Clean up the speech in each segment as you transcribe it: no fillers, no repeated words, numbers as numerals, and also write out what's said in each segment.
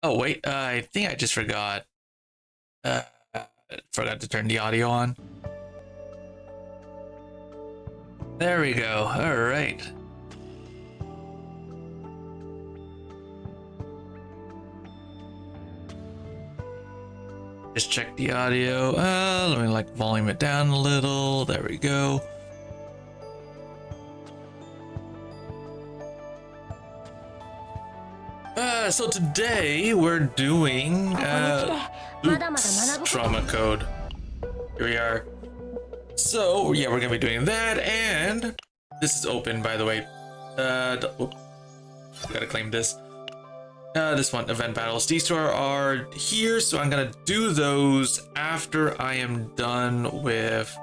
Oh wait, I think I just forgot. Uh, forgot to turn the audio on. There we go. All right. Just check the audio. Let me like volume it down a little. There we go. So today we're doing Luke's trauma code. Here we are. So yeah, we're gonna be doing that, and this is open, by the way. Gotta claim this. This one, event battles. These two are here, so I'm gonna do those after I am done with.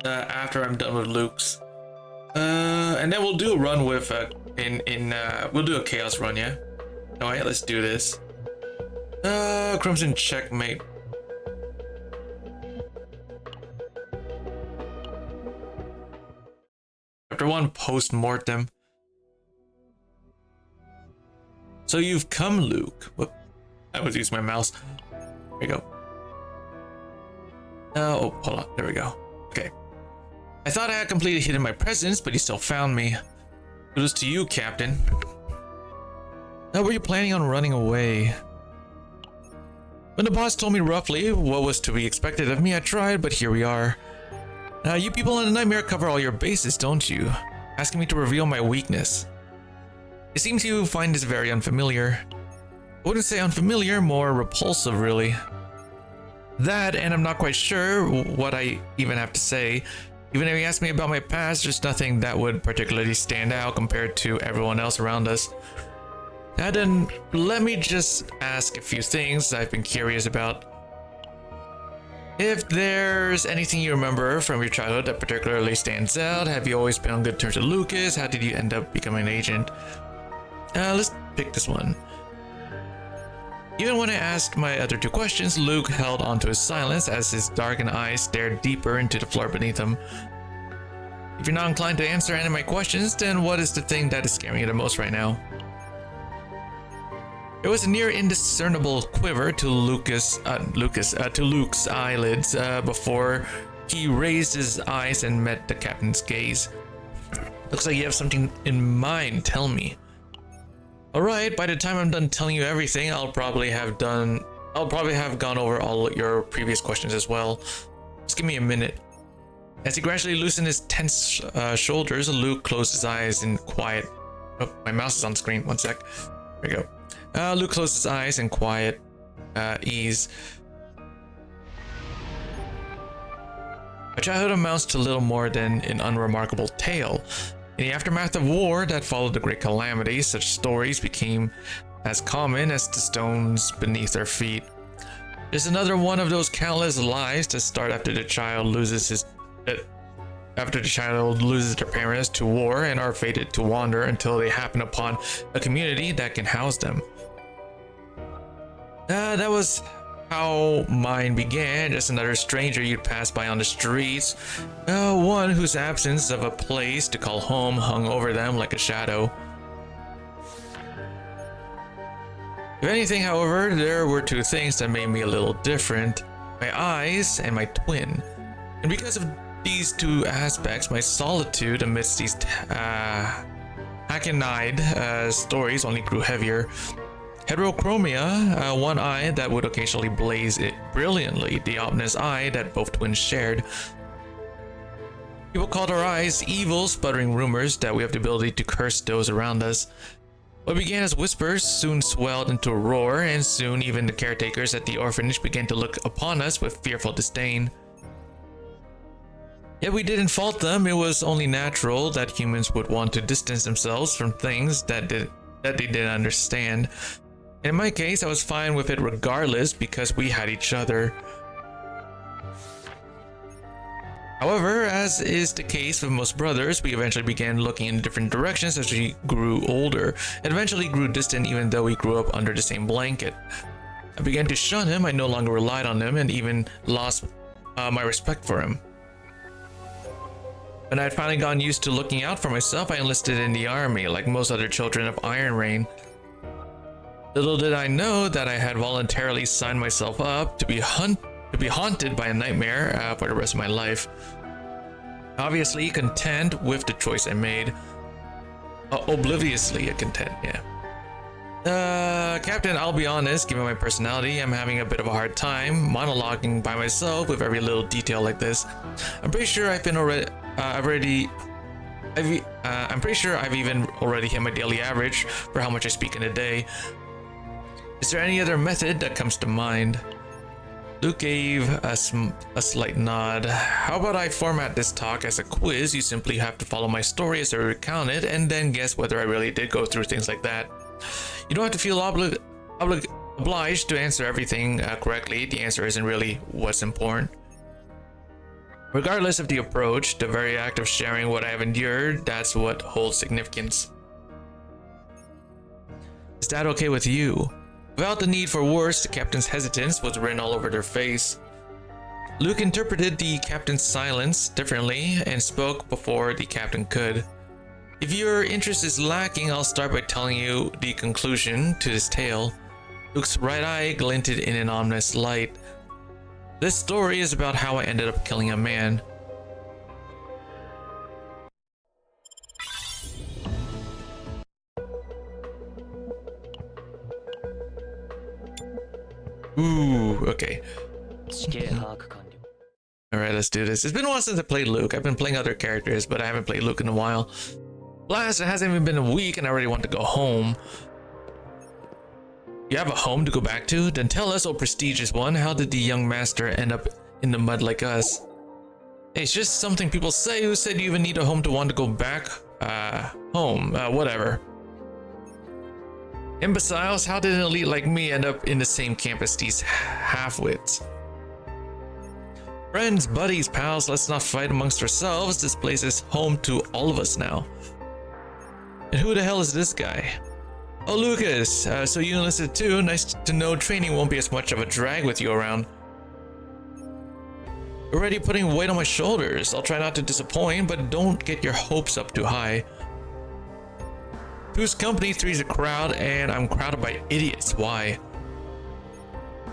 After I'm done with Luke's. And then we'll do a run with we'll do a chaos run, yeah. All right, let's do this. Crimson Checkmate. Chapter 1, post-mortem. So you've come, Luke. Whoop. I was using my mouse. There we go. Oh, hold on. There we go. Okay. I thought I had completely hidden my presence, but you still found me. Kudos to you, Captain. How were you planning on running away? When the boss told me roughly what was to be expected of me, I tried, but here we are. You people in the Nightmare cover all your bases, don't you? Asking me to reveal my weakness. It seems you find this very unfamiliar. I wouldn't say unfamiliar, more repulsive, really. That, and I'm not quite sure what I even have to say. Even if you ask me about my past, there's nothing that would particularly stand out compared to everyone else around us. Now then, let me just ask a few things I've been curious about. If there's anything you remember from your childhood that particularly stands out, have you always been on good terms with Lucas? How did you end up becoming an agent? Let's pick this one. Even when I asked my other two questions, Luke held onto his silence as his darkened eyes stared deeper into the floor beneath him. If you're not inclined to answer any of my questions, then what is the thing that is scaring you the most right now? There was a near indiscernible quiver to Luke's eyelids before he raised his eyes and met the captain's gaze. Looks like you have something in mind. Tell me. All right. By the time I'm done telling you everything, I'll probably have gone over all your previous questions as well. Just give me a minute. As he gradually loosened his tense shoulders, Luke closed his eyes in quiet. Oh, my mouse is on screen. One sec. There we go. Luke closed his eyes in quiet ease. My childhood amounts to little more than an unremarkable tale. In the aftermath of war that followed the Great Calamity, such stories became as common as the stones beneath our feet. It's another one of those countless lies that start after the child loses their parents to war and are fated to wander until they happen upon a community that can house them. That was how mine began, just another stranger you'd pass by on the streets, one whose absence of a place to call home hung over them like a shadow. If anything, however, there were two things that made me a little different: my eyes and my twin. And because of these two aspects, my solitude amidst these hackneyed stories only grew heavier. Heterochromia, one eye that would occasionally blaze it brilliantly, the ominous eye that both twins shared. People called our eyes evil, sputtering rumors that we have the ability to curse those around us. What began as whispers soon swelled into a roar, and soon even the caretakers at the orphanage began to look upon us with fearful disdain. Yet we didn't fault them. It was only natural that humans would want to distance themselves from things that they didn't understand. In my case, I was fine with it regardless because we had each other. However, as is the case with most brothers, we eventually began looking in different directions as we grew older, and eventually grew distant even though we grew up under the same blanket. I began to shun him, I no longer relied on him, and even lost my respect for him. When I had finally gotten used to looking out for myself, I enlisted in the army, like most other children of Iron Rain. Little did I know that I had voluntarily signed myself up to be haunted by a nightmare for the rest of my life. Obviously content with the choice I made. Obliviously content, yeah. Captain, I'll be honest, given my personality, I'm having a bit of a hard time monologuing by myself with every little detail like this. I'm pretty sure I've even already hit my daily average for how much I speak in a day. Is there any other method that comes to mind? Luke gave a slight nod. How about I format this talk as a quiz? You simply have to follow my story as I recount it and then guess whether I really did go through things like that. You don't have to feel obliged to answer everything correctly. The answer isn't really what's important. Regardless of the approach, the very act of sharing what I have endured, that's what holds significance. Is that okay with you? Without the need for words, the captain's hesitance was written all over their face. Luke interpreted the captain's silence differently and spoke before the captain could. If your interest is lacking, I'll start by telling you the conclusion to this tale. Luke's right eye glinted in an ominous light. This story is about how I ended up killing a man. Ooh, okay. Alright, let's do this. It's been a while since I played Luke. I've been playing other characters, but I haven't played Luke in a while. Plus, it hasn't even been a week and I already want to go home. You have a home to go back to? Then tell us, oh prestigious one, how did the young master end up in the mud like us? Hey, it's just something people say. Who said you even need a home to want to go back? Home, whatever. Imbeciles, how did an elite like me end up in the same camp as these half-wits? Friends, buddies, pals, let's not fight amongst ourselves. This place is home to all of us now. And who the hell is this guy? Oh, Lucas, so you enlisted too. Nice to know training won't be as much of a drag with you around. Already putting weight on my shoulders. I'll try not to disappoint, but don't get your hopes up too high. Whose company three's a crowd, and I'm crowded by idiots. Why?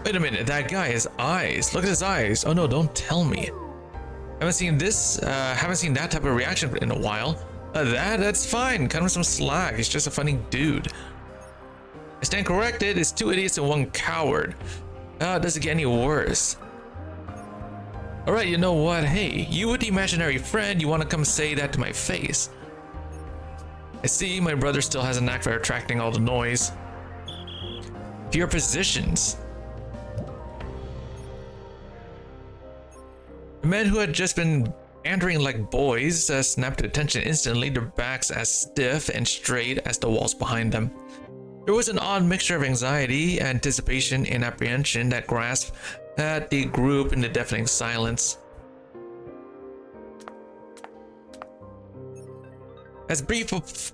Wait a minute, that guy has eyes. Look at his eyes. Oh no, don't tell me. Haven't seen that type of reaction in a while. That's fine. Cut him some slack. He's just a funny dude. I stand corrected. It's two idiots and one coward. It doesn't get any worse. Alright, you know what? Hey, you with the imaginary friend, you want to come say that to my face. I see my brother still has a knack for attracting all the noise. To your positions. The men who had just been bantering like boys snapped to attention instantly, their backs as stiff and straight as the walls behind them. There was an odd mixture of anxiety, anticipation, and apprehension that grasped at the group in the deafening silence. As brief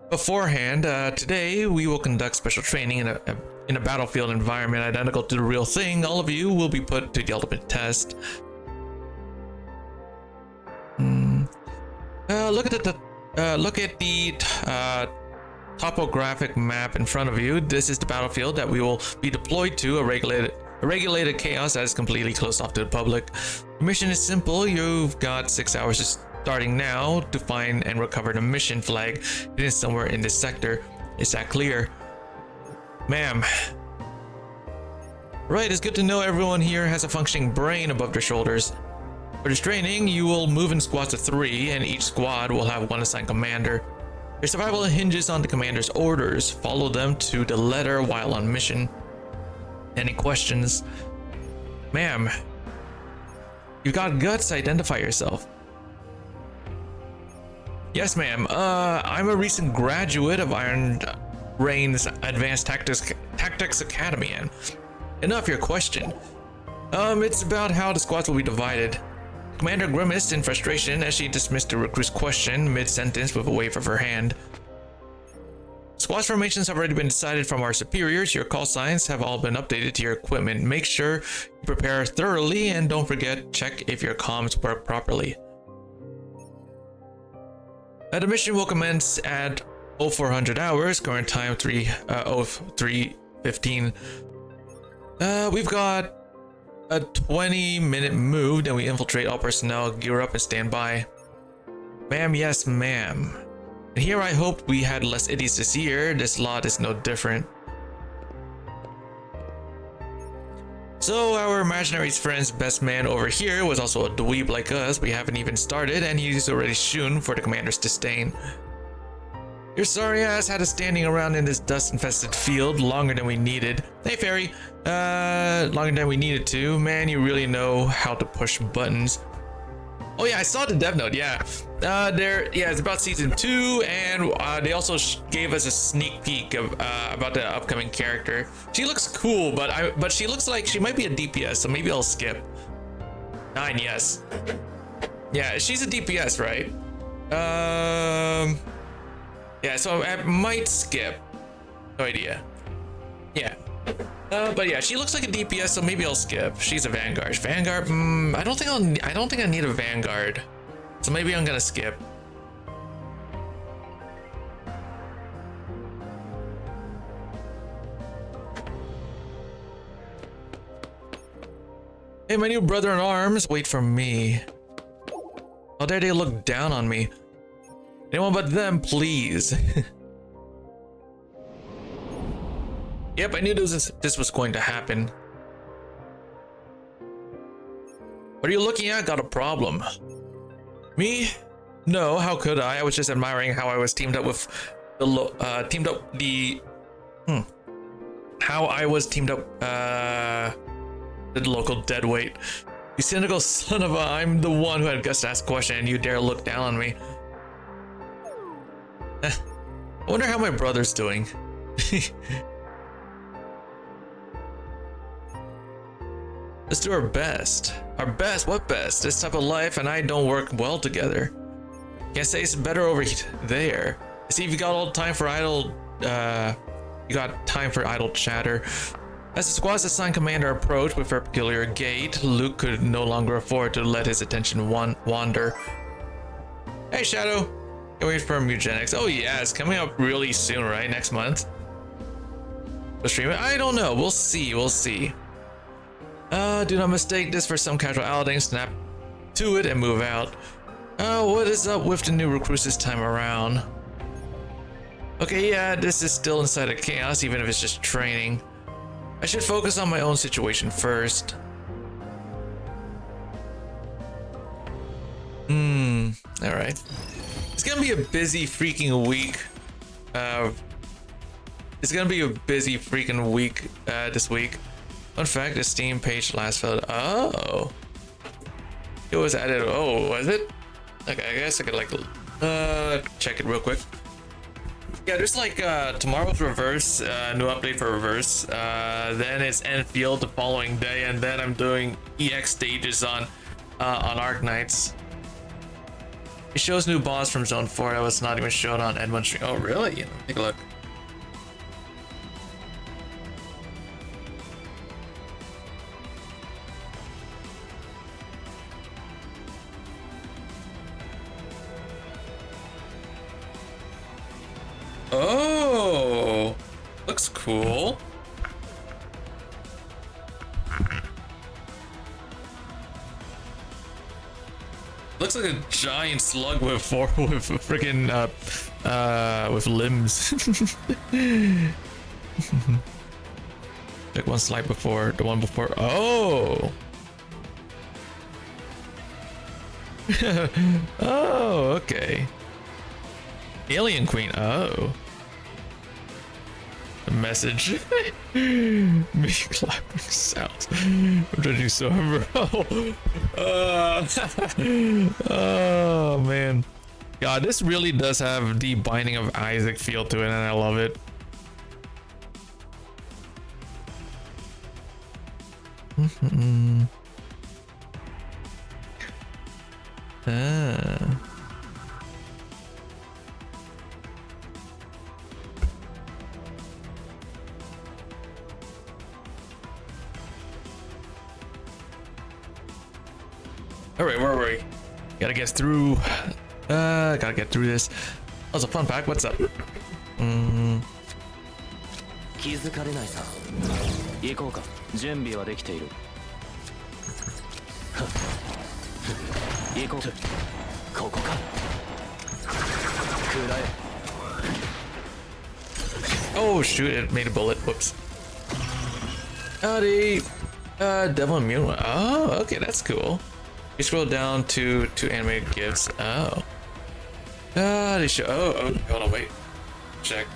beforehand, today we will conduct special training in a battlefield environment identical to the real thing. All of you will be put to the ultimate test. Look at the topographic map in front of you. This is the battlefield that we will be deployed to, a regulated chaos that is completely closed off to the public. The mission is simple. You've got 6 hours starting now to find and recover the mission flag hidden somewhere in this sector. Is that clear? Ma'am. Right, it's good to know everyone here has a functioning brain above their shoulders. For this training, you will move in squads of 3, and each squad will have one assigned commander. Your survival hinges on the commander's orders. Follow them to the letter while on mission. Any questions? Ma'am, you've got guts, identify yourself. Yes, ma'am. I'm a recent graduate of Iron Rain's Advanced Tactics Academy, and enough your question. It's about how the squads will be divided. Commander grimaced in frustration as she dismissed the recruit's question mid-sentence with a wave of her hand. Squad formations have already been decided from our superiors. Your call signs have all been updated to your equipment. Make sure you prepare thoroughly and don't forget, check if your comms work properly. The mission will commence at 0400 hours, current time 03 15. We've got a 20-minute move, then we infiltrate all personnel, gear up and stand by. Ma'am, yes, ma'am. And here I hoped we had less idiots this year. This lot is no different. So our imaginary friend's best man over here was also a dweeb like us. We haven't even started and he's already shoon for the commander's disdain. Your sorry ass had us standing around in this dust-infested field longer than we needed. Hey, Fairy. Longer than we needed to. Man, you really know how to push buttons. Oh yeah, I saw the dev note, yeah. It's about season 2, and they also gave us a sneak peek of about the upcoming character. She looks cool, but she looks like she might be a DPS, so maybe I'll skip. 9, yes. Yeah, she's a DPS, right? Yeah, so I might skip. No idea. Yeah. But yeah, she looks like a DPS, so maybe I'll skip. She's a Vanguard. Vanguard? I don't think I need a Vanguard. So maybe I'm gonna skip. Hey, my new brother in arms, wait for me. How dare they look down on me? Anyone but them, please. Yep, I knew this was going to happen. What are you looking at? Got a problem. Me? No, how could I? I was just admiring how I was teamed up with the how I was teamed up the local deadweight. You cynical son of a, I'm the one who had guts to ask a question and you dare look down on me. I wonder how my brother's doing. Let's do our best. Our best? What best? This type of life and I don't work well together. Can't say it's better over there. See if you got all time for idle chatter. As the squad's assigned commander approached with her peculiar gait, Luke could no longer afford to let his attention wander. Hey Shadow, can we confirm eugenics? Oh yeah, it's coming up really soon, right? Next month. We'll stream it? I don't know. We'll see. We'll see. Do not mistake this for some casual outing. Snap to it and move out. What is up with the new recruits this time around? Okay, yeah, this is still inside of chaos, even if it's just training. I should focus on my own situation first. Alright. It's gonna be a busy freaking week. This week. Fun fact, the Steam page last filled. Oh. It was added. Oh, was it? Okay, I guess I could like check it real quick. Yeah, there's like tomorrow's reverse, new update for reverse. Then it's Enfield the following day, and then I'm doing EX stages on Arknights. It shows new boss from Zone 4 that was not even shown on Edmund Stream. Oh, really? Take a look. Oh, looks cool. Looks like a giant slug with freaking with limbs. Like one slide before the one before. Oh. Oh, okay. Alien Queen. Oh. A message. Me clapping sounds. I'm trying to do so, bro. Oh man. God, this really does have the Binding of Isaac feel to it, and I love it. All right, where were we? Gotta get through. Gotta get through this. That was a fun pack. What's up? 気づかれないさ。行こうか。準備はできている。行こう。ここか。食らえ。 Oh shoot, it made a bullet. Whoops. Howdy. Devil immune. Oh, okay, that's cool. You scroll down to animated gifts. Oh. They show. Oh, hold on, wait. Check.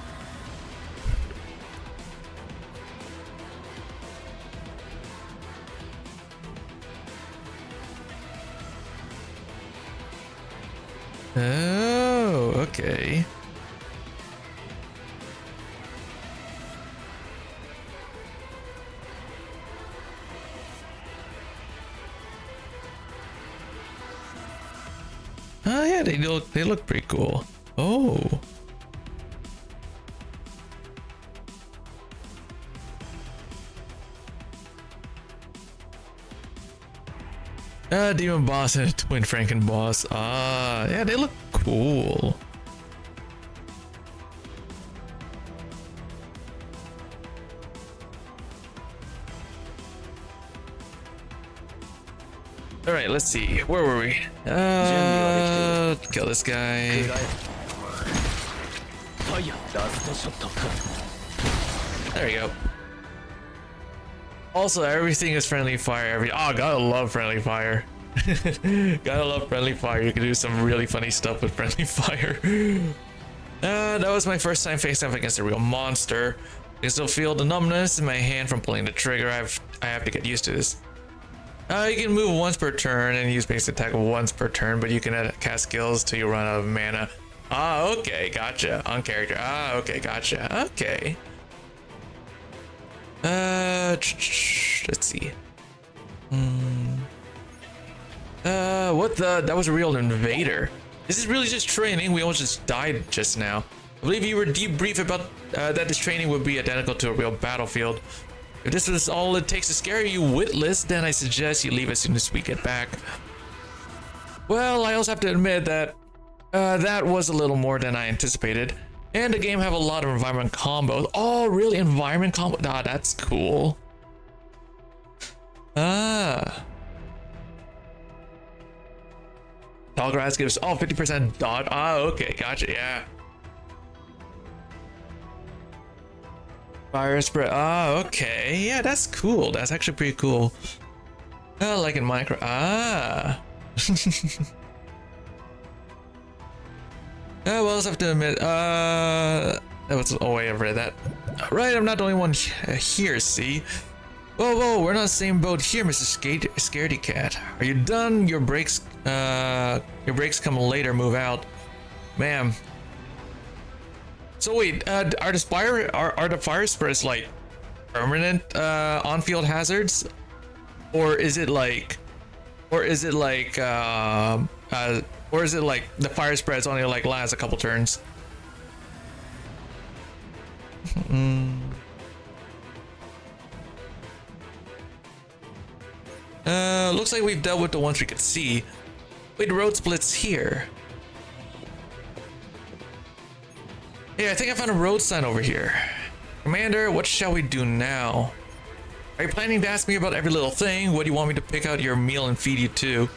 Oh, okay. Oh yeah, they look pretty cool. Oh. Demon boss and a twin Franken boss. Ah, yeah, they look cool. All right, let's see. Where were we? Kill this guy. There we go. Also, everything is friendly fire. Oh, gotta love friendly fire. Gotta love friendly fire. You can do some really funny stuff with friendly fire. That was my first time facing off against a real monster. I can still feel the numbness in my hand from pulling the trigger. I have to get used to this. You can move once per turn and use base attack once per turn, but you can cast skills till you run out of mana. Ah, okay, gotcha. On character. Ah, okay, gotcha. Okay. Let's see. What the? That was a real invader. This is really just training. We almost just died just now. I believe you were debriefed about that this training would be identical to a real battlefield. If this is all it takes to scare you witless, then I suggest you leave as soon as we get back. Well, I also have to admit that that was a little more than I anticipated. And the game have a lot of environment combos. Oh, really? Environment combo? Ah, that's cool. Ah. Tallgrass gives 50% dodge. Ah, okay, gotcha, yeah. Fire spread. Ah, okay. Yeah, that's cool. That's actually pretty cool. Like in Minecraft. Ah. Well, I also have to admit, that was oh wait, I've read that. Right, I'm not the only one here, see? Whoa, we're not the same boat here, Mr. Scaredy Cat. Are you done? Your breaks come later, move out. Ma'am. So wait, are the fire spreads like permanent on-field hazards? Or is it like the fire spreads only like last a couple turns? Looks like we've dealt with the ones we could see. Wait, the road splits here. Hey, I think I found a road sign over here. Commander, what shall we do now? Are you planning to ask me about every little thing? What do you want me to pick out your meal and feed you to?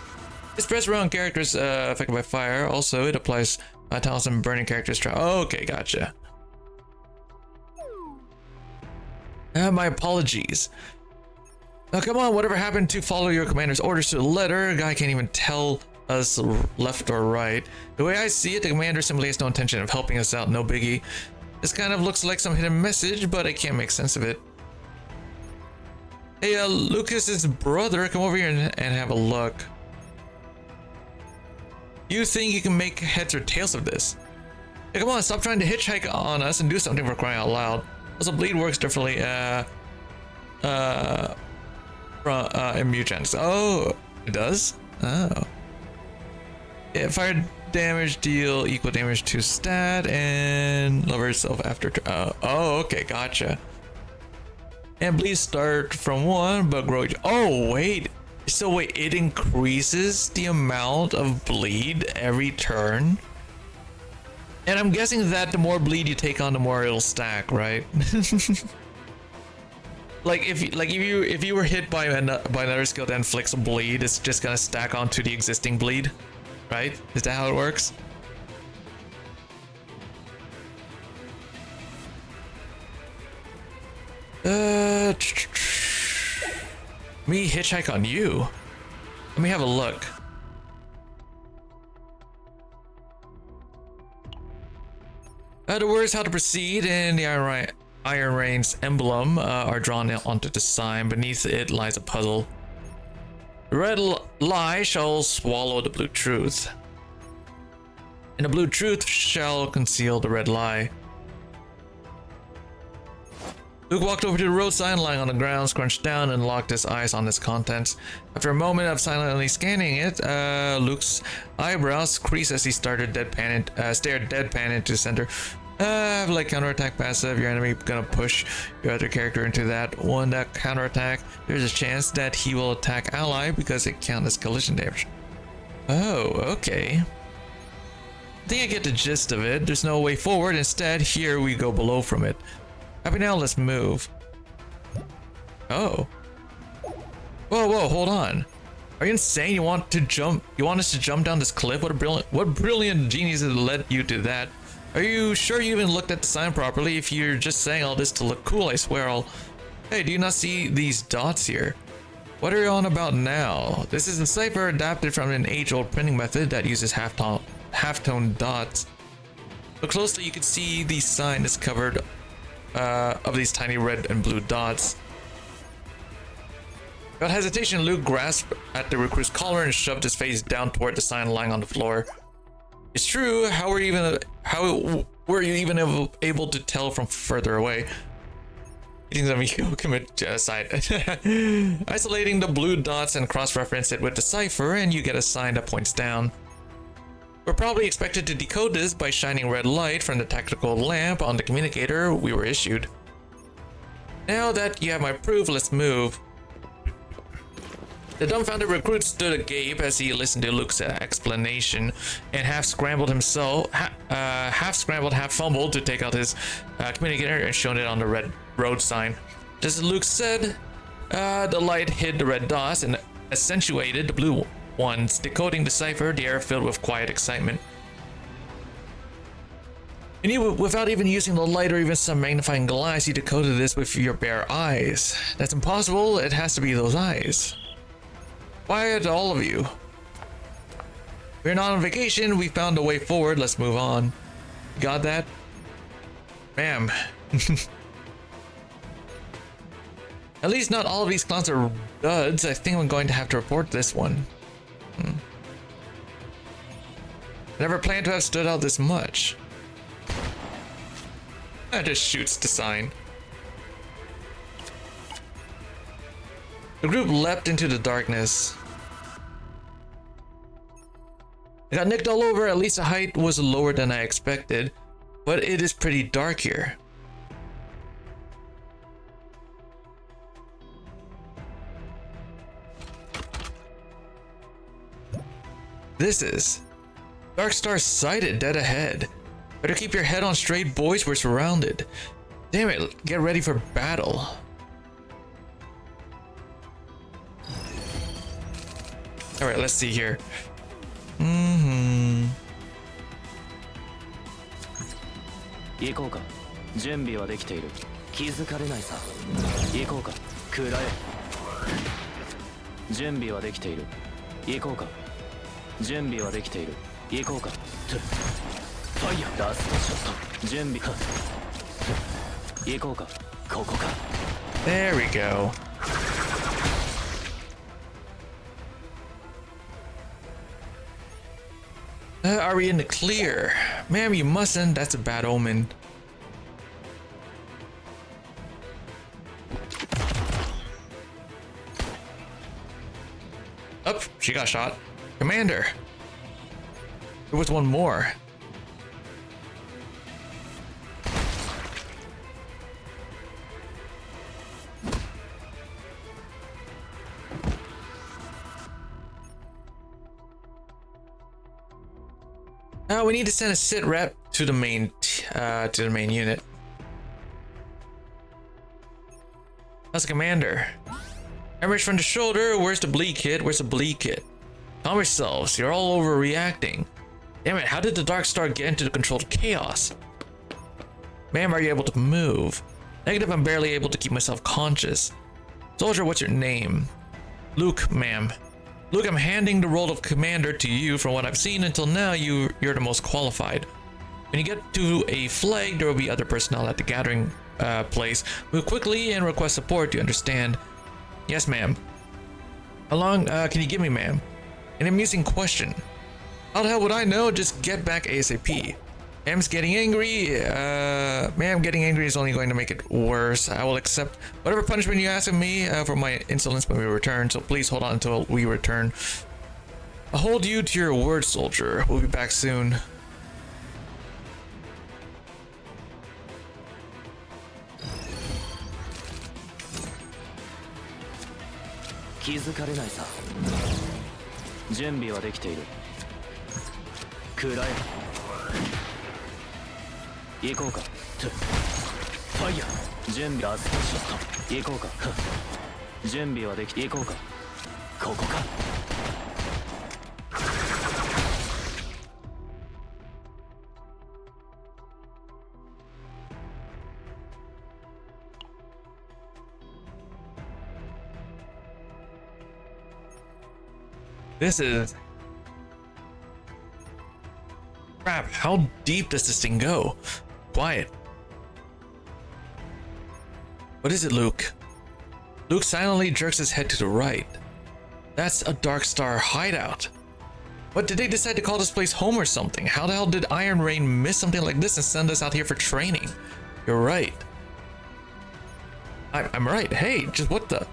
This press around characters affected by fire. Also, it applies talents and burning characters. Oh, okay, gotcha. My apologies. Now, come on, whatever happened to follow your commander's orders to the letter? A guy can't even tell us left or right. The way I see it, the commander simply has no intention of helping us out. No biggie. This kind of looks like some hidden message, but I can't make sense of it. Hey, Lucas's brother, come over here and have a look. You think you can make heads or tails of this? Hey, come on, stop trying to hitchhike on us and do something for crying out loud. Also, bleed works differently. In mutants. Oh, it does? Oh. Yeah, fire damage deal equal damage to stat and lower itself after. Oh, okay, gotcha. And bleed start from 1, but grow. Oh, wait. So wait, it increases the amount of bleed every turn? And I'm guessing that the more bleed you take on, the more it'll stack, right? Like if you were hit by another skill that inflicts a bleed, it's just gonna stack onto the existing bleed, right? Is that how it works? Me hitchhike on you. Let me have a look. The words how to proceed and the Iron Rain's emblem are drawn onto the sign. Beneath it lies a puzzle. The red lie shall swallow the blue truth, and the blue truth shall conceal the red lie. Luke walked over to the road sign lying on the ground, scrunched down, and locked his eyes on its contents. After a moment of silently scanning it, Luke's eyebrows creased as he stared deadpan into the center. Like counterattack passive, your enemy gonna push your other character into that one. That counterattack, there's a chance that he will attack ally because it counts as collision damage. Oh, okay. I think I get the gist of it. There's no way forward. Instead, here we go below from it. Happy now, let's move. Oh. Whoa, hold on. Are you insane? You want us to jump down this cliff? What brilliant genius has led you to that? Are you sure you even looked at the sign properly? If you're just saying all this to look cool, I swear I'll... Hey, do you not see these dots here? What are you on about now? This is a cipher adapted from an age-old printing method that uses halftone dots. Look closely, you can see the sign is covered of these tiny red and blue dots. Without hesitation, Luke grasped at the recruit's collar and shoved his face down toward the sign lying on the floor. It's true. How were you even able to tell from further away? You think that you commit genocide? Isolating the blue dots and cross-reference it with the cipher, and you get a sign that points down. We're probably expected to decode this by shining red light from the tactical lamp on the communicator we were issued. Now that you have my proof, let's move. The dumbfounded recruit stood agape as he listened to Luke's explanation and half scrambled, half fumbled to take out his communicator and shone it on the red road sign. Just as Luke said, the light hid the red dots and accentuated the blue ones, decoding the cipher, the air filled with quiet excitement. And you, without even using the light or even some magnifying glass, you decoded this with your bare eyes. That's impossible. It has to be those eyes. Quiet, all of you. We're not on vacation. We found a way forward. Let's move on. Got that? Bam. At least not all of these clowns are duds. I think I'm going to have to report this one. Never planned to have stood out this much. That just shoots the sign. The group leapt into the darkness. I got nicked all over. At least the height was lower than I expected, but it is pretty dark here. This is Dark Star sighted dead ahead. Better keep your head on straight, boys. We're surrounded. Damn it, get ready for battle. Alright, let's see here. 行こうか。準備はできている。気づかれないさ。行こうか。食らえ。準備はできている。行こうか。準備はできている。行こうか。ファイヤー。ラストショット。準備か。行こうか。ここか。There we go. Are we in the clear? Ma'am, you mustn't. That's a bad omen. Up, she got shot. Commander. There was one more. We need to send a sit rep to the main unit. How's the commander? Average from the shoulder. Where's the bleed kit? Where's the bleed kit? Calm yourselves. You're all overreacting. Damn it! How did the Dark Star get into the controlled chaos? Ma'am, are you able to move? Negative. I'm barely able to keep myself conscious. Soldier, what's your name? Luke, ma'am. Luke, I'm handing the role of commander to you. From what I've seen until now, you're the most qualified. When you get to a flag, there will be other personnel at the gathering place. Move quickly and request support. Do you understand? Yes, ma'am. How long can you give me, ma'am? An amusing question. How the hell would I know? Just get back ASAP. Ma'am's getting angry. Ma'am, getting angry is only going to make it worse. I will accept whatever punishment you ask of me for my insolence when we return. So please hold on until we return. I'll hold you to your word, soldier. We'll be back soon. This is... crap, how deep does this thing go? Quiet. What is it, Luke? Luke silently jerks his head to the right. That's a Dark Star hideout. What, did they decide to call this place home or something? How the hell did Iron Rain miss something like this and send us out here for training? You're right. I'm right. Hey, just what the...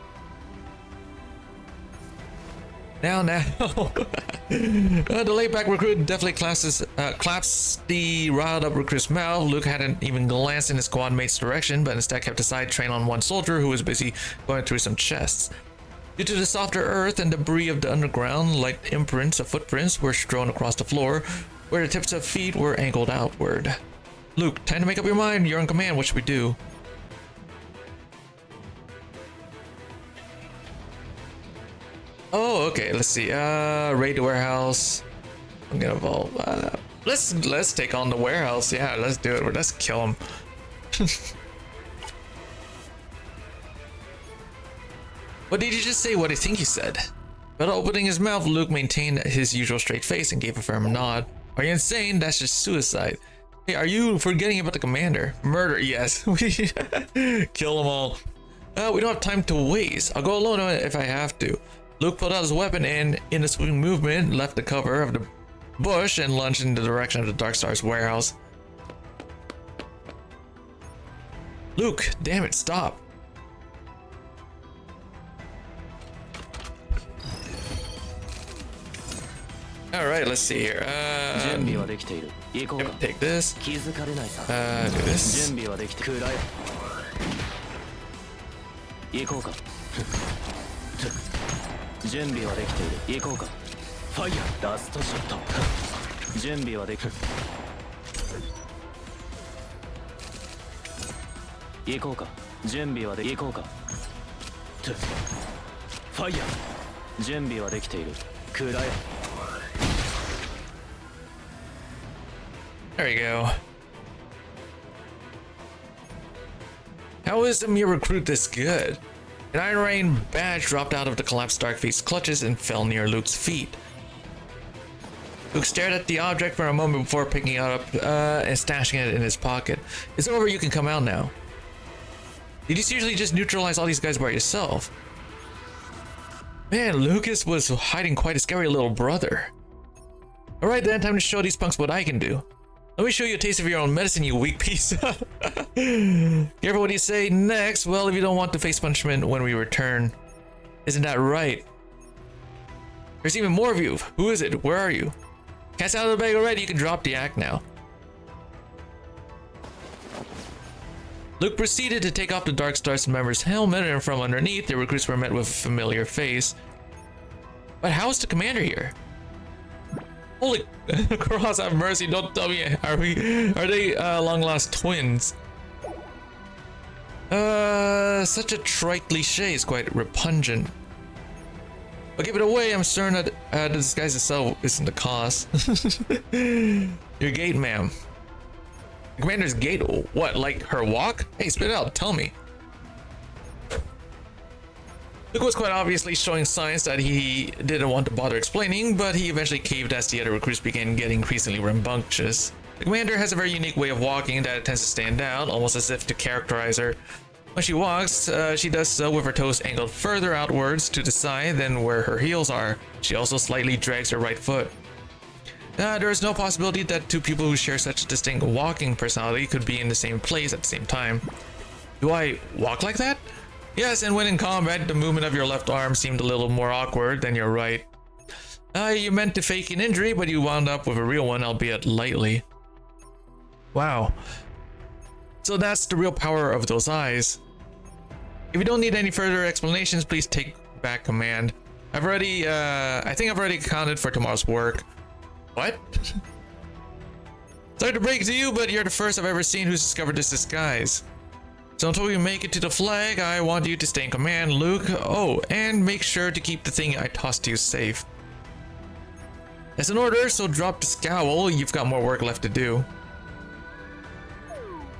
Now. The laid-back recruit definitely claps the riled-up recruit's mouth. Luke hadn't even glanced in his squad mate's direction, but instead kept his eye trained on one soldier who was busy going through some chests. Due to the softer earth and debris of the underground, light imprints of footprints were strewn across the floor, where the tips of feet were angled outward. Luke, time to make up your mind. You're in command. What should we do? Oh, okay. Let's see. Raid the warehouse. I'm gonna evolve. Let's take on the warehouse. Yeah, let's do it. Let's kill him. What did you just say? What do you think you said? Without opening his mouth, Luke maintained his usual straight face and gave a firm nod. Are you insane? That's just suicide. Hey, are you forgetting about the commander? Murder, yes. Kill them all. We don't have time to waste. I'll go alone if I have to. Luke pulled out his weapon and, in a sweeping movement, left the cover of the bush and lunged in the direction of the Dark Star's warehouse. Luke, damn it, stop. Alright, let's see here. Yep, take this. Do this. There we go. How is the mere recruit this good? An Iron Rain badge dropped out of the collapsed Darkface's clutches and fell near Luke's feet. Luke stared at the object for a moment before picking it up and stashing it in his pocket. It's over, you can come out now. Did you seriously just neutralize all these guys by yourself? Man, Lucas was hiding quite a scary little brother. Alright then, time to show these punks what I can do. Let me show you a taste of your own medicine, you weak piece. Careful what you say next. Well, if you don't want to face punishment when we return. Isn't that right? There's even more of you. Who is it? Where are you? Cast out of the bag already. You can drop the act now. Luke proceeded to take off the Dark Star's member's helmet, and from underneath, the recruits were met with a familiar face. But how is the commander here? Holy cross, have mercy! Don't tell me. Are they long lost twins? Such a trite cliche is quite repugnant. But give it away. I'm certain that the disguise itself isn't the cause. Your gait, ma'am. The commander's gait? What? Like her walk? Hey, spit it out. Tell me. Luke was quite obviously showing signs that he didn't want to bother explaining, but he eventually caved as the other recruits began getting increasingly rambunctious. The commander has a very unique way of walking that tends to stand down, almost as if to characterize her. When she walks, she does so with her toes angled further outwards to the side than where her heels are. She also slightly drags her right foot. There is no possibility that two people who share such distinct walking personality could be in the same place at the same time. Do I walk like that? Yes, and when in combat, the movement of your left arm seemed a little more awkward than your right. You meant to fake an injury, but you wound up with a real one, albeit lightly. Wow. So that's the real power of those eyes. If you don't need any further explanations, please take back command. I think I've already accounted for tomorrow's work. What? Sorry to break it to you, but you're the first I've ever seen who's discovered this disguise. So until we make it to the flag, I want you to stay in command, Luke. Oh, and make sure to keep the thing I tossed to you safe. That's an order, so drop the scowl. You've got more work left to do.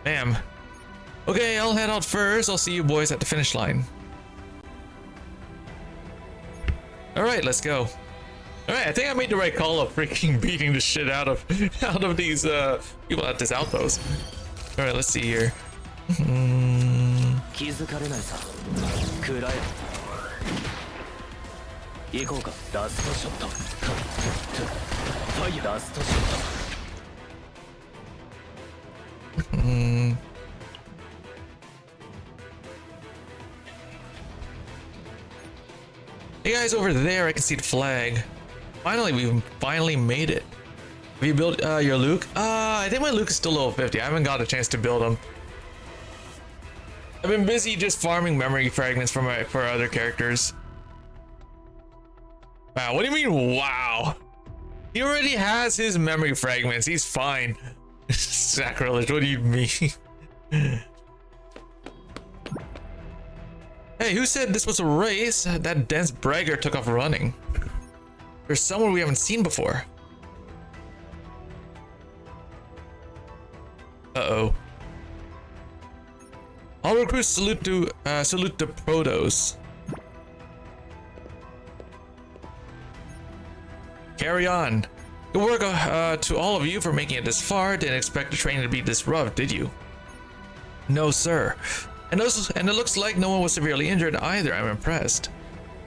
Damn. Okay, I'll head out first. I'll see you boys at the finish line. Alright, let's go. Alright, I think I made the right call of freaking beating the shit out of these people at this outpost. Alright, let's see here. Hey guys, over there I can see the flag. Finally, we finally made it. Have you built your Luke? I think my Luke is still level 50. I haven't got a chance to build him. I've been busy just farming memory fragments for other characters. Wow, what do you mean, wow? He already has his memory fragments. He's fine. Sacrilege, what do you mean? Hey, who said this was a race? That dense bragger took off running. There's someone we haven't seen before. Uh-oh. All recruits salute the Protos. Carry on. Good work to all of you for making it this far. Didn't expect the training to be this rough, did you? No, sir. And it looks like no one was severely injured either. I'm impressed.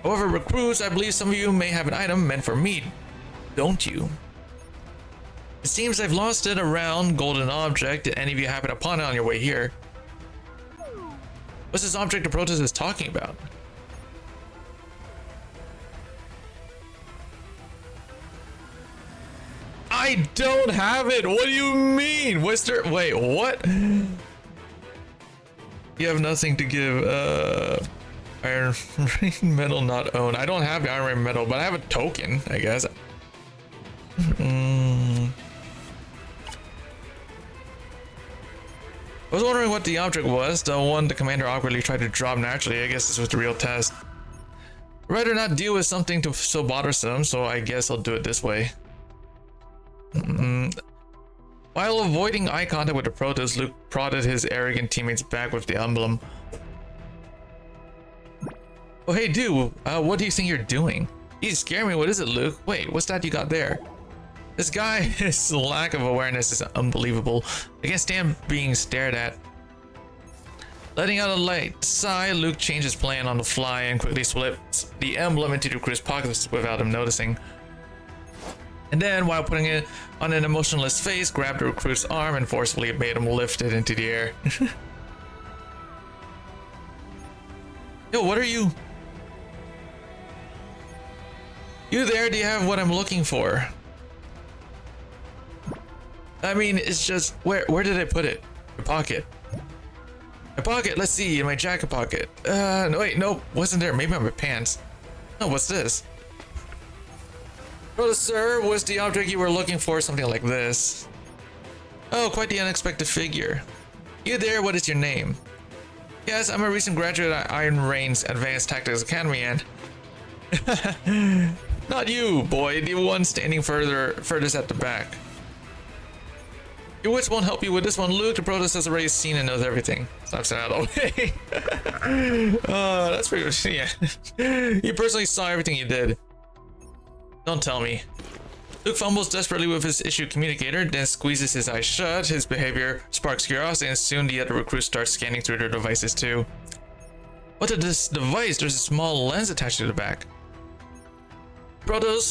However, recruits, I believe some of you may have an item meant for me, don't you? It seems I've lost it around golden object. Did any of you happen upon it on your way here? What's this object the Protoss is talking about? I don't have it. What do you mean? Western? Wait, what? You have nothing to give. Iron Ring Metal not owned. I don't have the Iron Ring Metal, but I have a token, I guess. I was wondering what the object was. The one the commander awkwardly tried to drop naturally. I guess this was the real test. I'd rather not deal with something so bothersome, so I guess I'll do it this way. While avoiding eye contact with the Protoss, Luke prodded his arrogant teammates back with the emblem. Oh hey dude, what do you think you're doing? You scare me. What is it, Luke? Wait, what's that you got there? This guy, his lack of awareness is unbelievable. I can't stand being stared at. Letting out a light sigh, Luke changed his plan on the fly and quickly slipped the emblem into the recruit's pockets without him noticing. And then, while putting it on an emotionless face, grabbed the recruit's arm and forcefully made him lift it into the air. Yo, what are you? You there? Do you have what I'm looking for? I mean, it's just, where did I put it? My pocket. My pocket, let's see, in my jacket pocket. No, wait, nope, wasn't there. Maybe on my pants. Oh, what's this? Well, sir, was the object you were looking for something like this? Oh, quite the unexpected figure. You there, what is your name? Yes, I'm a recent graduate at Iron Rain's Advanced Tactics Academy and... Not you, boy, the one standing furthest at the back. Your wits won't help you with this one, Luke. The Protoss has already seen and knows everything. Stop saying out of the way. Oh, that's pretty... yeah. You personally saw everything you did. Don't tell me. Luke fumbles desperately with his issue communicator, then squeezes his eyes shut. His behavior sparks curiosity, and soon the other recruits start scanning through their devices too. What is this device? There's a small lens attached to the back. Protoss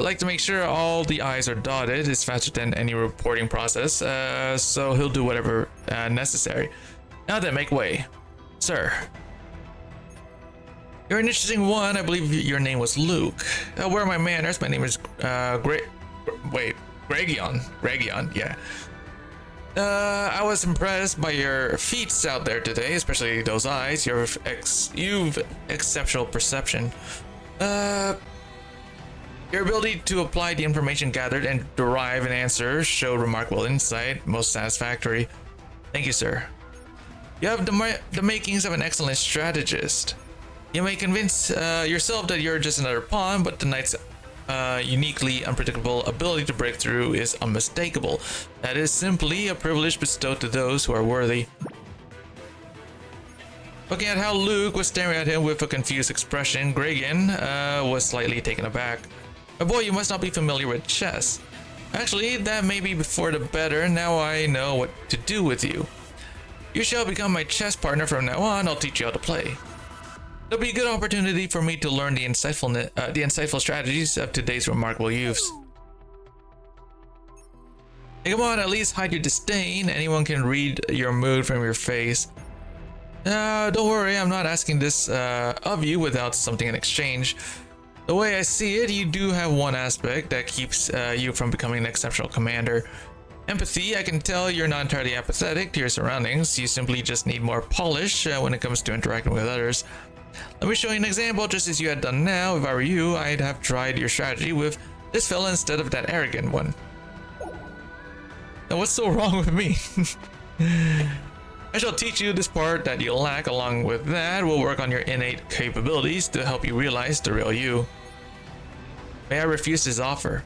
like to make sure all the I's are dotted. It's faster than any reporting process, so he'll do whatever necessary. Now then, make way. Sir. You're an interesting one. I believe your name was Luke. Where are my manners? My name is Gregion. Gregion, yeah. I was impressed by your feats out there today, especially those eyes. You've exceptional perception. Your ability to apply the information gathered and derive an answer showed remarkable insight, most satisfactory. Thank you, sir. You have the makings of an excellent strategist. You may convince yourself that you're just another pawn, but the knight's uniquely unpredictable ability to break through is unmistakable. That is simply a privilege bestowed to those who are worthy. Looking at how Luke was staring at him with a confused expression, Gregion was slightly taken aback. My boy, you must not be familiar with chess. Actually, that may be for the better. Now I know what to do with you. You shall become my chess partner from now on. I'll teach you how to play. It'll be a good opportunity for me to learn the insightful strategies of today's remarkable youths. Hey, come on, at least hide your disdain. Anyone can read your mood from your face. Don't worry, I'm not asking this of you without something in exchange. The way I see it, you do have one aspect that keeps you from becoming an exceptional commander. Empathy. I can tell you're not entirely apathetic to your surroundings. You simply just need more polish when it comes to interacting with others. Let me show you an example, just as you had done now. If I were you, I'd have tried your strategy with this fella instead of that arrogant one. Now, what's so wrong with me? I shall teach you this part that you lack. Along with that, we'll work on your innate capabilities to help you realize the real you. May I refuse his offer?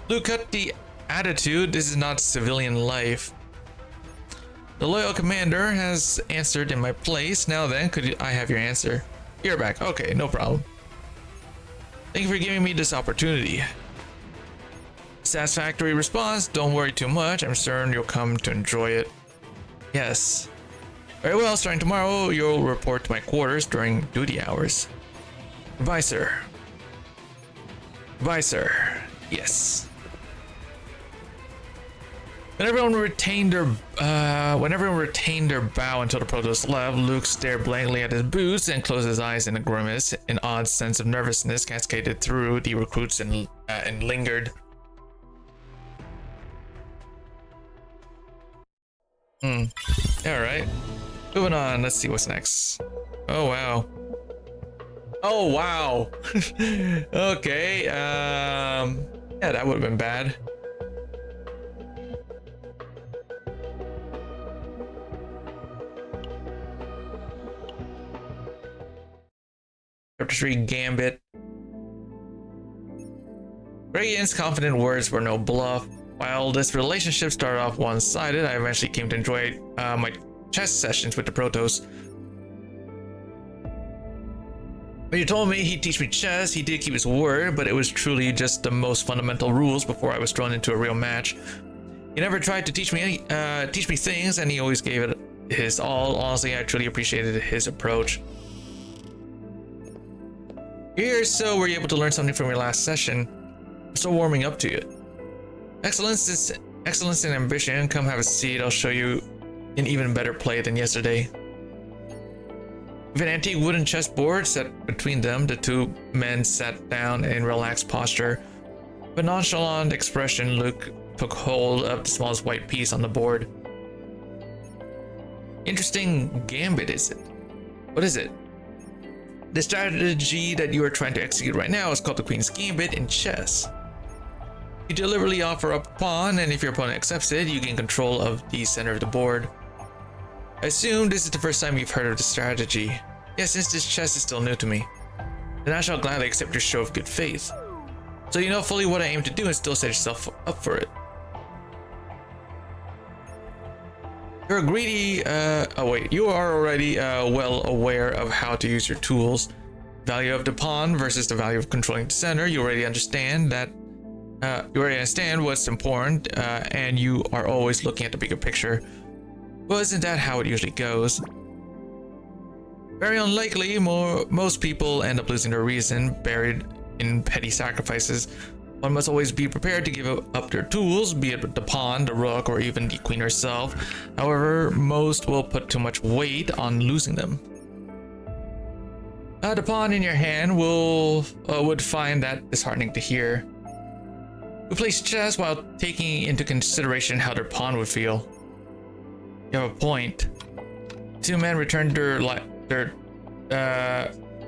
Luke, cut the attitude. This is not civilian life. The loyal commander has answered in my place. Now then, could I have your answer? You're back. Okay, no problem. Thank you for giving me this opportunity. Satisfactory response. Don't worry too much. I'm certain you'll come to enjoy it. Yes. Very well, starting tomorrow, you'll report to my quarters during duty hours. Goodbye, sir. Goodbye, sir. Yes. When everyone retained their bow until the Protoss left, Luke stared blankly at his boots and closed his eyes in a grimace. An odd sense of nervousness cascaded through the recruits and lingered. Alright. Moving on, let's see what's next. Oh wow. Oh wow. Okay, yeah, that would have been bad. Chapter 3 Gambit. Gregion's confident words were no bluff. While this relationship started off one-sided, I eventually came to enjoy my chess sessions with the Protoss. When you told me he'd teach me chess, he did keep his word, but it was truly just the most fundamental rules before I was thrown into a real match. He never tried to teach me things, and he always gave it his all. Honestly, I truly appreciated his approach. Here, so were you able to learn something from your last session? I'm still warming up to it. Excellence and ambition. Come have a seat. I'll show you an even better play than yesterday. With an antique wooden chessboard set between them, the two men sat down in relaxed posture. With a nonchalant expression, Luke took hold of the smallest white piece on the board. Interesting gambit, is it? What is it? The strategy that you are trying to execute right now is called the Queen's Gambit in chess. You deliberately offer up a pawn, and if your opponent accepts it, you gain control of the center of the board. I assume this is the first time you've heard of the strategy. Yeah, since this chess is still new to me. Then I shall gladly accept your show of good faith. So you know fully what I aim to do and still set yourself up for it. You're greedy, you are already well aware of how to use your tools. Value of the pawn versus the value of controlling the center. You already understand that, what's important, and you are always looking at the bigger picture. Well, isn't that how it usually goes? Very unlikely, most people end up losing their reason, buried in petty sacrifices. One must always be prepared to give up their tools, be it the pawn, the rook, or even the queen herself. However, most will put too much weight on losing them. The pawn in your hand would find that disheartening to hear. We place chess while taking into consideration how their pawn would feel. You have a point. Two men return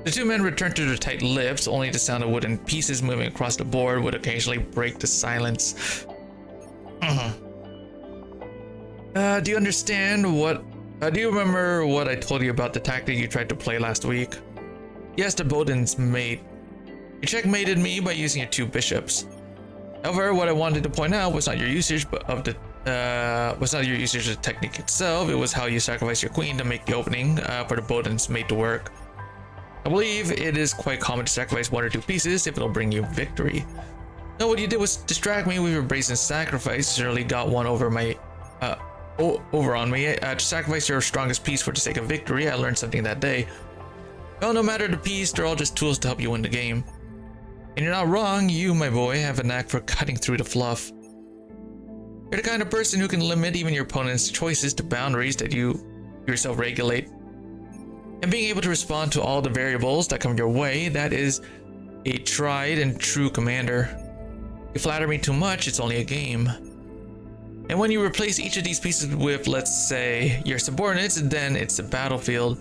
The two men returned to their tight lips, only the sound of wooden pieces moving across the board would occasionally break the silence. Do you understand what... do you remember what I told you about the tactic you tried to play last week? Yes, the Boden's mate. You checkmated me by using your two bishops. However, what I wanted to point out was not your usage of the technique itself. It was how you sacrificed your queen to make the opening for the Boden's mate to work. I believe it is quite common to sacrifice one or two pieces if it'll bring you victory. No, what you did was distract me with your brazen sacrifice. You certainly got one over my over on me. To sacrifice your strongest piece for the sake of victory. I learned something that day. Well, no matter the piece, they're all just tools to help you win the game. And you're not wrong, you, my boy, have a knack for cutting through the fluff. You're the kind of person who can limit even your opponent's choices to boundaries that you yourself regulate. And being able to respond to all the variables that come your way, that is a tried and true commander. You flatter me too much, it's only a game. And when you replace each of these pieces with, let's say, your subordinates, then it's a battlefield.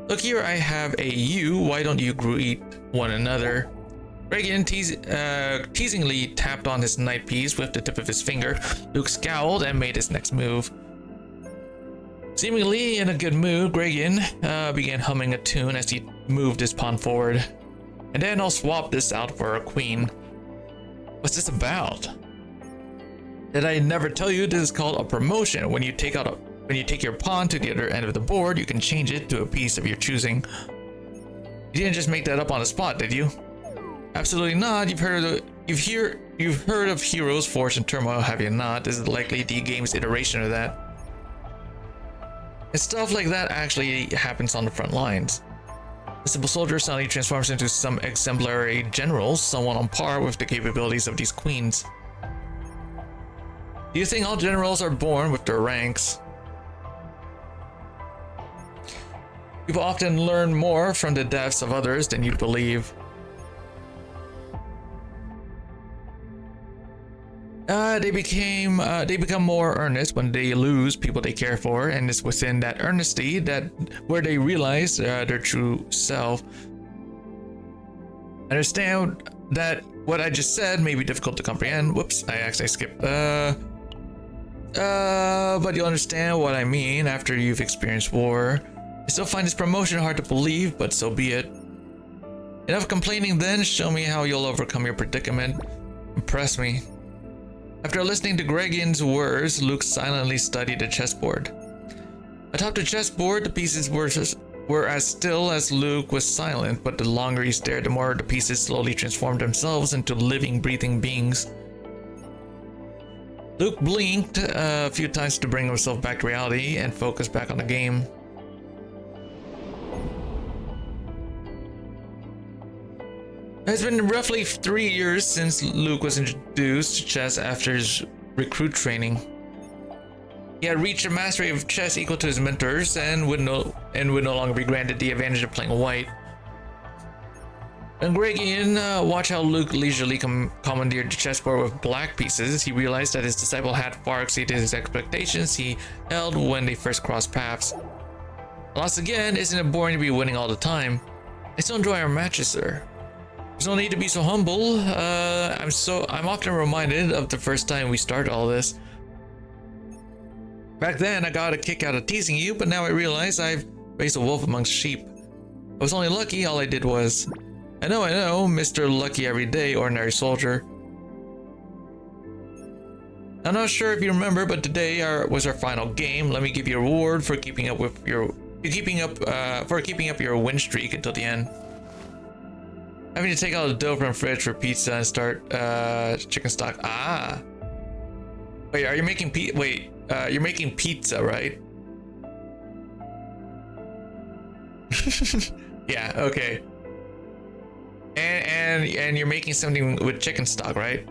Look here, I have a you, why don't you greet one another? Reagan teasingly tapped on his knight piece with the tip of his finger. Luke scowled and made his next move. Seemingly in a good mood, Reagan began humming a tune as he moved his pawn forward. And then I'll swap this out for a queen. What's this about? Did I never tell you this is called a promotion? When you take your pawn to the other end of the board, you can change it to a piece of your choosing. You didn't just make that up on the spot, did you? Absolutely not. You've heard of Heroes, Force, and Turmoil, have you not? This is likely the game's iteration of that. And stuff like that actually happens on the front lines. The simple soldier suddenly transforms into some exemplary general, someone on par with the capabilities of these queens. Do you think all generals are born with their ranks? People often learn more from the deaths of others than you believe. They become more earnest when they lose people they care for, and it's within that earnesty where they realize their true self. Understand that what I just said may be difficult to comprehend. Whoops, I actually skipped. But you'll understand what I mean after you've experienced war. I still find this promotion hard to believe, but so be it. Enough complaining then, show me how you'll overcome your predicament. Impress me. After listening to Gregan's words, Luke silently studied the chessboard. Atop the chessboard, the pieces were as still as Luke was silent, but the longer he stared, the more the pieces slowly transformed themselves into living, breathing beings. Luke blinked a few times to bring himself back to reality and focus back on the game. It's been roughly 3 years since Luke was introduced to chess after his recruit training. He had reached a mastery of chess equal to his mentors and would no longer be granted the advantage of playing white. When Gregan watched how Luke leisurely commandeered the chessboard with black pieces, he realized that his disciple had far exceeded his expectations he held when they first crossed paths. Lost again, isn't it boring to be winning all the time? I still enjoy our matches, sir. There's no need to be so humble. I'm often reminded of the first time we started all this. Back then, I got a kick out of teasing you, but now I realize I've raised a wolf amongst sheep. I was only lucky, all I did was... I know, Mr. Lucky Everyday Ordinary Soldier. I'm not sure if you remember, but today was our final game. Let me give you a reward for keeping up your win streak until the end. Having to take out the dough from the fridge for pizza and start chicken stock. Ah. Wait, are you making you're making pizza, right? Yeah, okay. And you're making something with chicken stock, right?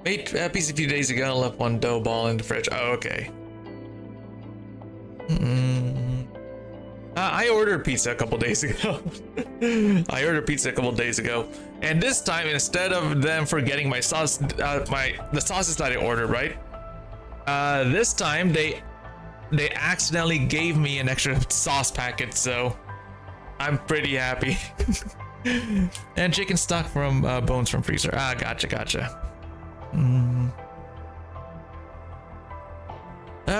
Made a piece a few days ago and left one dough ball in the fridge. Oh, okay. I ordered pizza a couple days ago. And this time, instead of them forgetting my sauce, the sauces that I ordered, right? This time they accidentally gave me an extra sauce packet, so I'm pretty happy. And chicken stock from bones from freezer. Ah, gotcha.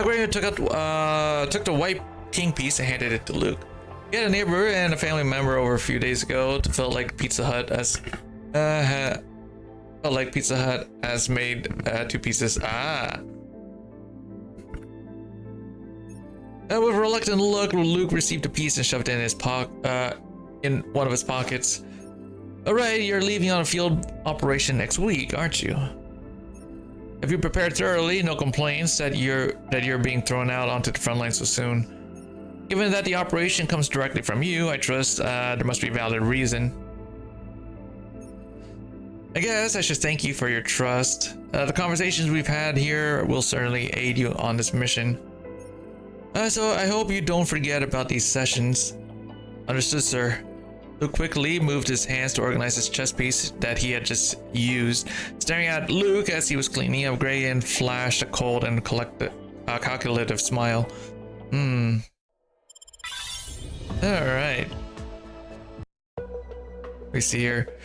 Graham took the white king piece and handed it to Luke. He had a neighbor and a family member over a few days ago to felt like Pizza Hut has made 2 pieces. Ah. With a reluctant look, Luke received a piece and shoved it in one of his pockets. Alright, you're leaving on a field operation next week, aren't you? Have you prepared thoroughly? No complaints that you're being thrown out onto the front line so soon. Given that the operation comes directly from you, I trust there must be a valid reason. I guess I should thank you for your trust. The conversations we've had here will certainly aid you on this mission. So I hope you don't forget about these sessions. Understood, sir. Luke quickly moved his hands to organize his chest piece that he had just used. Staring at Luke as he was cleaning up, Grayan flashed a cold and calculative smile. Alright. We see here.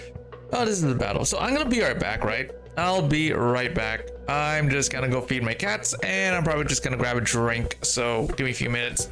Oh, this is the battle. So I'm gonna be right back, right? I'll be right back. I'm just gonna go feed my cats and I'm probably just gonna grab a drink. So give me a few minutes.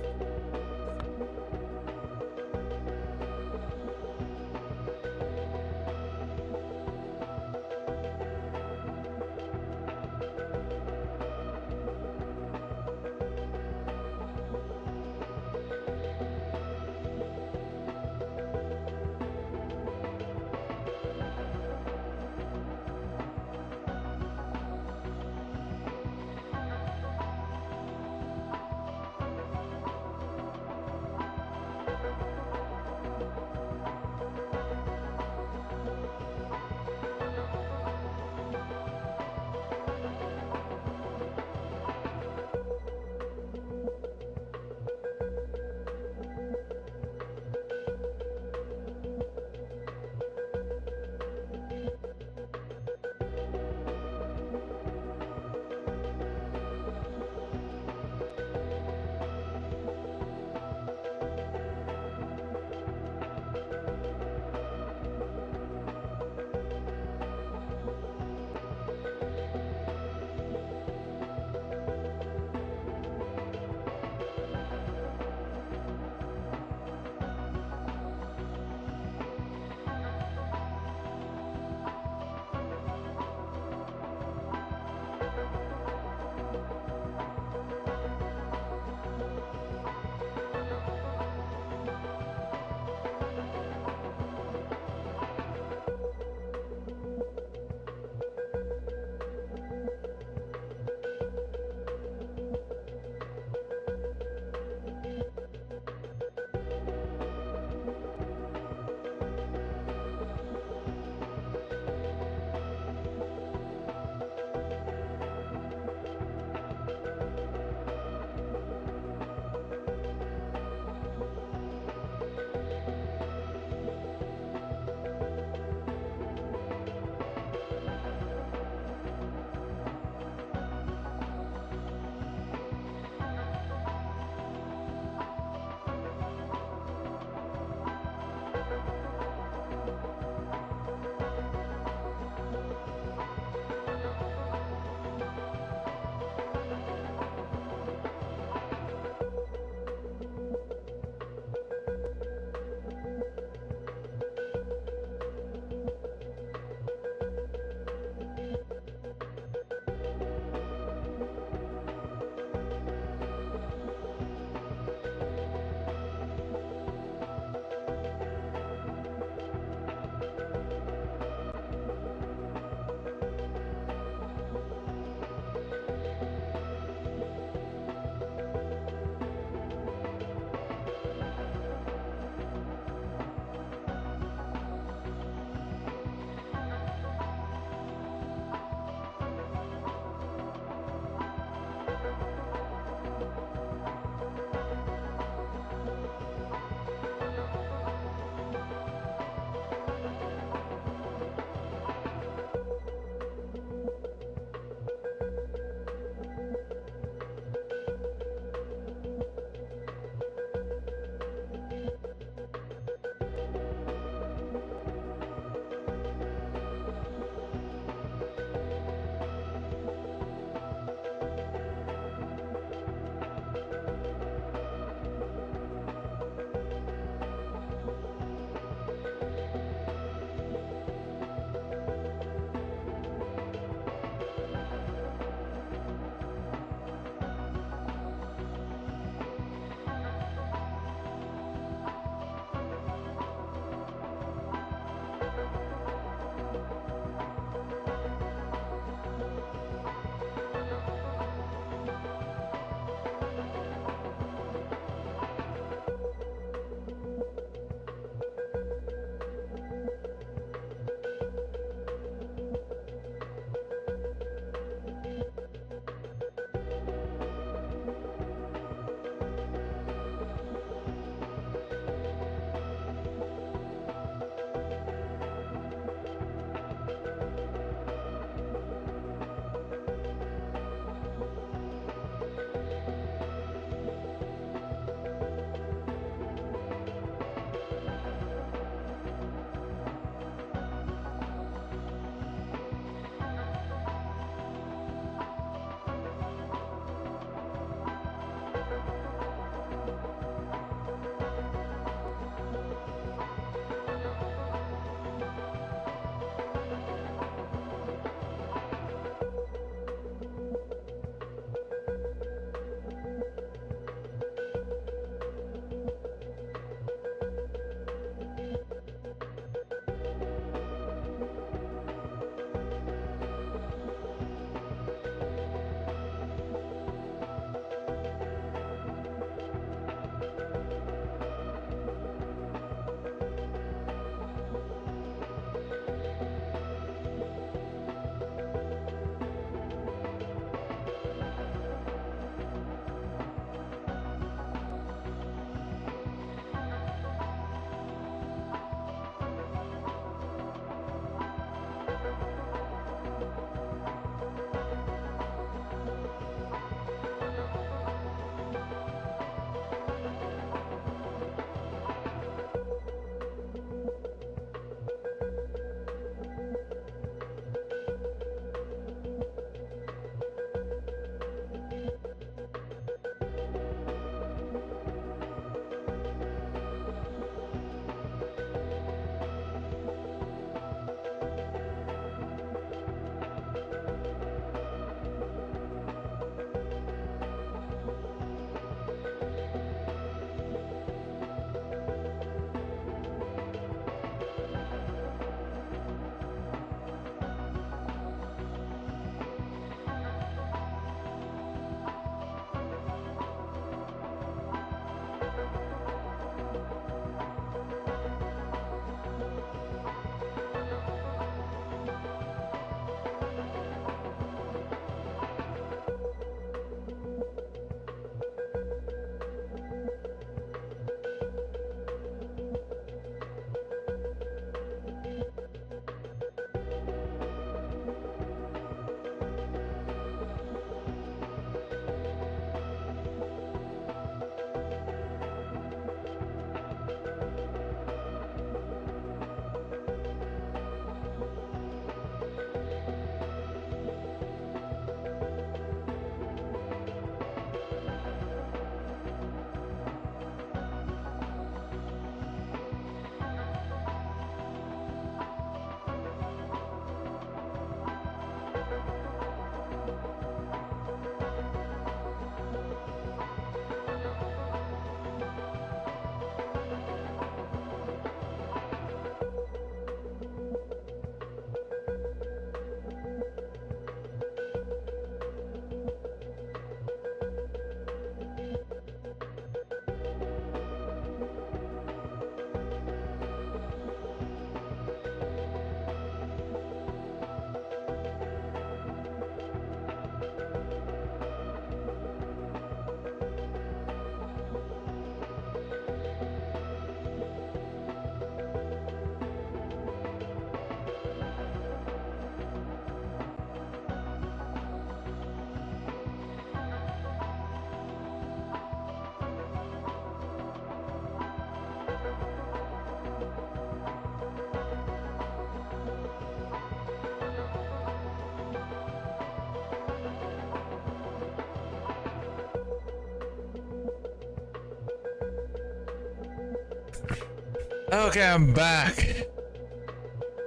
Okay, I'm back.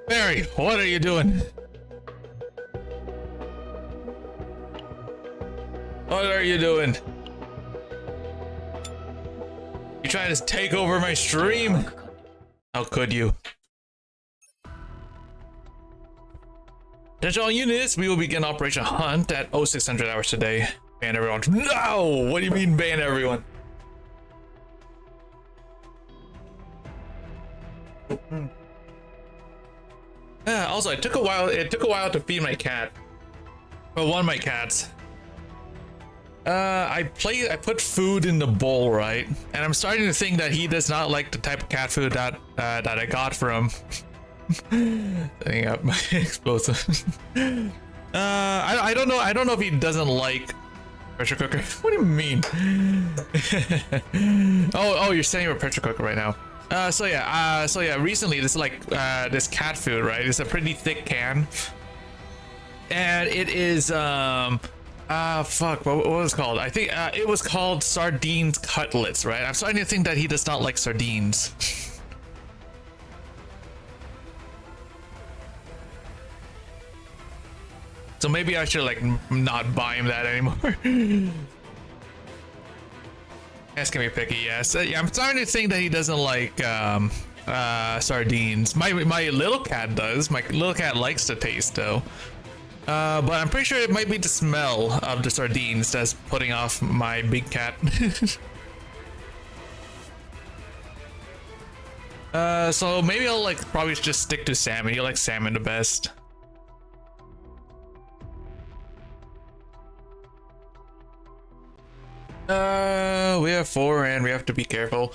Barry, what are you doing? What are you doing? You trying to take over my stream? How could you? Attention all units, we will begin Operation Hunt at 0600 hours today. Ban everyone. No! What do you mean ban everyone? Also, it took a while to feed my cat. Well, one of my cats. I put food in the bowl, right? And I'm starting to think that he does not like the type of cat food that I got from setting up my explosives. I don't know if he doesn't like pressure cooker. What do you mean? oh, you're setting up a pressure cooker right now. So yeah, recently this is like this cat food, right? It's a pretty thick can, and it is fuck, what was it called? I think it was called sardines cutlets, right? I'm starting to think that he does not like sardines. So maybe I should like not buy him that anymore. Yes, can be picky, yes. Yeah, I'm starting to think that he doesn't like sardines. My little cat does. My little cat likes the taste though. But I'm pretty sure it might be the smell of the sardines that's putting off my big cat. So maybe I'll like probably just stick to salmon. You like salmon the best. We have 4 and we have to be careful.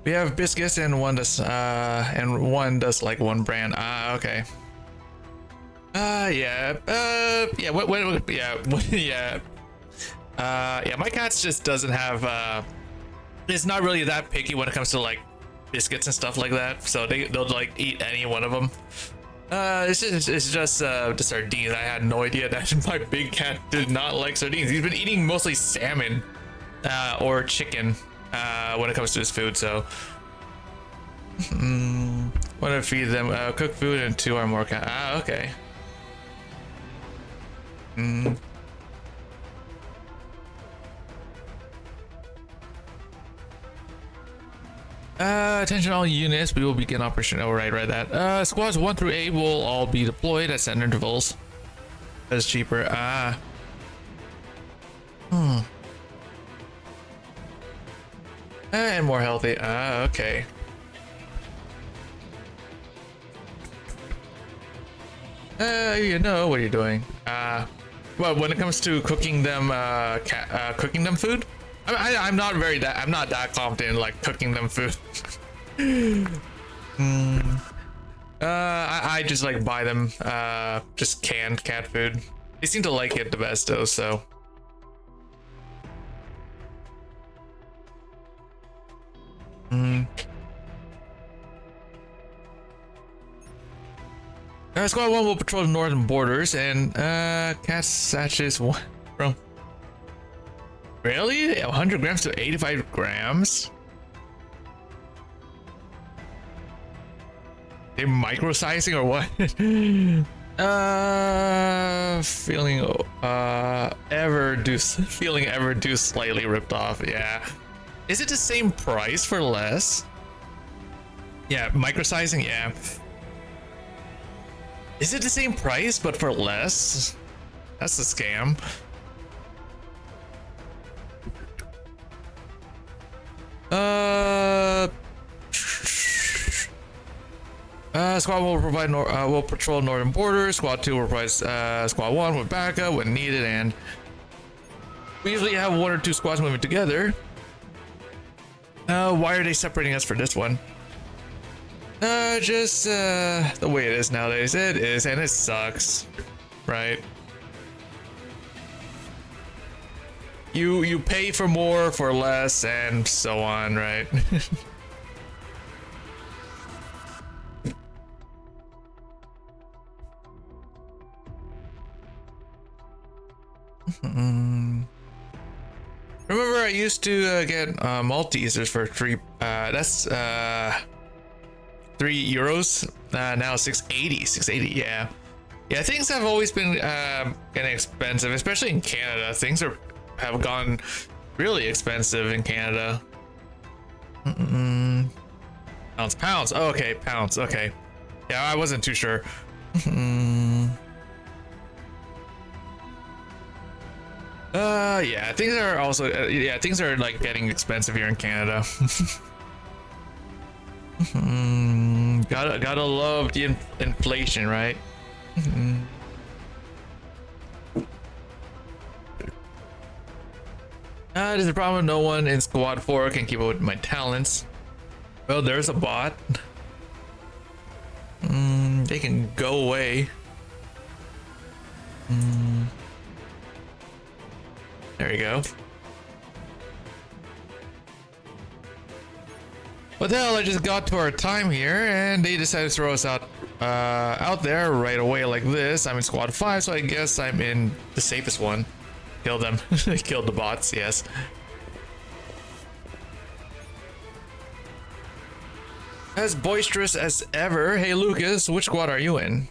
We have biscuits and one does like one brand. Okay. Yeah. My cats just doesn't have it's not really that picky when it comes to like biscuits and stuff like that, so they'll like eat any one of them. It's just the sardines. I had no idea that my big cat did not like sardines. He's been eating mostly salmon or chicken when it comes to his food, so want to feed them cook food and 2 or more cat. Okay. Attention all units, we will begin operation. Oh, right that. Squads 1 through 8 will all be deployed at set intervals. That's cheaper. And more healthy. Okay. You know what you're doing. Well, when it comes to cooking them, cooking them food, I'm not that confident in like cooking them food. I just like buy them just canned cat food. They seem to like it the best though, so. Squad 1 will patrol the northern borders and cat sachets from really 100 grams to 85 grams. They micro-sizing or what? Feeling ever do slightly ripped off. Yeah. Is it the same price for less? Yeah, micro-sizing, yeah. Is it the same price but for less? That's a scam. Squad will provide will patrol northern borders. Squad 2 will provide Squad 1 with backup when needed, and we usually have 1 or 2 squads moving together. Why are they separating us for this one? Just the way it is nowadays. It is, and it sucks, right? You pay for more for less, and so on, right? Remember, I used to get Maltesers for free. €3. Now 680. 680. Yeah. Yeah. Things have always been getting expensive, especially in Canada. Things have gone really expensive in Canada. Pounds. Oh, okay, pounds. Okay. Yeah, I wasn't too sure. Yeah, things are also things are like getting expensive here in Canada. Gotta love the inflation, right? There's a problem. No one in Squad 4 can keep up with my talents. Well, there's a bot. They can go away. There you go. What the hell? I just got to our time here, and they decided to throw us out there right away like this. I'm in Squad 5, so I guess I'm in the safest one. Kill them. Killed the bots. Yes. As boisterous as ever. Hey Lucas, which squad are you in?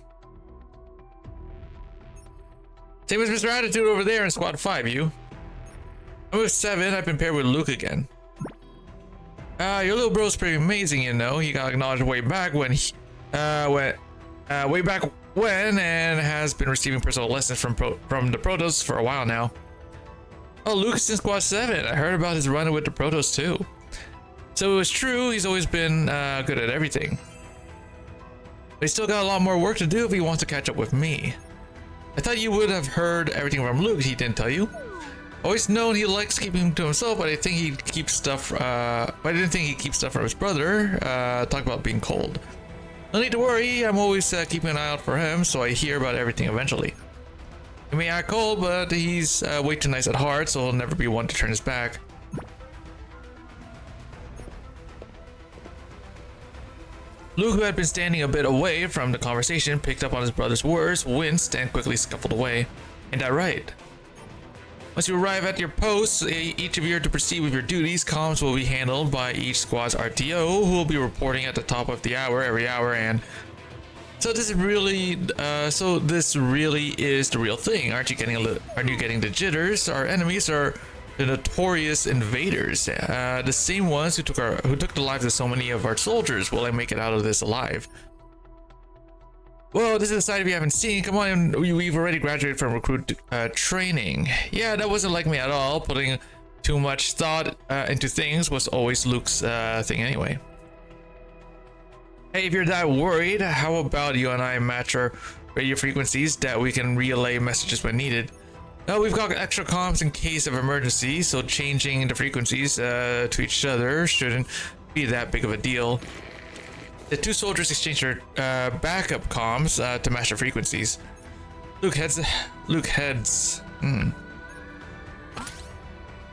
Same as Mr. Attitude over there in Squad 5, you. I'm with 7, I've been paired with Luke again. Your little bro's pretty amazing, you know. He got acknowledged way back when and has been receiving personal lessons from the Protoss for a while now. Oh, Lucas in Squad 7. I heard about his run with the Protoss too. So it was true, he's always been good at everything. But he's still got a lot more work to do if he wants to catch up with me. I thought you would have heard everything from Luke. He didn't tell you. Always known he likes keeping to himself, but I think he keeps stuff. But I didn't think he keeps stuff from his brother. Talk about being cold. No need to worry. I'm always keeping an eye out for him, so I hear about everything eventually. He may act cold, but he's way too nice at heart, so he'll never be one to turn his back. Luke, who had been standing a bit away from the conversation, picked up on his brother's words, winced, and quickly scuffled away. Ain't that right? Once you arrive at your posts, each of you are to proceed with your duties. Comms will be handled by each squad's RTO, who will be reporting at the top of the hour every hour. And so this really is the real thing. Aren't you getting the jitters? Our enemies are the notorious invaders, the same ones who took the lives of so many of our soldiers. Will I make it out of this alive? Well, this is a side we haven't seen. Come on, we've already graduated from recruit training. Yeah, that wasn't like me at all. Putting too much thought into things was always Luke's thing anyway. Hey, if you're that worried, how about you and I match our radio frequencies that we can relay messages when needed? Now, we've got extra comms in case of emergency, so changing the frequencies to each other shouldn't be that big of a deal. The two soldiers exchange their backup comms to match their frequencies. Luke heads.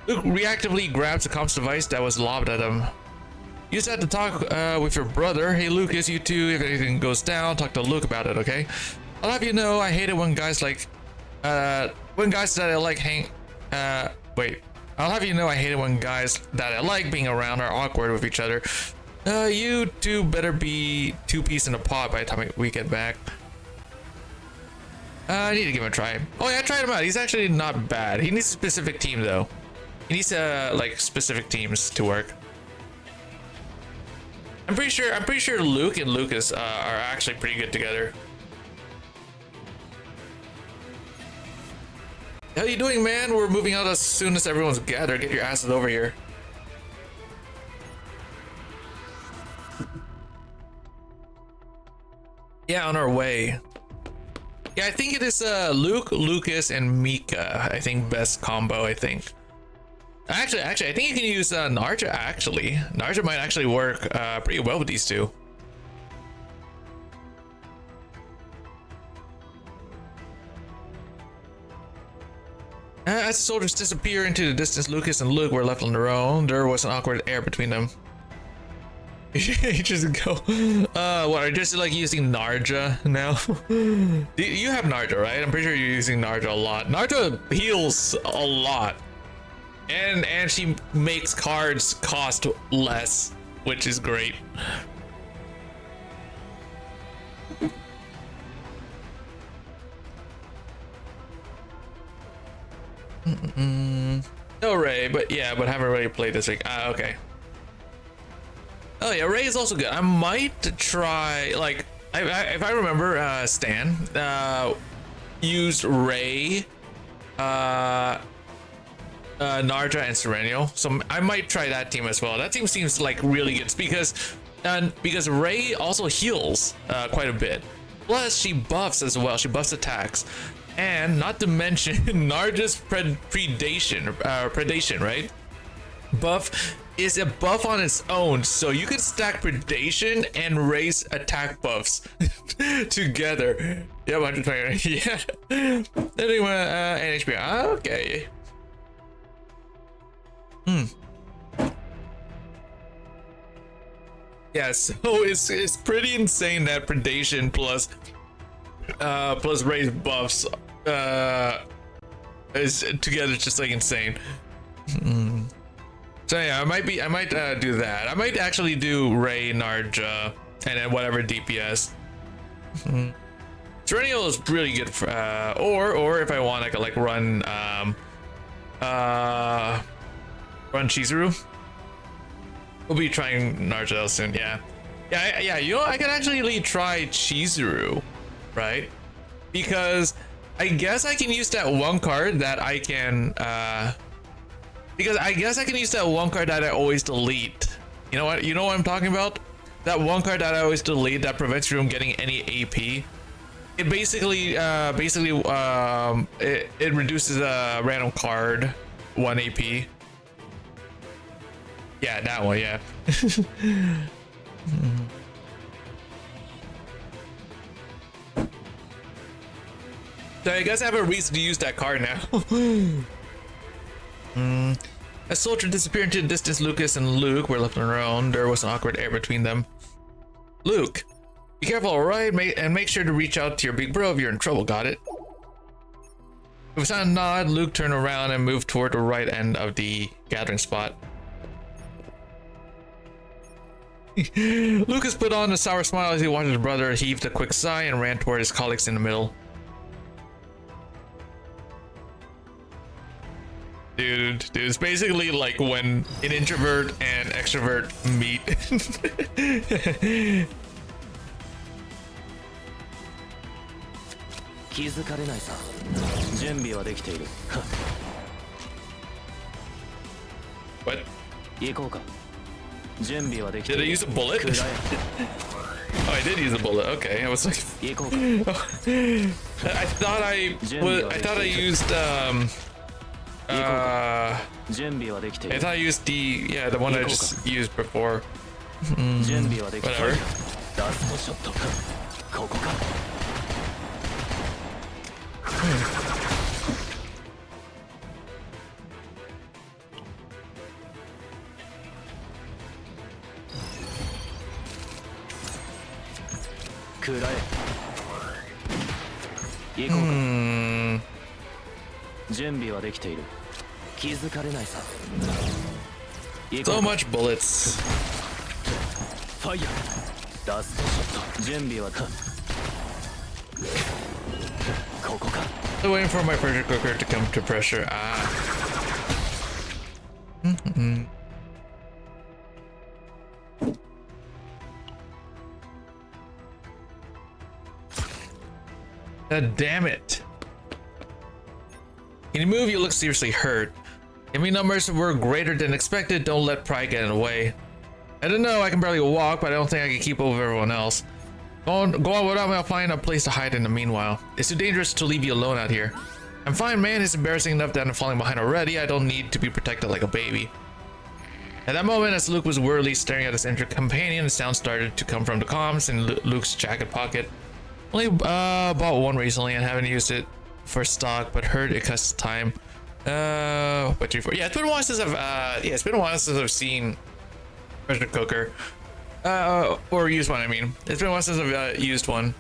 Luke reactively grabs the comms device that was lobbed at him. Use that to talk with your brother. Hey Lucas, you two, if anything goes down, talk to Luke about it, okay? I'll have you know, I hate it when guys like I'll have you know I hate it when guys that I like being around are awkward with each other. You two better be two peas in a pod by the time we get back. I need to give him a try. Oh yeah, I tried him out. He's actually not bad. He needs a specific team though. He needs like specific teams to work. I'm pretty sure Luke and Lucas are actually pretty good together. How you doing, man? We're moving out as soon as everyone's gathered. Get your asses over here. Yeah, on our way. Yeah, I think it is Luke, Lucas, and Mika. I think best combo, I think. Actually, I think you can use Narja, actually. Narja might actually work pretty well with these two. As the soldiers disappear into the distance, Lucas and Luke were left on their own. There was an awkward air between them. You just go, what, are you just like using Narja now? You have Narja, right? I'm pretty sure you're using Narja a lot. Narja heals a lot. And she makes cards cost less, which is great. No Ray, but yeah, but haven't really played this week. Ah, okay. Oh yeah, Ray is also good. I might try, like, if I remember, Stan used Ray, Narja and Sereno, so I might try that team as well. That team seems like really good because Ray also heals quite a bit. Plus, she buffs as well. She buffs attacks, and not to mention Narja's predation, right? Buff is a buff on its own, so you can stack predation and Ray's attack buffs together. Yeah, 120. Yeah. Anyway, NHP. Okay. Yeah, so it's pretty insane that predation plus Ray's buffs is together just like insane. So yeah, I might do that. I might actually do Ray, Narja, and then whatever DPS. Serenial is really good for or if I want, I could like run Chizuru. We'll be trying Narja soon, yeah. Yeah, you know, I can actually try Chizuru, right? Because I guess I can use that one card that I can because I guess I can use that one card that I always delete. You know what I'm talking about? That one card that I always delete that prevents you from getting any AP. It basically it reduces a random card 1 AP. Yeah, that one, yeah. So I guess I have a reason to use that card now. A soldier disappeared into the distance. Lucas and Luke were left on their own. There was an awkward air between them. Luke, be careful, alright? And make sure to reach out to your big bro if you're in trouble, got it? With a silent nod, Luke turned around and moved toward the right end of the gathering spot. Lucas put on a sour smile as he watched his brother, heaved a quick sigh, and ran toward his colleagues in the middle. Dude, it's basically like when an introvert and extrovert meet. What? Did I use a bullet? Oh, I did use a bullet. Okay, I was like, I thought I used I thought I used the one I just used before. Whatever. So much bullets. Still waiting for my pressure cooker to come to pressure. Damn it. Can you move? You look seriously hurt. Enemy numbers were greater than expected. Don't let pride get in the way. I don't know, I can barely walk, but I don't think I can keep over everyone else. Go on without me, I'll find a place to hide in the meanwhile. It's too dangerous to leave you alone out here. I'm fine, man. It's embarrassing enough that I'm falling behind already. I don't need to be protected like a baby. At that moment, as Luke was wearily staring at his injured companion, a sound started to come from the comms in Luke's jacket pocket. Only bought one recently and haven't used it for stock, but heard it costs time. What 3 4? Yeah, it's been a while since I've seen pressure cooker, or used one. I mean, it's been a while since I've used one.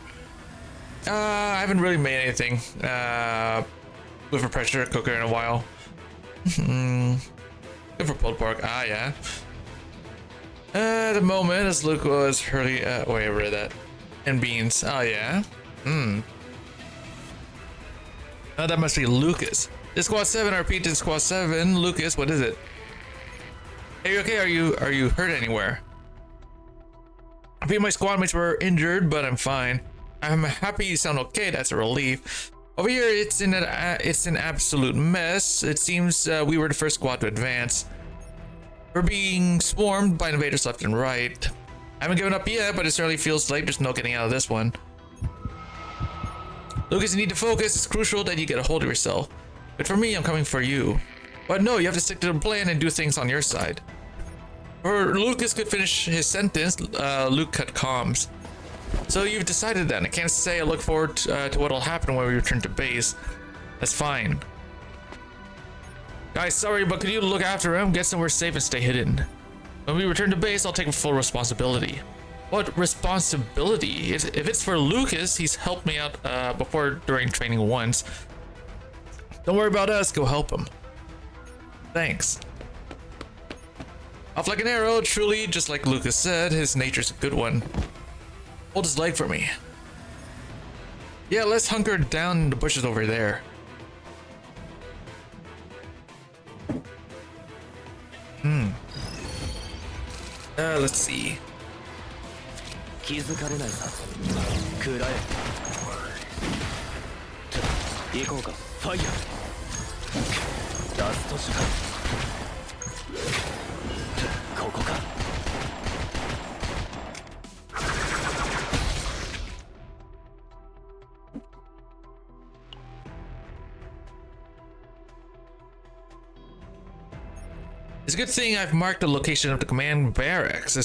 I haven't really made anything with a pressure cooker in a while. Good for pulled pork. Yeah. At the moment, as Luke was hurling, wait, I read that. And beans. Oh yeah. Oh, that must be Lucas. This squad 7, I repeat, this squad 7. Lucas, what is it? Are you okay? Are you hurt anywhere? A few of my squad mates were injured, but I'm fine. I'm happy you sound okay. That's a relief. Over here, it's an absolute mess. It seems we were the first squad to advance. We're being swarmed by invaders left and right. I haven't given up yet, but it certainly feels like there's no getting out of this one. Lucas, you need to focus. It's crucial that you get a hold of yourself. But for me, I'm coming for you. But no, you have to stick to the plan and do things on your side. Or Lucas could finish his sentence, Luke cut comms. So you've decided then. I can't say I look forward to what'll happen when we return to base. That's fine. Guys, sorry, but could you look after him, get somewhere safe and stay hidden? When we return to base, I'll take full responsibility. What responsibility? If it's for Lucas, he's helped me out before during training once. Don't worry about us, go help him. Thanks. Off like an arrow, truly, just like Lucas said, his nature's a good one. Hold his leg for me. Yeah, let's hunker down in the bushes over there. Let's see. 気づかれないさ。食らえ。行こうか。ファイヤー。ラストショット。ここか。It's a good thing I've marked the location of the command barracks.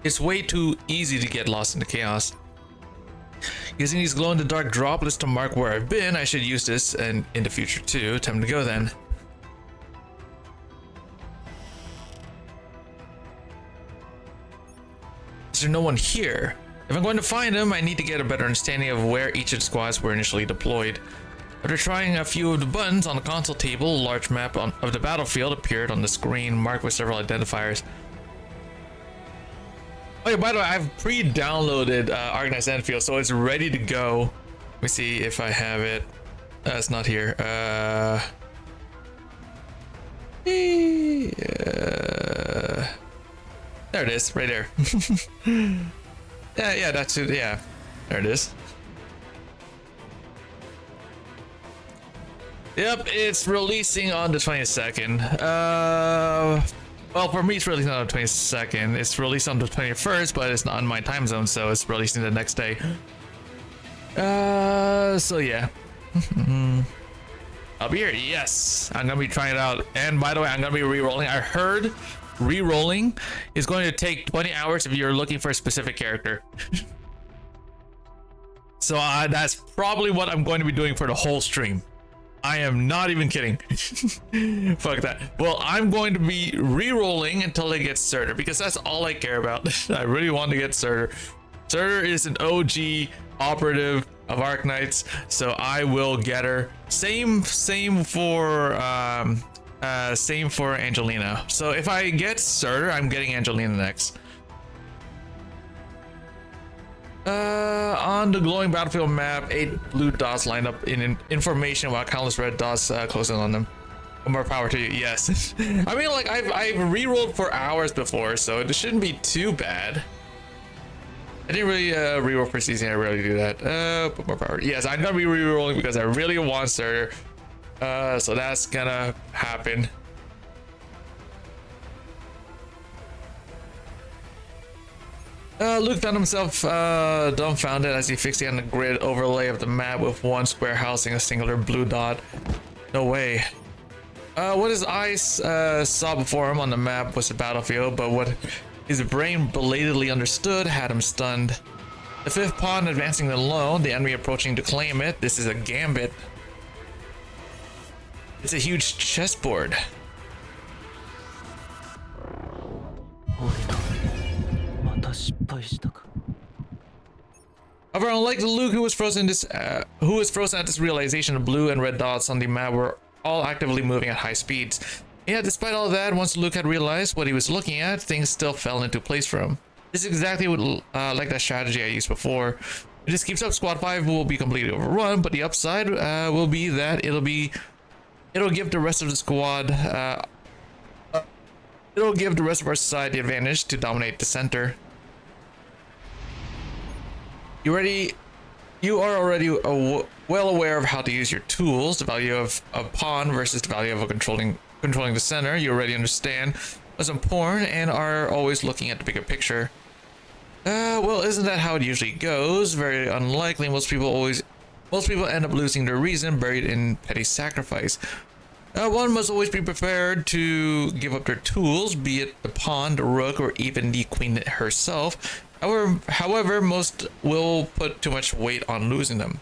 It's way too easy to get lost in the chaos. Using these glow-in-the-dark droplets to mark where I've been, I should use this and in the future too. Time to go then. Is there no one here? If I'm going to find him, I need to get a better understanding of where each of the squads were initially deployed. After trying a few of the buttons on the console table, a large map of the battlefield appeared on the screen, marked with several identifiers. Oh yeah, by the way, I've pre-downloaded Organized Enfield, so it's ready to go. Let me see if I have it. It's not here. There it is, right there. yeah, that's it. Yeah, there it is. Yep, it's releasing on the 22nd. Well, for me, it's releasing on the 22nd. It's released on the 21st, but it's not on my time zone, so it's releasing the next day. So yeah. I'll be here. Yes, I'm gonna be trying it out. And by the way, I'm gonna be re-rolling. I heard re-rolling is going to take 20 hours if you're looking for a specific character. So that's probably what I'm going to be doing for the whole stream. I am not even kidding. Fuck that. Well, I'm going to be re-rolling until I get Surtur, because that's all I care about. I really want to get Surtur. Surtur is an OG operative of Arknights, so I will get her. Same for Angelina. So if I get Surtur, I'm getting Angelina next. On the glowing battlefield map, 8 blue dots lined up in information while countless red dots closing on them. More power to you. Yes. I mean, like I've re-rolled for hours before, so it shouldn't be too bad. I didn't really re-roll for season. I rarely do that. Put more power. Yes, I'm gonna be re-rolling because I really want Surtur. So that's gonna happen. Luke found himself dumbfounded as he fixated on the grid overlay of the map with one square housing a singular blue dot. No way. What his eyes saw before him on the map was the battlefield, but what his brain belatedly understood had him stunned. The 5th pawn advancing alone, the enemy approaching to claim it. This is a gambit. It's a huge chessboard. However, unlike Luke, who was frozen at this realization, the blue and red dots on the map were all actively moving at high speeds. Yeah, despite all that, once Luke had realized what he was looking at, things still fell into place for him. This is exactly what like that strategy I used before. If this keeps up, Squad 5 will be completely overrun, but the upside will be that it'll give the rest of the squad it'll give the rest of our side the advantage to dominate the center. You are already well aware of how to use your tools, the value of a pawn versus the value of controlling the center. You already understand what's important and are always looking at the bigger picture. Well, isn't that how it usually goes? Very unlikely. Most people end up losing their reason buried in petty sacrifice. One must always be prepared to give up their tools, be it the pawn, the rook, or even the queen herself. However, most will put too much weight on losing them.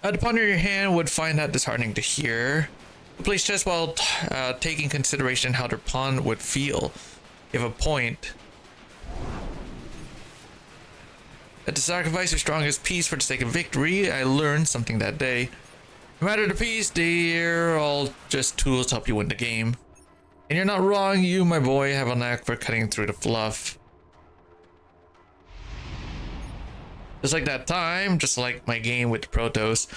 The pawn in your hand would find that disheartening to hear. Place chess while taking consideration how their pawn would feel. You have a point. That to sacrifice your strongest piece for the sake of victory, I learned something that day. No matter the piece, they're all just tools to help you win the game. And you're not wrong, you, my boy, have a knack for cutting through the fluff. Just like that time, just like my game with the Protoss.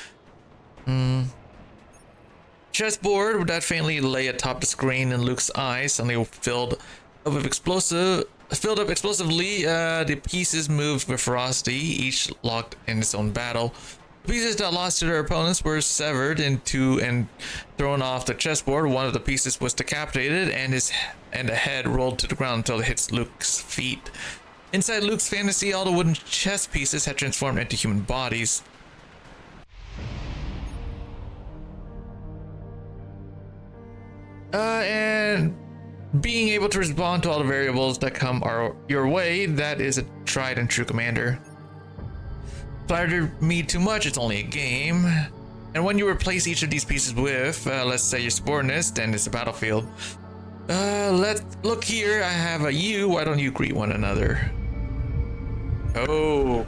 Chessboard that faintly lay atop the screen in Luke's eyes suddenly filled up explosively. The pieces moved with ferocity, each locked in its own battle. The pieces that lost to their opponents were severed into and thrown off the chessboard. One of the pieces was decapitated, and the head rolled to the ground until it hits Luke's feet. Inside Luke's fantasy, all the wooden chess pieces had transformed into human bodies. And being able to respond to all the variables that come your way, that is a tried and true commander. Flattered me too much, it's only a game. And when you replace each of these pieces with, let's say your subordinates, then it's a battlefield. Let's look here, I have a you, why don't you greet one another? Oh.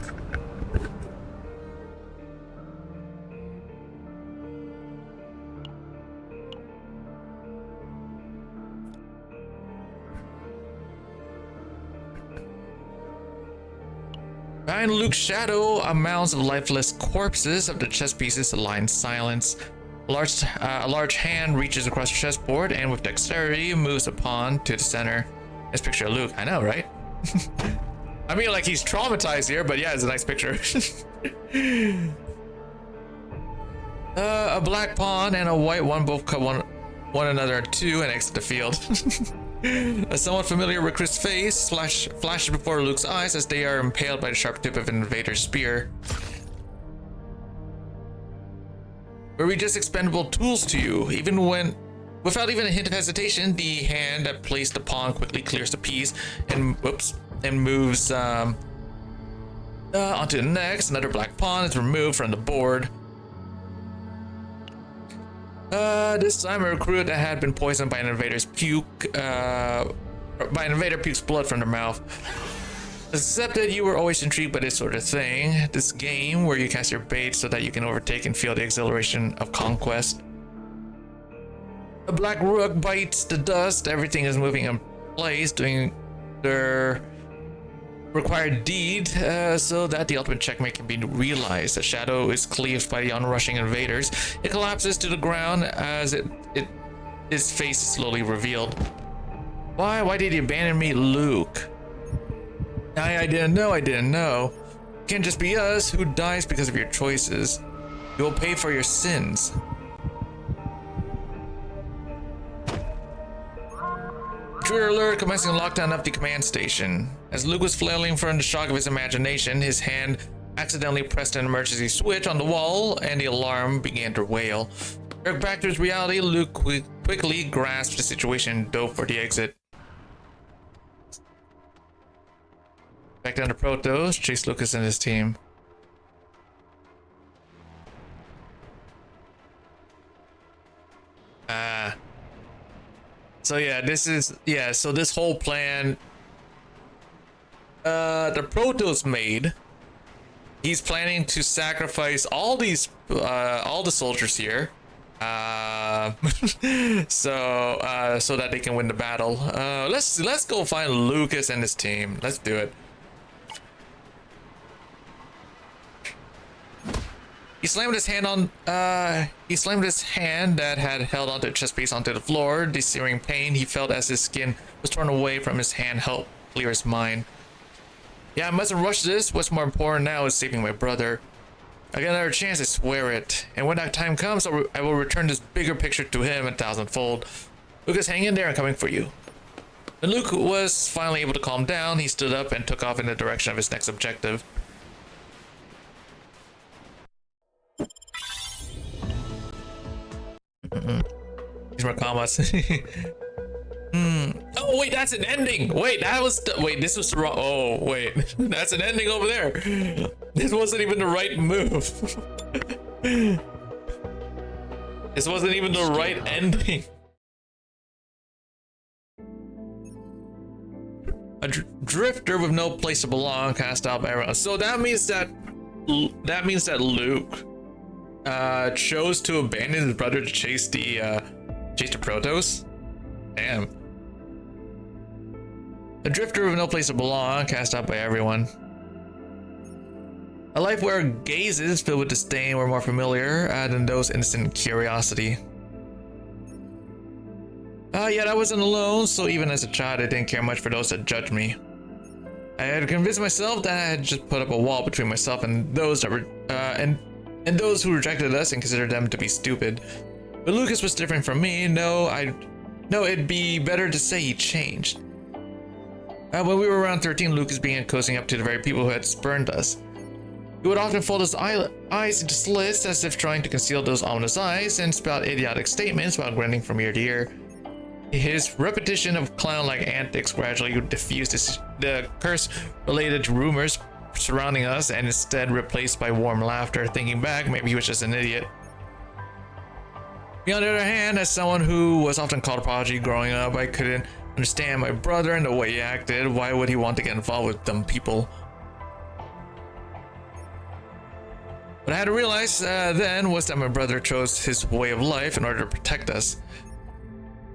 Behind Luke's shadow, a mounds of lifeless corpses of the chess pieces lie in silence. A large hand reaches across the chessboard and with dexterity moves a pawn to the center. Nice picture of Luke. I know, right? I mean, like, he's traumatized here, but yeah, it's a nice picture. A black pawn and a white one both cut one another in two and exit the field. A somewhat familiar recruit's face flashes before Luke's eyes as they are impaled by the sharp tip of an invader's spear. Were we just expendable tools to you? Without even a hint of hesitation, the hand that placed the pawn quickly clears the piece and moves onto the next. Another black pawn is removed from the board. This time a recruit that had been poisoned by an invader's puke, pukes blood from their mouth. Except that you were always intrigued by this sort of thing. This game where you cast your bait so that you can overtake and feel the exhilaration of conquest. A black rook bites the dust. Everything is moving in place, doing their required deed so that the ultimate checkmate can be realized. The shadow is cleaved by the onrushing invaders. It collapses to the ground as its face is slowly revealed. Why did you abandon me, Luke? I didn't know. It can't just be us who dies because of your choices. You will pay for your sins. Intruder alert, commencing lockdown of the command station. As Luke was flailing from the shock of his imagination, his hand accidentally pressed an emergency switch on the wall and the alarm began to wail. Jerked back to his reality, Luke quickly grasped the situation and dove for the exit. Back down to Protoss, chase Lucas and his team. So this whole plan the Protoss made, he's planning to sacrifice all the soldiers here so that they can win the battle. Let's go find Lucas and his team. Let's do it. He slammed his hand that had held onto the chest piece onto the floor. The searing pain he felt as his skin was torn away from his hand helped clear his mind. Yeah, I mustn't rush this. What's more important now is saving my brother. I got another chance, I swear it. And when that time comes, I will return this bigger picture to him 1,000-fold. Lucas, hang in there, I'm coming for you. When Luke was finally able to calm down, he stood up and took off in the direction of his next objective. These more commas. Oh wait, that's an ending. Wait, wait, this was the wrong. Oh wait, that's an ending over there. This wasn't even the right move. This wasn't even the right ending. A drifter with no place to belong, cast out by everyone. So that means that Luke chose to abandon his brother to chase the Protoss. Damn. A drifter with no place to belong, cast out by everyone. A life where gazes filled with disdain were more familiar than those innocent curiosity. Yet I wasn't alone, so even as a child I didn't care much for those that judged me. I had convinced myself that I had just put up a wall between myself and those that were, and those who rejected us and considered them to be stupid. But Lucas was different from me. No, it'd be better to say he changed. When we were around 13, Lucas began cozying up to the very people who had spurned us. He would often fold his eyes into slits as if trying to conceal those ominous eyes and spout idiotic statements while grinning from ear to ear. His repetition of clown-like antics gradually diffused the curse related to rumors surrounding us and instead replaced by warm laughter. Thinking back, maybe he was just an idiot. On the other hand, as someone who was often called a prodigy growing up, I couldn't understand my brother and the way he acted. Why would he want to get involved with dumb people? What I had to realize then was that my brother chose his way of life in order to protect us.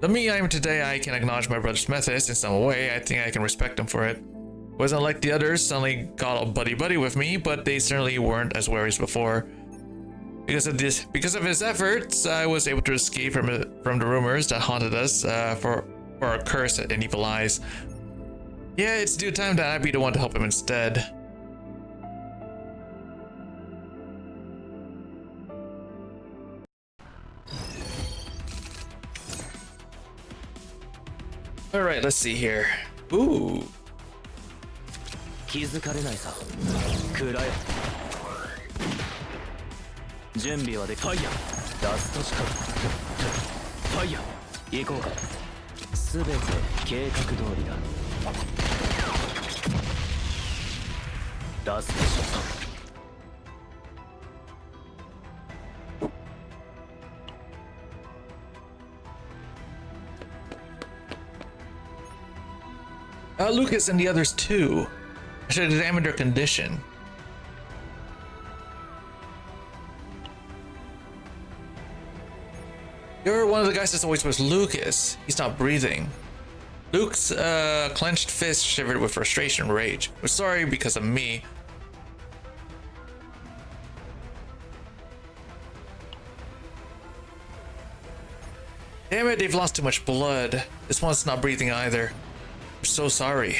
The me I am today, I can acknowledge my brother's methods in some way. I think I can respect him for it. Wasn't like the others suddenly got all buddy-buddy with me, but they certainly weren't as wary as before. Because of his efforts, I was able to escape from the rumors that haunted us for our curse and evil eyes. Yeah, it's due time that I'd be the one to help him instead. Alright, let's see here. Ooh. 気づかれないさ。暗い。準備はできファイヤーラストシカファイヤー行こうかすべて計画通りだラストショット Lucas and the others too. I should examine their condition. You're one of the guys that's always with Lucas. He's not breathing. Luke's clenched fist shivered with frustration and rage. We're sorry because of me. Damn it, they've lost too much blood. This one's not breathing either. I'm so sorry.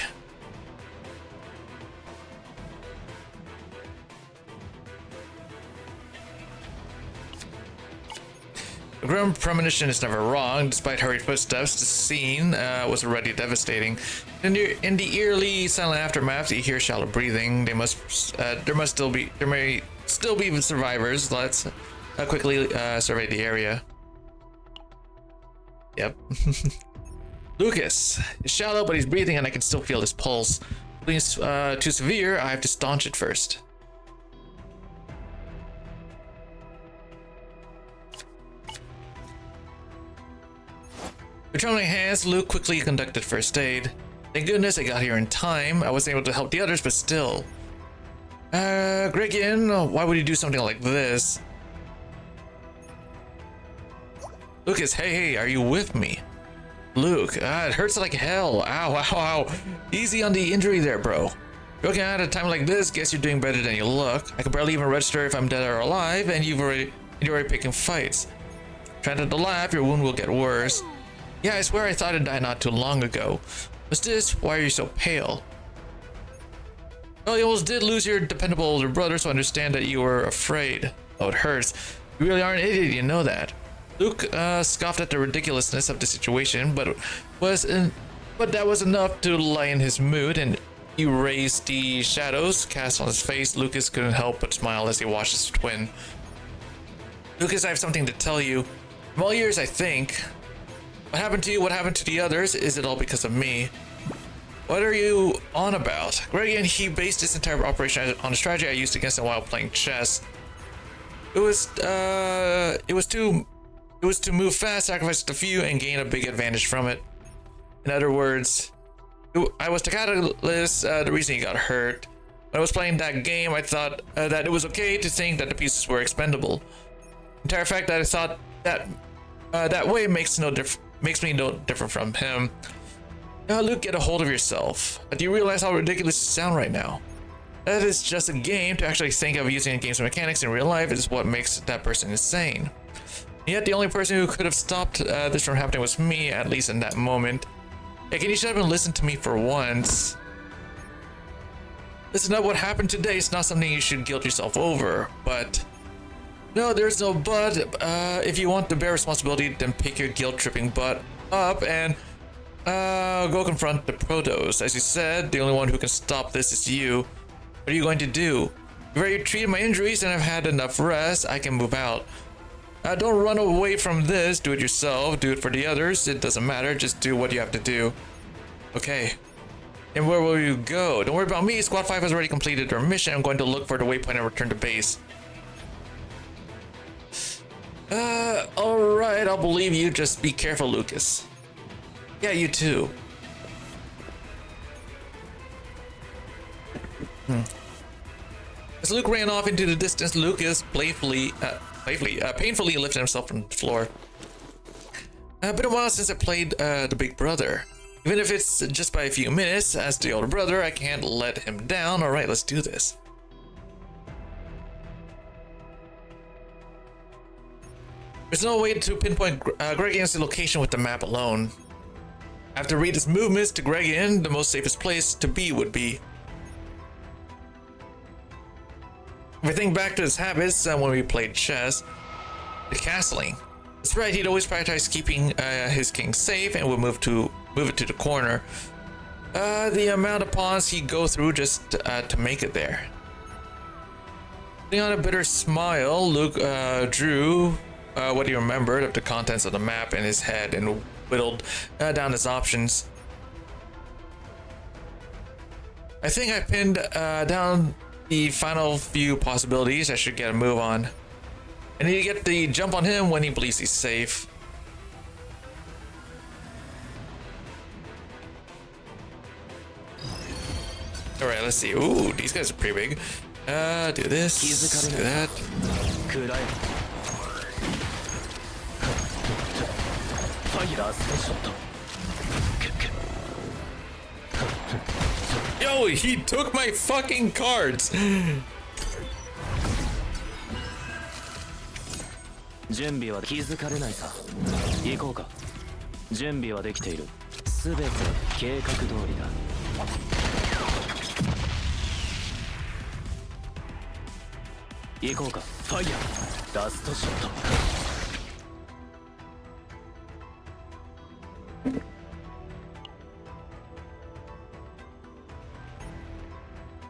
The grim premonition is never wrong. Despite hurried footsteps, the scene was already devastating. In the eerily silent aftermath, you hear shallow breathing. There may still be survivors. Let's quickly survey the area. Yep. Lucas is shallow, but he's breathing, and I can still feel his pulse. If it's too severe, I have to staunch it first. With trembling hands, Luke quickly conducted first aid. Thank goodness I got here in time. I wasn't able to help the others, but still. Gregian, why would you do something like this? Lucas, hey, are you with me? Luke, it hurts like hell. Ow. Easy on the injury there, bro. Looking at a time like this, guess you're doing better than you look. I can barely even register if I'm dead or alive, and you're already picking fights. Try not to laugh, your wound will get worse. Yeah, I swear I thought it died not too long ago. What's this? Why are you so pale? Well, you almost did lose your dependable older brother, so I understand that you were afraid. Oh, it hurts. You really are an idiot, you know that. Luke scoffed at the ridiculousness of the situation, but that was enough to lighten his mood, and he raised the shadows cast on his face. Lucas couldn't help but smile as he watched his twin. Lucas, I have something to tell you. From all years, I think. What happened to you? What happened to the others? Is it all because of me? What are you on about? Greg and he based his entire operation on a strategy I used against him while playing chess. It was to move fast, sacrifice the few, and gain a big advantage from it. In other words, I was the catalyst, the reason he got hurt. When I was playing that game, I thought that it was okay to think that the pieces were expendable. The entire fact that I thought that way makes me no different from him. Now, Luke, get a hold of yourself. Do you realize how ridiculous you sound right now? That is just a game. To actually think of using a game's mechanics in real life is what makes that person insane. And yet the only person who could have stopped this from happening was me, at least in that moment. Hey, can you shut up and listen to me for once? This is not what happened today. It's not something you should guilt yourself over, but... No, there's no but. If you want to bear responsibility, then pick your guilt-tripping butt up and go confront the Protos. As you said, the only one who can stop this is you. What are you going to do? You've already treated my injuries and I've had enough rest. I can move out. Don't run away from this. Do it yourself. Do it for the others. It doesn't matter. Just do what you have to do. Okay. And where will you go? Don't worry about me. Squad 5 has already completed their mission. I'm going to look for the waypoint and return to base. Alright. I'll believe you. Just be careful, Lucas. Yeah, you too. As Luke ran off into the distance, Lucas painfully lifted himself from the floor. Been a while since I played the big brother. Even if it's just by a few minutes, as the older brother, I can't let him down. Alright, let's do this. There's no way to pinpoint Gregian's location with the map alone. I have to read his movements to Gregian. The most safest place to be would be. If I think back to his habits when we played chess, the castling. That's right, he'd always prioritize keeping his king safe and would move it to the corner. The amount of pawns he'd go through just to make it there. Putting on a bitter smile, Luke drew what he remembered of the contents of the map in his head and whittled down his options. I think I pinned down the final few possibilities. I should get a move on. I need to get the jump on him when he believes he's safe. Alright, let's see. Ooh, these guys are pretty big. Do this, do that. Yo, he took my fucking cards. 準備は気づかれないさ。行こうか。準備はできている。すべて計画通りだ。行こうか。ファイヤー。ラストショット。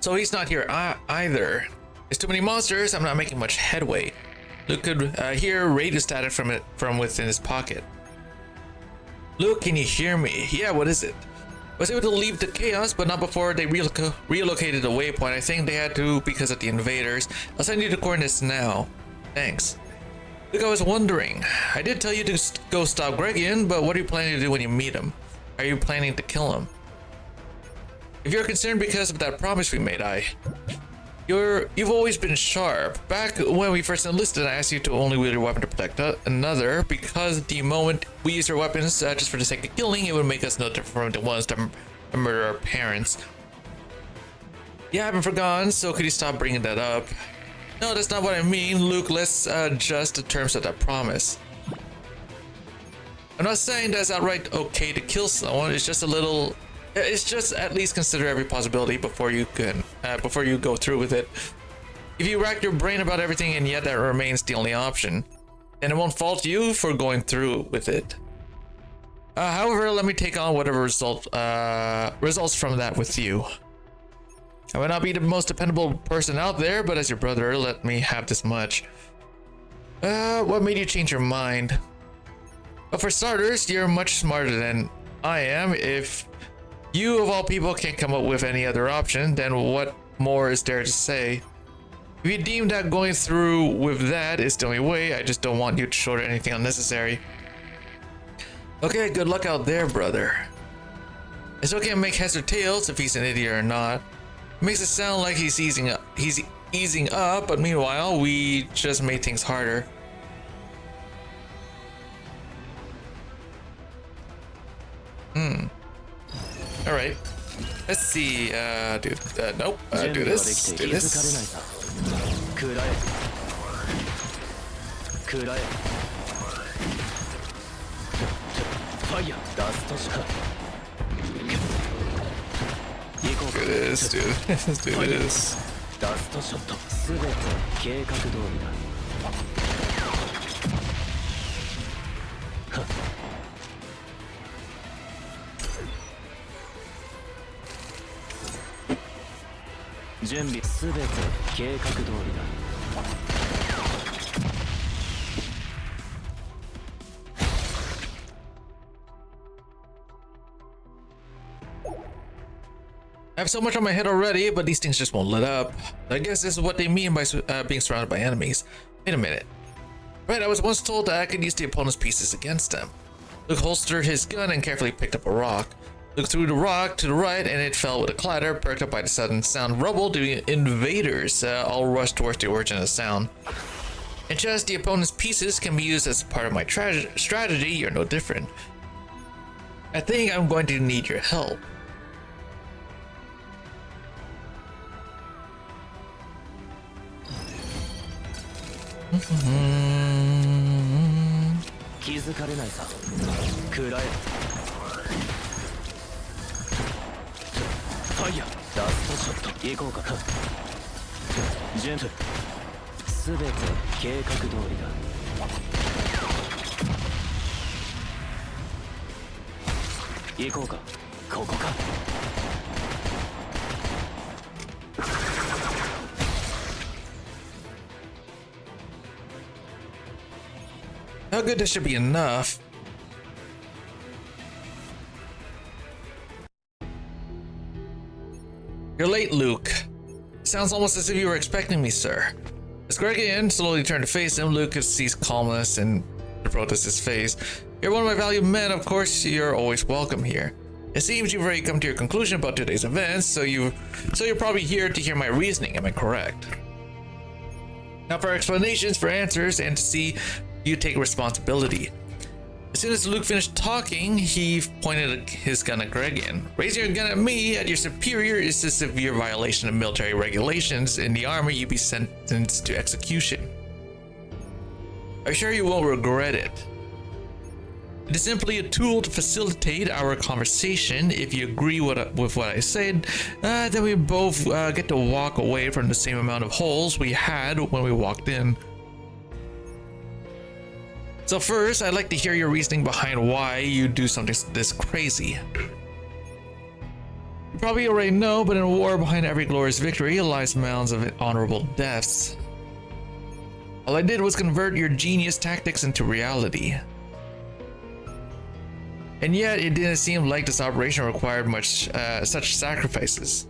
So he's not here either. There's too many monsters. I'm not making much headway. Luke could hear radio static from within his pocket. Luke, can you hear me? Yeah, what is it? I was able to leave the chaos, but not before they relocated the waypoint. I think they had to because of the invaders. I'll send you the coordinates now. Thanks. Luke, I was wondering. I did tell you to go stop Gregian, but what are you planning to do when you meet him? Are you planning to kill him? If you're concerned because of that promise we made, you've always been sharp. Back when we first enlisted, I asked you to only wield your weapon to protect another, because the moment we use our weapons just for the sake of killing, it would make us no different from the ones that murder our parents. Yeah, I haven't forgotten, so could you stop bringing that up? No, that's not what I mean, Luke. Let's adjust the terms of that promise. I'm not saying that it's outright okay to kill someone. It's just a little. It's just at least consider every possibility before you go through with it. If you rack your brain about everything and yet that remains the only option, then it won't fault you for going through with it. However, let me take on whatever results from that with you. I might not be the most dependable person out there, but as your brother, let me have this much. What made you change your mind? Well, for starters, you're much smarter than I am. If you, of all people, can't come up with any other option, then what more is there to say? If you deem that going through with that is the only way, I just don't want you to shoulder anything unnecessary. Okay, good luck out there, brother. It's okay to make heads or tails if he's an idiot or not. It makes it sound like he's easing up, but meanwhile, we just made things harder. Alright. Let's see, nope, do this. Do this. I have so much on my head already, but these things just won't let up. I guess this is what they mean by being surrounded by enemies. Wait a minute. Right, I was once told that I could use the opponent's pieces against them. Luke holstered his gun and carefully picked up a rock. Luke threw the rock to the right and it fell with a clatter, perked up by the sudden sound of rubble. The invaders all rushed towards the origin of the sound. And just the opponent's pieces can be used as part of my strategy, you're no different. I think I'm going to need your help. How good this should be enough. You're late, Luke. Sounds almost as if you were expecting me, sir. As Gregian slowly turned to face him, Luke sees calmness and the protest his face. You're one of my valued men, of course you're always welcome here. It seems you've already come to your conclusion about today's events, so you're probably here to hear my reasoning, am I correct? Now for explanations, for answers, and to see you take responsibility. As soon as Luke finished talking, he pointed his gun at Gregian. Raising your gun at me, at your superior, is a severe violation of military regulations. In the army, you'd be sentenced to execution. I'm sure you won't regret it. It is simply a tool to facilitate our conversation. If you agree with what I said, then we both get to walk away from the same amount of holes we had when we walked in. So first, I'd like to hear your reasoning behind why you do something this crazy. You probably already know, but in a war, behind every glorious victory lies mounds of honorable deaths. All I did was convert your genius tactics into reality. And yet, it didn't seem like this operation required much such sacrifices.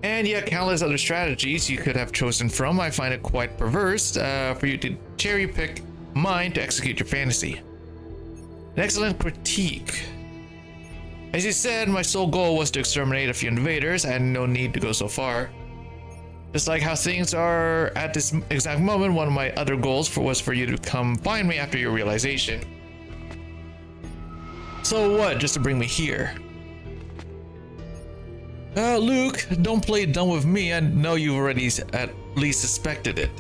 And yet, countless other strategies you could have chosen from. I find it quite perverse for you to cherry pick mine to execute your fantasy. An excellent critique. As you said, my sole goal was to exterminate a few invaders. I had no need to go so far. Just like how things are at this exact moment, one of my other goals was for you to come find me after your realization. So what, just to bring me here? Luke, don't play dumb with me. I know you've already at least suspected it.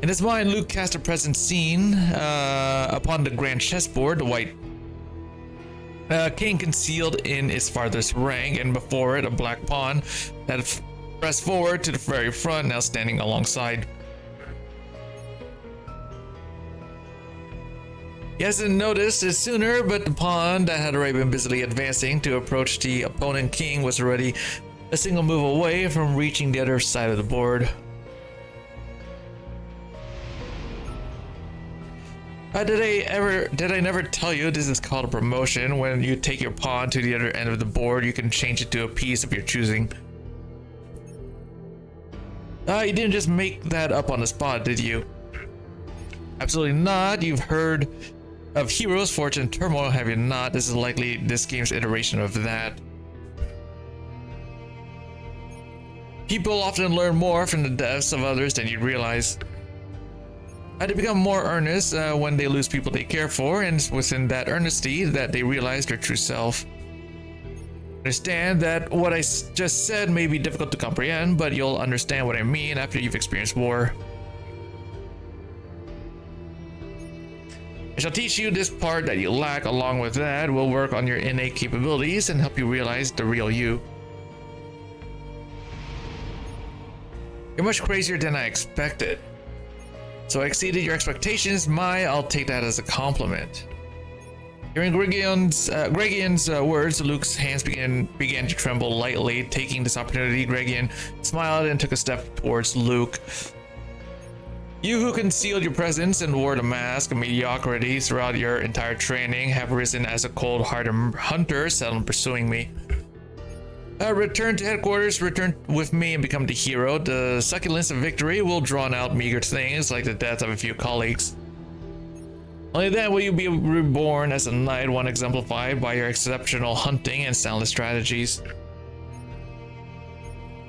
In his mind, Luke cast a present scene upon the grand chessboard, the white king concealed in its farthest rank, and before it a black pawn that had pressed forward to the very front, now standing alongside. He hasn't noticed it sooner, but the pawn that had already been busily advancing to approach the opponent king was already a single move away from reaching the other side of the board. Did I never tell you this is called a promotion? When you take your pawn to the other end of the board, you can change it to a piece of your choosing. You didn't just make that up on the spot, did you? Absolutely not. You've heard of Heroes, Fortune, Turmoil, have you not? This is likely this game's iteration of that. People often learn more from the deaths of others than you'd realize. They become more earnest when they lose people they care for, and it's within that earnesty that they realize their true self. Understand that what I just said may be difficult to comprehend, but you'll understand what I mean after you've experienced war. I shall teach you this part that you lack. Along with that, we'll work on your innate capabilities and help you realize the real you. You're much crazier than I expected. So I exceeded your expectations. I'll take that as a compliment. Hearing Gregion's words, Luke's hands began to tremble lightly. Taking this opportunity, Gregion smiled and took a step towards Luke. You who concealed your presence and wore the mask of mediocrity throughout your entire training have risen as a cold-hearted hunter set on pursuing me. Return to headquarters, return with me and become the hero. The succulence of victory will draw out meager things like the death of a few colleagues. Only then will you be reborn as a knight, one exemplified by your exceptional hunting and soundless strategies.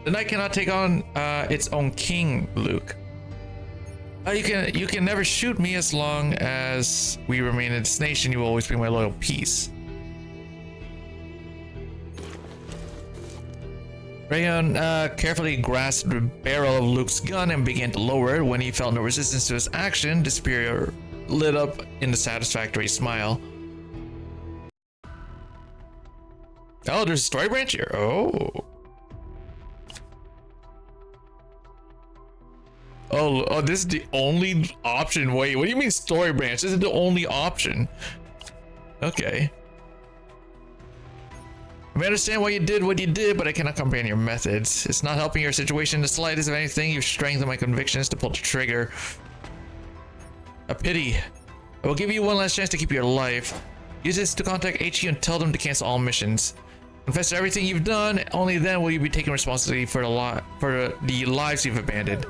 The knight cannot take on its own king, Luke. You can never shoot me as long as we remain in this nation. You will always be my loyal piece. Rayon carefully grasped the barrel of Luke's gun and began to lower it. When he felt no resistance to his action, the superior lit up in a satisfactory smile. Oh, there's a story branch here. Oh, this is the only option. Wait, what do you mean story branch? This is the only option. Okay. I may understand why you did what you did, but I cannot comprehend your methods. It's not helping your situation the slightest. If anything, you've strengthened my convictions to pull the trigger. A pity. I will give you one last chance to keep your life. Use this to contact HQ and tell them to cancel all missions. Confess to everything you've done. Only then will you be taking responsibility for the lives you've abandoned.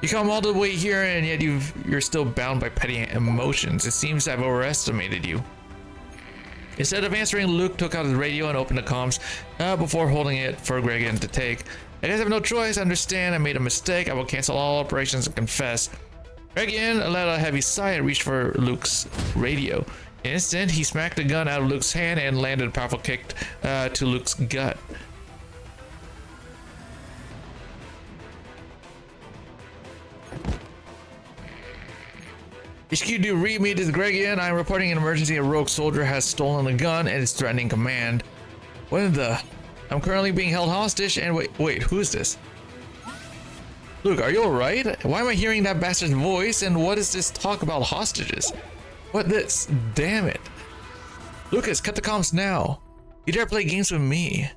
You come all the way here, and yet you're still bound by petty emotions. It seems I've overestimated you. Instead of answering, Luke took out his radio and opened the comms before holding it for Gregion to take. I guess I have no choice. I understand I made a mistake. I will cancel all operations and confess. Gregion let out a heavy sigh and reached for Luke's radio. In an instant, he smacked the gun out of Luke's hand and landed a powerful kick to Luke's gut. HQ, do you read me? This is Gregion. I'm reporting an emergency. A rogue soldier has stolen a gun and is threatening command. What in the? I'm currently being held hostage and wait, who is this? Luke, are you alright? Why am I hearing that bastard's voice, and what is this talk about hostages? What this? Damn it. Lucas, cut the comms now. You dare play games with me.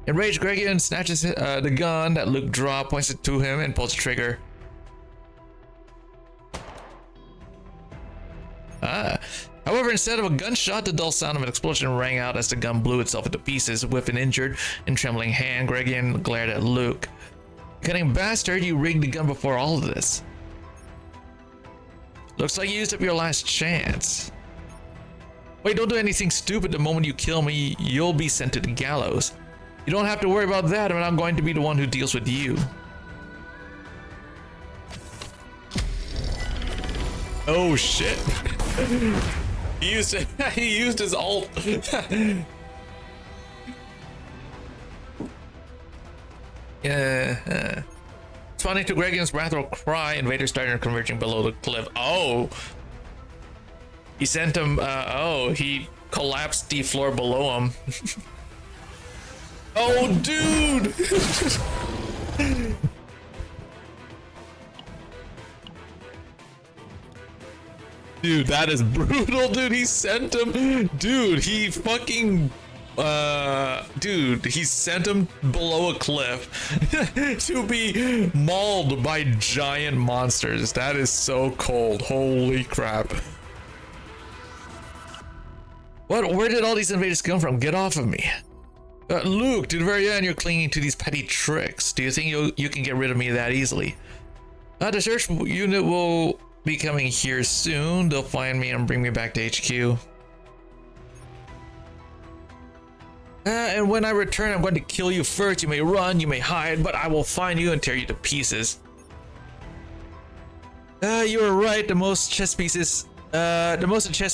Enraged, Gregion snatches the gun that Luke dropped, points it to him, and pulls the trigger. However, instead of a gunshot, the dull sound of an explosion rang out as the gun blew itself into pieces. With an injured and trembling hand, Gregion glared at Luke. Cunning bastard, you rigged the gun before all of this. Looks like you used up your last chance. Wait, don't do anything stupid. The moment you kill me, you'll be sent to the gallows. You don't have to worry about that. I'm not going to be the one who deals with you. Oh shit. He used his ult. Responding to Gregian's wrathful cry, invaders started converging below the cliff. Oh, he sent him. He collapsed the floor below him. Oh, dude. Dude, that is brutal, dude. He sent him. Dude, he fucking. Dude, he sent him below a cliff to be mauled by giant monsters. That is so cold. Holy crap. What? Where did all these invaders come from? Get off of me. Luke, to the very end, you're clinging to these petty tricks. Do you think you can get rid of me that easily? The search unit will be coming here soon. They'll find me and bring me back to HQ. And when I return, I'm going to kill you first. You may run, you may hide, but I will find you and tear you to pieces. You were right. The most a chess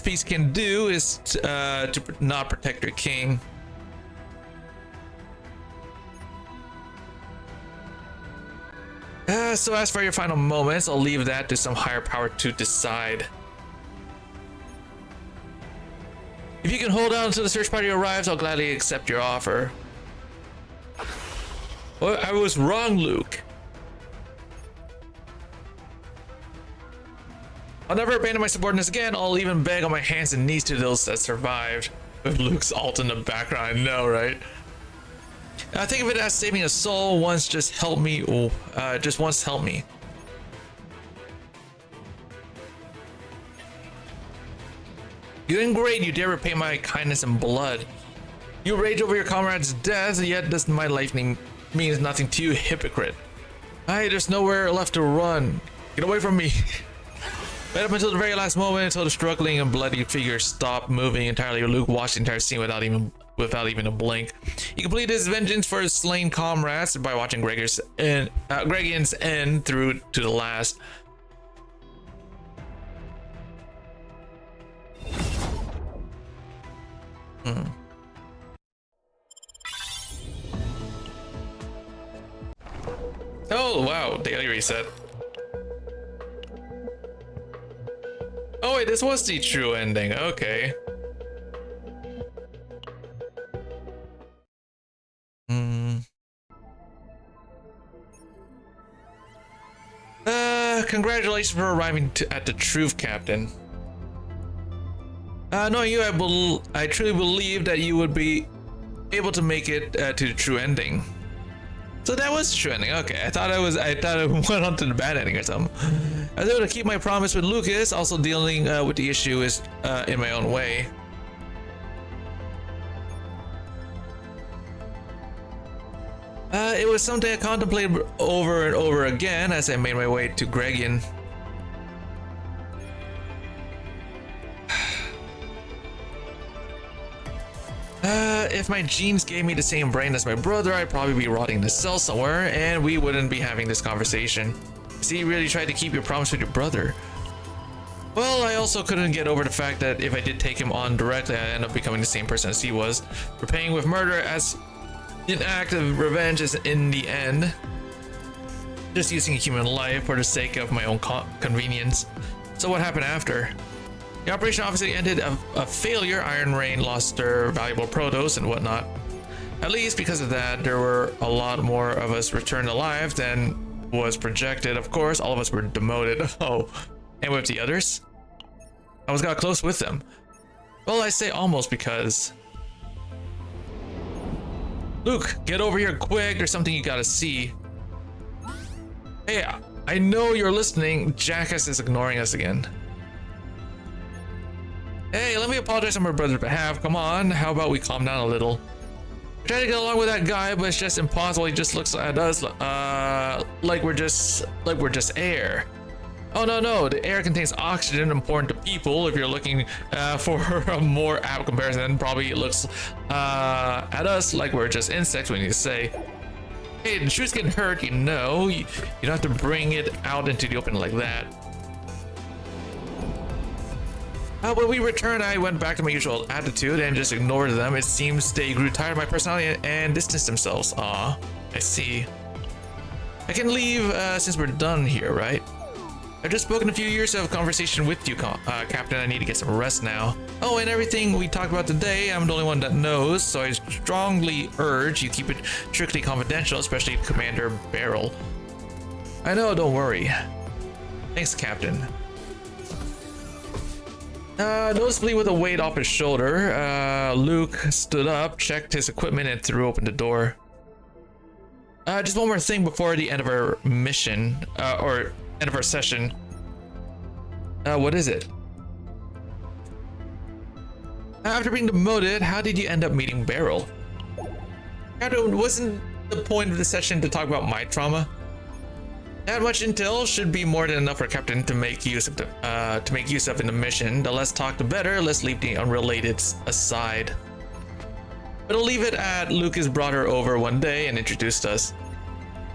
piece can do is to not protect your king. So as for your final moments, I'll leave that to some higher power to decide. If you can hold on until the search party arrives, I'll gladly accept your offer. Well, I was wrong, Luke. I'll never abandon my subordinates again. I'll even beg on my hands and knees to those that survived. With Luke's alt in the background, I know, right? Think of it as saving a soul once. Just help me. Just once help me. You're doing great. You dare repay my kindness in blood. You rage over your comrade's death, yet does my life means nothing to you, hypocrite. There's nowhere left to run. Get away from me. Right up until the very last moment, until the struggling and bloody figure stopped moving entirely, Luke watched the entire scene without even a blink. He completed his vengeance for his slain comrades by watching Gregian's end through to the last. Oh wow, daily reset. Oh wait, this was the true ending. Okay. Congratulations for arriving at the truth, Captain. Knowing you, I truly believe that you would be able to make it to the true ending. So that was the true ending. Okay, I thought it went on to the bad ending or something. I was able to keep my promise with Lucas. Also dealing with the issue is in my own way. It was something I contemplated over and over again as I made my way to Gregian. If my genes gave me the same brain as my brother, I'd probably be rotting in a cell somewhere, and we wouldn't be having this conversation. See, you really tried to keep your promise with your brother. Well, I also couldn't get over the fact that if I did take him on directly, I'd end up becoming the same person as he was. Repaying with murder as an act of revenge is in the end just using a human life for the sake of my own convenience. So what happened after? The operation obviously ended a failure. Iron Rain lost their valuable protos and whatnot. At least because of that, there were a lot more of us returned alive than was projected. Of course, all of us were demoted. Oh, and with the others, I got close with them. Well, I say almost because... Luke, get over here quick. There's something you gotta see. Hey, I know you're listening. Jackass is ignoring us again. Hey, let me apologize on my brother's behalf. Come on, how about we calm down a little? I tried to get along with that guy, but it's just impossible. He just looks at us like we're just air. Oh no, the air contains oxygen, important to people. If you're looking for a more apt comparison, probably it looks at us like we're just insects when you say, hey, the truth's getting hurt, you know. You don't have to bring it out into the open like that. When we returned, I went back to my usual attitude and just ignored them. It seems they grew tired of my personality and distanced themselves. Aw, I see. I can leave since we're done here, right? I've just spoken a few years of conversation with you, Captain. I need to get some rest now. Oh, and everything we talked about today, I'm the only one that knows, so I strongly urge you keep it strictly confidential, especially Commander Beryl. I know, don't worry. Thanks, Captain. Noticeably with a weight off his shoulder, Luke stood up, checked his equipment, and threw open the door. Just one more thing before the end of our mission, or end of our session. What is it? After being demoted, how did you end up meeting Beryl? Captain, wasn't the point of the session to talk about my trauma? That much intel should be more than enough for Captain to make use of in the mission. The less talk, the better. Let's leave the unrelated aside. But I'll leave it at Lucas brought her over one day and introduced us.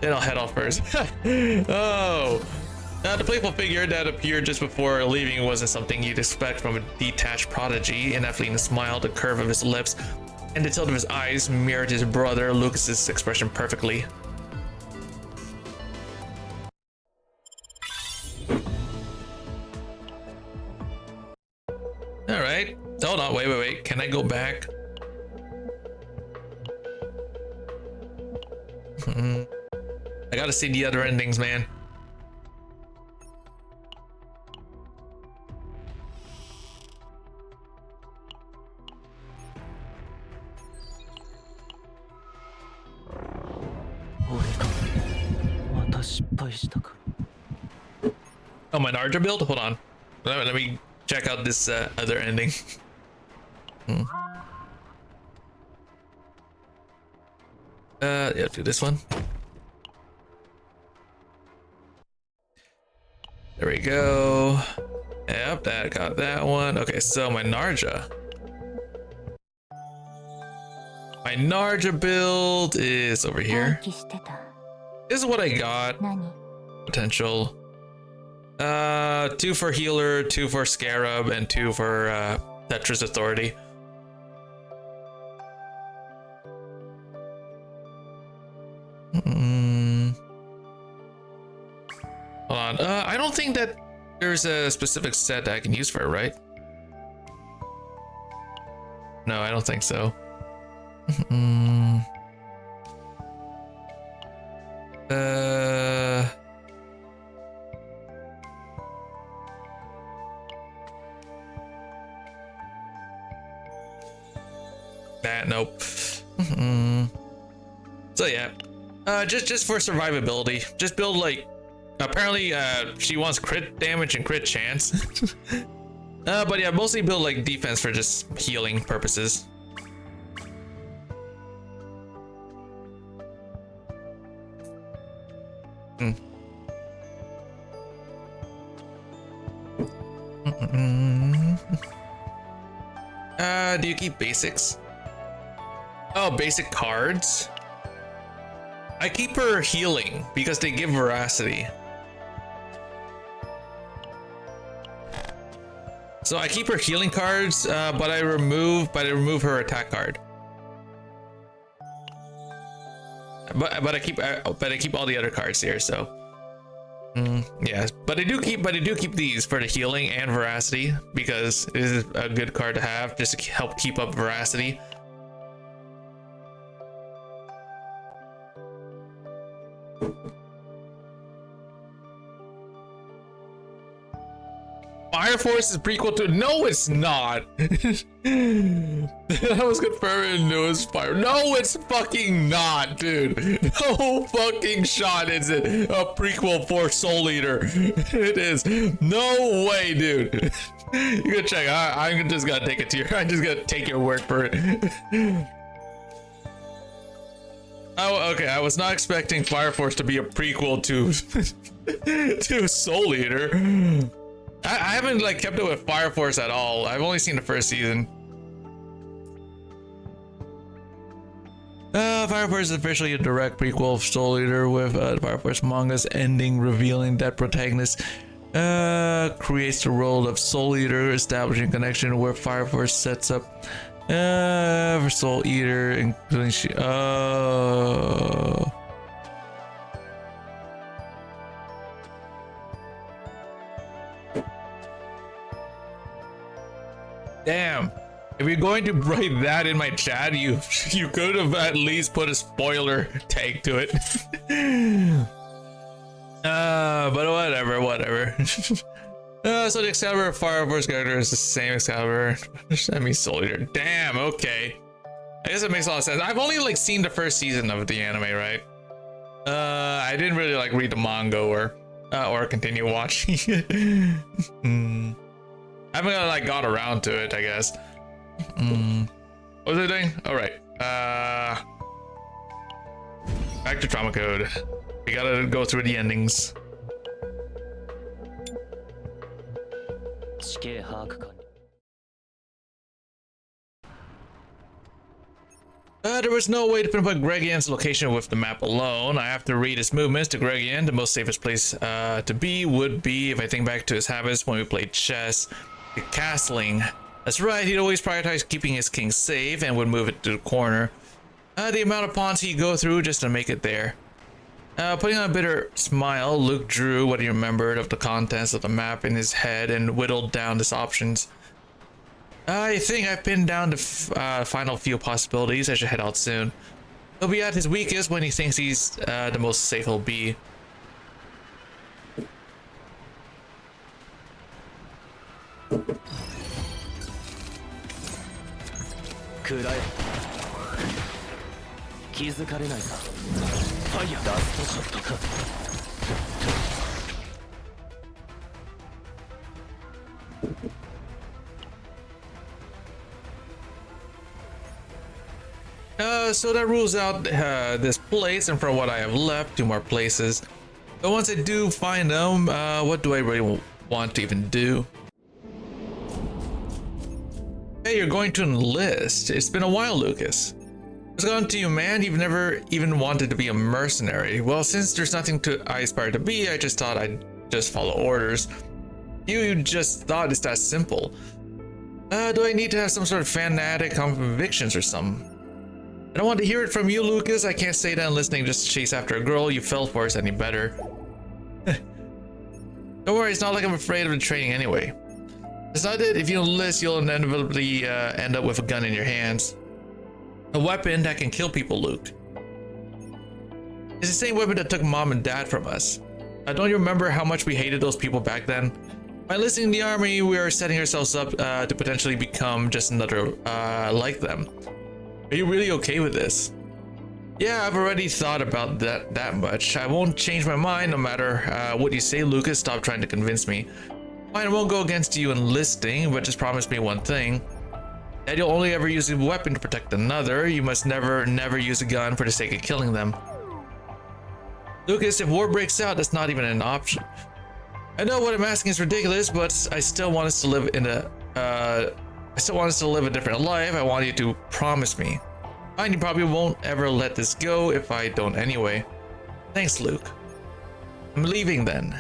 Then I'll head off first. Oh. The playful figure that appeared just before leaving wasn't something you'd expect from a detached prodigy. An affluent smile, the curve of his lips, and the tilt of his eyes mirrored his brother Lucas's expression perfectly. All right. Hold on. Wait. Can I go back? I gotta see the other endings, man. Oh, my Narja build? Hold on. Let me check out this other ending. Yeah, do this one. There we go. Yep, that got that one. Okay, so my Narja. My Narja build is over here. This is what I got. Potential. 2 for healer, 2 for scarab, and 2 for Tetra's authority. Hold on. I don't think that there's a specific set that I can use for it, right? No, I don't think so. Nope. So yeah, just for survivability, just build like. Apparently, she wants crit damage and crit chance. But yeah, mostly build like defense for just healing purposes. Do you keep basics? Oh, basic cards? I keep her healing because they give veracity. So I keep her healing cards, but I remove her attack card. But I keep all the other cards here. So yeah, but I do keep these for the healing and veracity because it is a good card to have just to help keep up veracity. Fire Force is prequel to. No, it's not. That was confirmed. It was Fire. No, it's fucking not, dude. No fucking shot is it a prequel for Soul Eater. It is. No way, dude. You gotta check. I'm just gonna take it to your. I just gotta take your word for it. Oh, okay. I was not expecting Fire Force to be a prequel to Soul Eater. I haven't like kept up with Fire Force at all. I've only seen the first season. Fire Force is officially a direct prequel of Soul Eater, with Fire Force manga's ending revealing that protagonist creates the role of Soul Eater, establishing connection where Fire Force sets up for Soul Eater, including Damn. If you're going to write that in my chat, you could have at least put a spoiler tag to it. But whatever. So the Excalibur Fire Force character is the same Excalibur. Soldier. Damn, okay. I guess it makes a lot of sense. I've only like seen the first season of the anime, right? I didn't really like read the manga or continue watching. I haven't like got around to it, I guess. What was I doing? All right. Back to trauma code. We gotta go through the endings. There was no way to pinpoint Gregian's location with the map alone. I have to read his movements to Gregian. The most safest place to be would be, if I think back to his habits when we played chess, the castling. That's right, he'd always prioritize keeping his king safe and would move it to the corner. The amount of pawns he'd go through just to make it there. Putting on a bitter smile, Luke drew what he remembered of the contents of the map in his head and whittled down his options. I think I've pinned down the final few possibilities. I should head out soon. He'll be at his weakest when he thinks he's the most safe he'll be. So that rules out this place, and from what I have left, 2 more places. But once I do find them, what do I really want to even do? Hey, you're going to enlist. It's been a while, Lucas. What's gone to you, man? You've never even wanted to be a mercenary. Well, since there's nothing I aspire to be, I just thought I'd just follow orders. You just thought it's that simple. Do I need to have some sort of fanatic convictions or something? I don't want to hear it from you, Lucas. I can't say that enlisting just to chase after a girl you fell for is any better. Don't worry, it's not like I'm afraid of the training anyway. It's not that if you enlist, you'll inevitably end up with a gun in your hands. A weapon that can kill people, Luke. It's the same weapon that took Mom and Dad from us. Don't you remember how much we hated those people back then? By enlisting in the army, we are setting ourselves up to potentially become just another like them. Are you really okay with this? Yeah, I've already thought about that much. I won't change my mind no matter what you say, Lucas. Stop trying to convince me. Fine, I won't go against you enlisting, but just promise me one thing. That you'll only ever use a weapon to protect another. You must never use a gun for the sake of killing them. Lucas, if war breaks out, that's not even an option. I know what I'm asking is ridiculous, but I still want us to live in a different life. I want you to promise me. Fine, you probably won't ever let this go if I don't anyway. Thanks, Luke. I'm leaving then.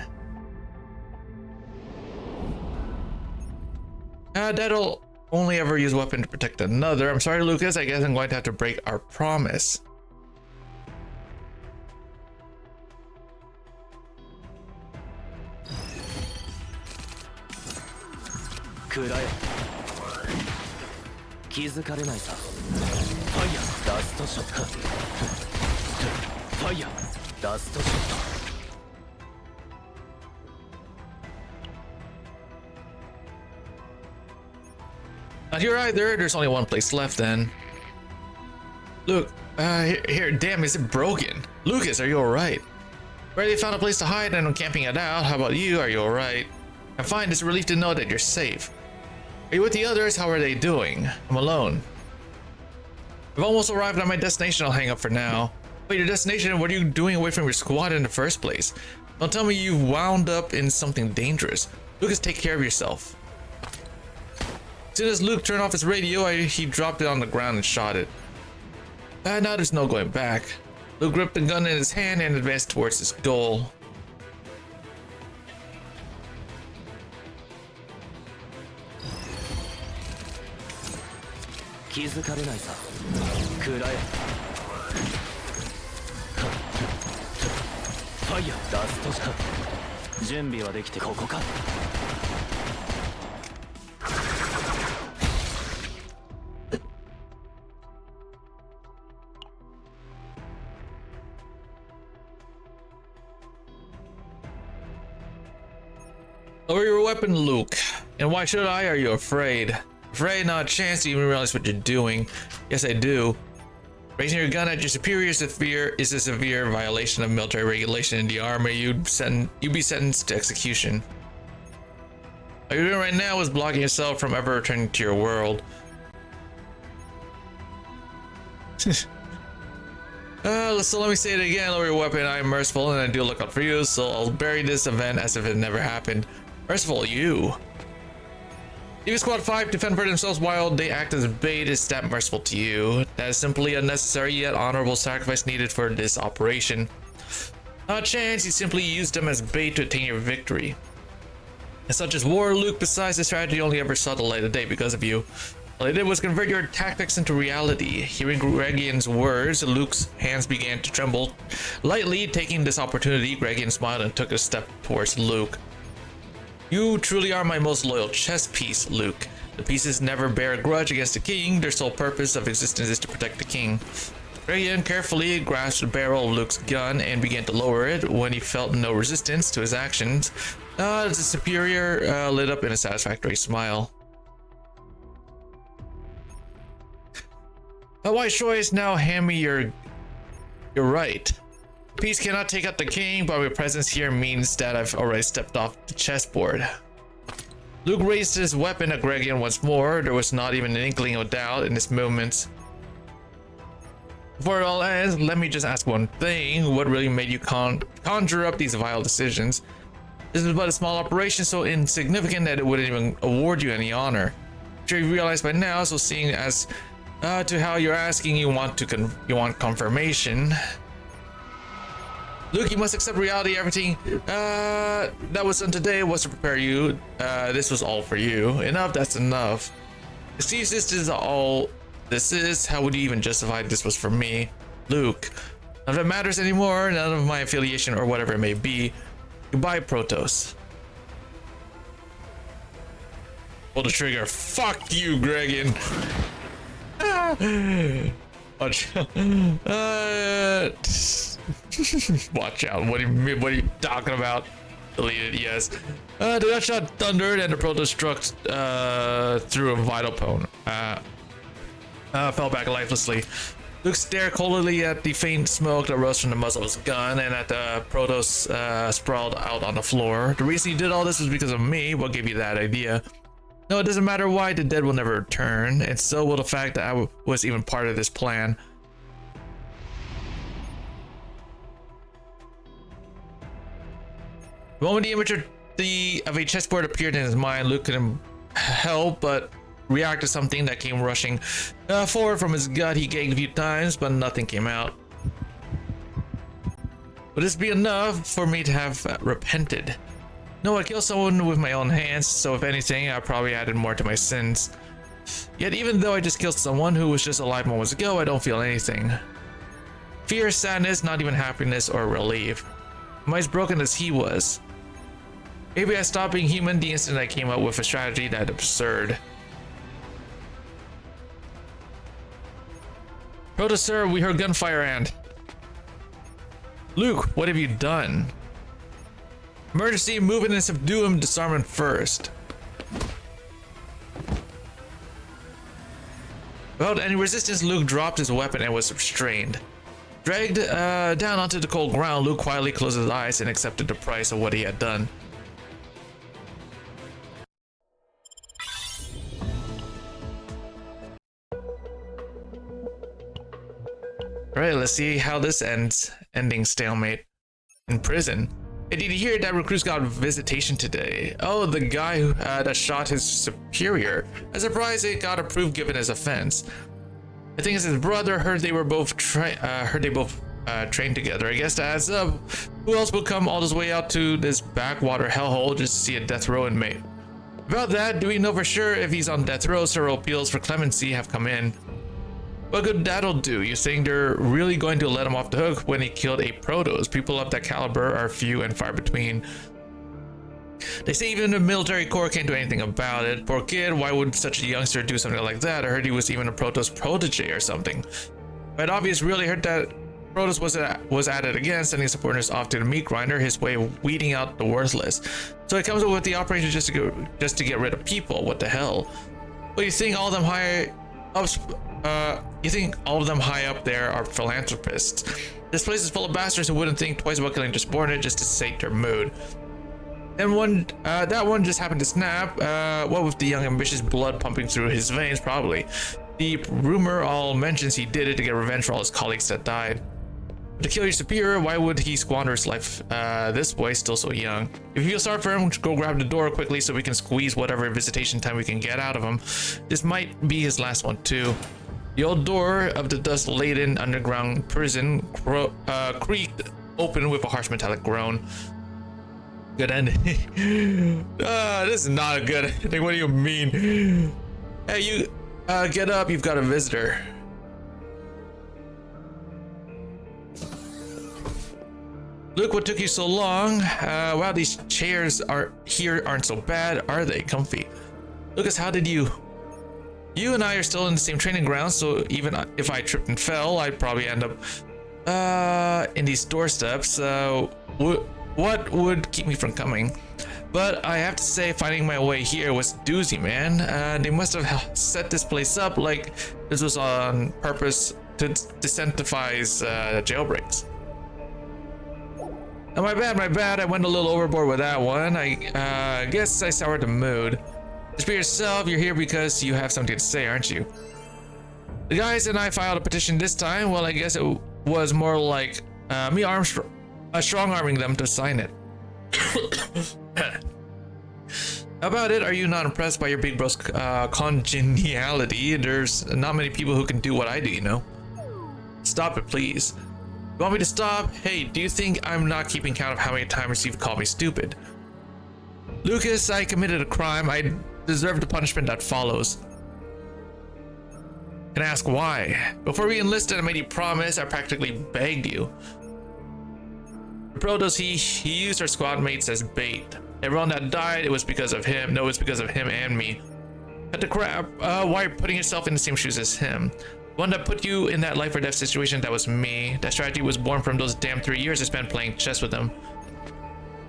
Dad'll only ever use a weapon to protect another. I'm sorry, Lucas. I guess I'm going to have to break our promise. Not here either. There's only one place left then. Look, here, damn, is it broken? Lucas, are you alright? Already found a place to hide and I'm camping it out. How about you? Are you alright? I'm fine. It's a relief to know that you're safe. Are you with the others? How are they doing? I'm alone. I've almost arrived at my destination. I'll hang up for now. Wait, your destination? What are you doing away from your squad in the first place? Don't tell me you've wound up in something dangerous. Lucas, take care of yourself. As soon as Luke turned off his radio, he dropped it on the ground and shot it. Now there's no going back. Luke gripped the gun in his hand and advanced towards his goal. Lower your weapon, Luke. And why should I? Are you afraid? Afraid? Not a chance to even realize what you're doing. Yes, I do. Raising your gun at your superior is a severe violation of military regulation in the army. You'd be sentenced to execution. What you're doing right now is blocking yourself from ever returning to your world. So let me say it again. Lower your weapon. I am merciful and I do look out for you, so I'll bury this event as if it never happened. Merciful, you. Even Squad 5 to fend for themselves while they act as bait is that merciful to you. That is simply unnecessary yet honorable sacrifice needed for this operation. Not a chance, you simply used them as bait to attain your victory. And such as war, Luke, besides, this strategy only ever saw the light of day because of you. All they did was convert your tactics into reality. Hearing Gregian's words, Luke's hands began to tremble. Lightly taking this opportunity, Gregian smiled and took a step towards Luke. You truly are my most loyal chess piece, Luke. The pieces never bear a grudge against the king. Their sole purpose of existence is to protect the king. Gregian carefully grasped the barrel of Luke's gun and began to lower it when he felt no resistance to his actions. The superior lit up in a satisfactory smile. A wise choice. Now hand me your right. Peace cannot take out the king, but my presence here means that I've already stepped off the chessboard. Luke raised his weapon at Gregian once more. There was not even an inkling of doubt in his movements. Before it all ends, let me just ask one thing. What really made you conjure up these vile decisions? This is but a small operation, so insignificant that it wouldn't even award you any honor. I'm sure you realize by now, so seeing as to how you're asking, you want confirmation. Luke, you must accept reality. Everything that was done today was to prepare you. This was all for you. Enough, that's enough. Excuse, this is all this is. How would you even justify this was for me? Luke, none of it matters anymore. None of my affiliation or whatever it may be. Goodbye, Protoss. Pull the trigger. Fuck you, Gregian. Watch out. What are you talking about? Deleted, yes. The gunshot thundered and the Protoss struck through a vital bone. Fell back lifelessly. Luke stared coldly at the faint smoke that rose from the muzzle of his gun and at the Protoss sprawled out on the floor. The reason you did all this was because of me. What gave you that idea? No, it doesn't matter why. The dead will never return, and so will the fact that I was even part of this plan. The moment the image of a chessboard appeared in his mind, Luke couldn't help but react to something that came rushing forward from his gut. He gagged a few times, but nothing came out. Would this be enough for me to have repented? No, I killed someone with my own hands, so if anything, I probably added more to my sins. Yet even though I just killed someone who was just alive moments ago, I don't feel anything. Fear, sadness, not even happiness or relief. I'm as broken as he was. Maybe I stopped being human the instant I came up with a strategy that absurd. Protoss, sir, we heard gunfire and... Luke, what have you done? Emergency, move in and subdue him, disarm him first. Without any resistance, Luke dropped his weapon and was restrained. Dragged down onto the cold ground, Luke quietly closed his eyes and accepted the price of what he had done. Alright, let's see how this ends. Ending stalemate. In prison. Hey, did you hear that recruits got visitation today? Oh, the guy who, that shot his superior. I'm surprised it got approved given his offense. I think it's his brother. Heard they both trained together. I guess that adds up. Who else would come all this way out to this backwater hellhole just to see a death row inmate? About that, do we know for sure if he's on death row? Several appeals for clemency have come in. What good that'll do? You think they're really going to let him off the hook when he killed a Protoss? People of that caliber are few and far between. They say even the military corps can't do anything about it. Poor kid, why would such a youngster do something like that? I heard he was even a Protoss protege or something. But obvious really hurt that Protoss was at it again, sending supporters off to the meat grinder, his way of weeding out the worthless. So he comes up with the operation just to get rid of people. What the hell? Well, you think all of them high up there are philanthropists? This place is full of bastards who wouldn't think twice about killing their subordinate just to sate their mood. And that one just happened to snap. What with the young ambitious blood pumping through his veins, probably. The rumor all mentions he did it to get revenge for all his colleagues that died. But to kill your superior, why would he squander his life this way, still so young? If you feel sorry for him, go grab the door quickly so we can squeeze whatever visitation time we can get out of him. This might be his last one too. The old door of the dust-laden underground prison creaked open with a harsh metallic groan. Good ending. This is not a good ending. What do you mean? Hey, you get up. You've got a visitor. Luke, what took you so long? Wow, these chairs aren't so bad, are they? Comfy. Lucas, how did you? You and I are still in the same training ground, so even if I tripped and fell, I'd probably end up in these doorsteps. What would keep me from coming? But I have to say, finding my way here was doozy, man. They must have set this place up like this was on purpose to disincentivize jailbreaks. Oh, my bad. I went a little overboard with that one. I guess I soured the mood. Just be yourself. You're here because you have something to say, aren't you? The guys and I filed a petition this time. Well, I guess it was more like me strong-arming them to sign it. About it, are you not impressed by your big bro's congeniality? There's not many people who can do what I do, you know? Stop it, please. You want me to stop? Hey, do you think I'm not keeping count of how many times you've called me stupid? Lucas, I committed a crime. I deserve the punishment that follows. Can I ask why? Before we enlisted, I made you promise. I practically begged you. Protoss, he used our squad mates as bait. Everyone that died, it was because of him. No, it's because of him and me. Cut the crap. Why are you putting yourself in the same shoes as him? The one that put you in that life or death situation, that was me. That strategy was born from those damn 3 years I spent playing chess with him.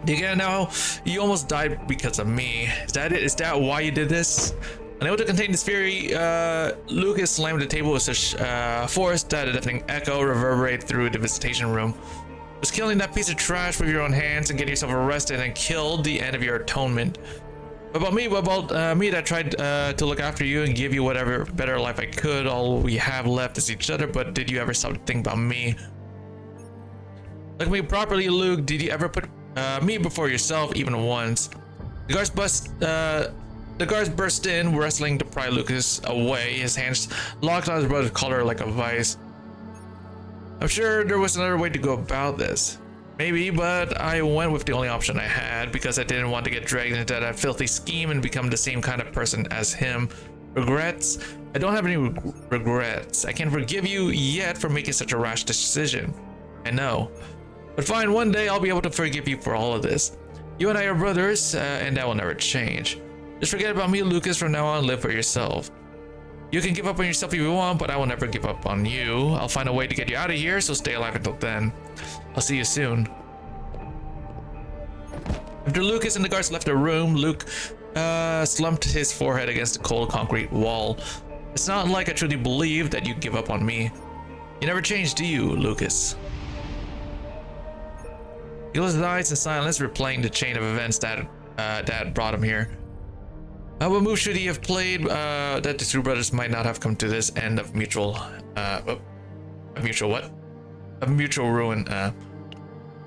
Do you get it now? You almost died because of me. Is that it? Is that why you did this? Unable to contain this fury, Lucas slammed the table with such force that a deafening echo reverberated through the visitation room. Was killing that piece of trash with your own hands and getting yourself arrested and killed the end of your atonement. What about me? What about me that tried to look after you and give you whatever better life I could? All we have left is each other, but did you ever stop to think about me? Look at me properly, Luke. Did you ever put me before yourself even once? The guards burst in, wrestling to pry Lucas away, his hands locked on his brother's collar like a vice. I'm sure there was another way to go about this. Maybe, but I went with the only option I had because I didn't want to get dragged into that filthy scheme and become the same kind of person as him. Regrets? I don't have any regrets. I can't forgive you yet for making such a rash decision. I know. But fine, one day I'll be able to forgive you for all of this. You and I are brothers, and that will never change. Just forget about me, Lucas. From now on, live for yourself. You can give up on yourself if you want, but I will never give up on you. I'll find a way to get you out of here, so stay alive until then. I'll see you soon. After Lucas and the guards left the room, Luke slumped his forehead against the cold concrete wall. It's not like I truly believe that you'd give up on me. You never change, do you, Lucas? He closed his eyes in silence, replaying the chain of events that brought him here. What move should he have played that the two brothers might not have come to this end of mutual ruin? No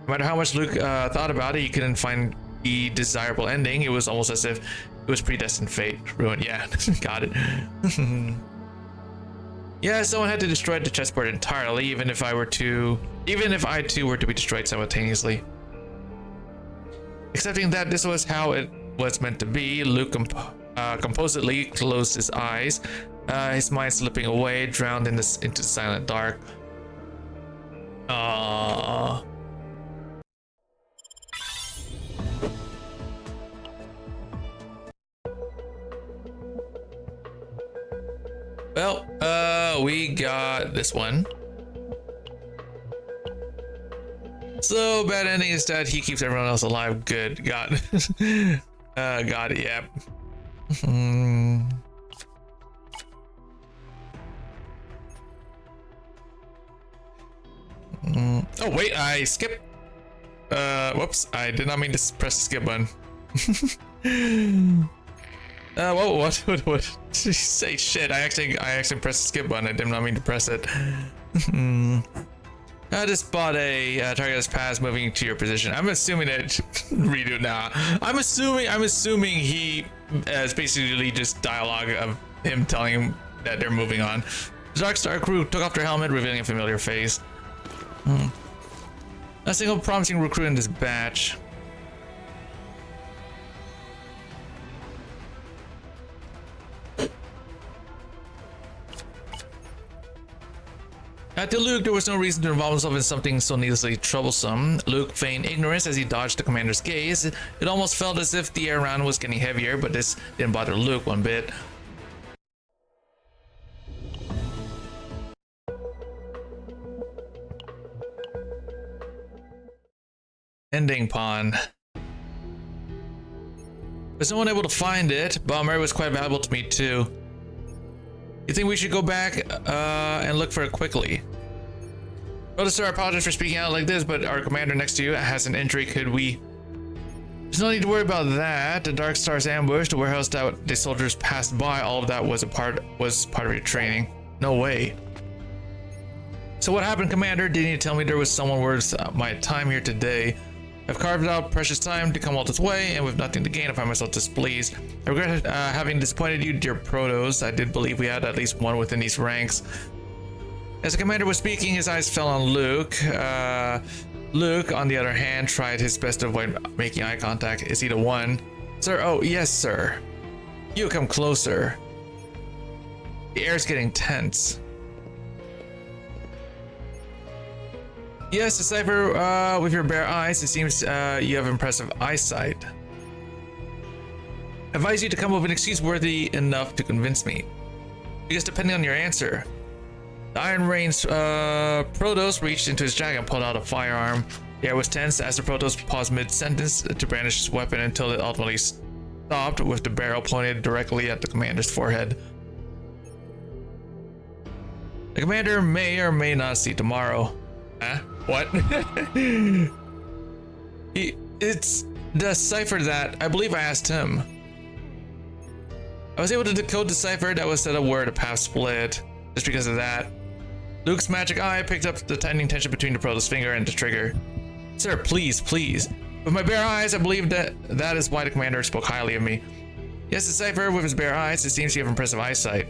matter how much Luke thought about it, he couldn't find the desirable ending. It was almost as if it was predestined fate. Ruin, yeah, got it. Yeah, someone had to destroy the chessboard entirely, even if I too were to be destroyed simultaneously. Accepting that this was how it was meant to be, Luke composedly closed his eyes, his mind slipping away, drowned into the silent dark. Well, we got this one. So bad ending is that he keeps everyone else alive. Good. Got it. Got it. Yep. Oh wait, I skipped. Whoops! I did not mean to press the skip button. What? What? Say shit! I actually pressed the skip button. I did not mean to press it. I just bought a target that's passed, moving to your position. I'm assuming that redo now. I'm assuming he is basically just dialogue of him telling him that they're moving on. The Dark Star crew took off their helmet, revealing a familiar face. A single promising recruit in this batch. To Luke, there was no reason to involve himself in something so needlessly troublesome. Luke feigned ignorance as he dodged the commander's gaze. It almost felt as if the air around was getting heavier, but this didn't bother Luke one bit. Ending pawn. There's no one able to find it. Bummer, was quite valuable to me too. You think we should go back and look for it quickly? Well, sir, I apologize for speaking out like this, but our commander next to you has an injury. Could we? There's no need to worry about that. The Dark Star's ambush, the warehouse that the soldiers passed by, all of that was part of your training. No way. So what happened, Commander? Didn't you tell me there was someone worth my time here today? I've carved out precious time to come all this way, and with nothing to gain, I find myself displeased. I regret having disappointed you, dear Protos. I did believe we had at least one within these ranks. As the commander was speaking, his eyes fell on Luke. Luke, on the other hand, tried his best to avoid making eye contact. Is he the one? Sir, oh, yes, sir. You come closer. The air's getting tense. Yes, decipher with your bare eyes. It seems you have impressive eyesight. I advise you to come up with an excuse worthy enough to convince me. Because depending on your answer, the Iron Rain's Protos reached into his jacket and pulled out a firearm. The air was tense as the Protos paused mid-sentence to brandish his weapon until it ultimately stopped with the barrel pointed directly at the commander's forehead. The commander may or may not see tomorrow. Huh? What? It's decipher that. I believe I asked him. I was able to decode the cipher that was said a word a path split. Just because of that. Luke's magic eye picked up the tightening tension between the Protoss finger and the trigger. Sir, please, please. With my bare eyes, I believe that is why the commander spoke highly of me. Yes, the cipher with his bare eyes, it seems you have impressive eyesight.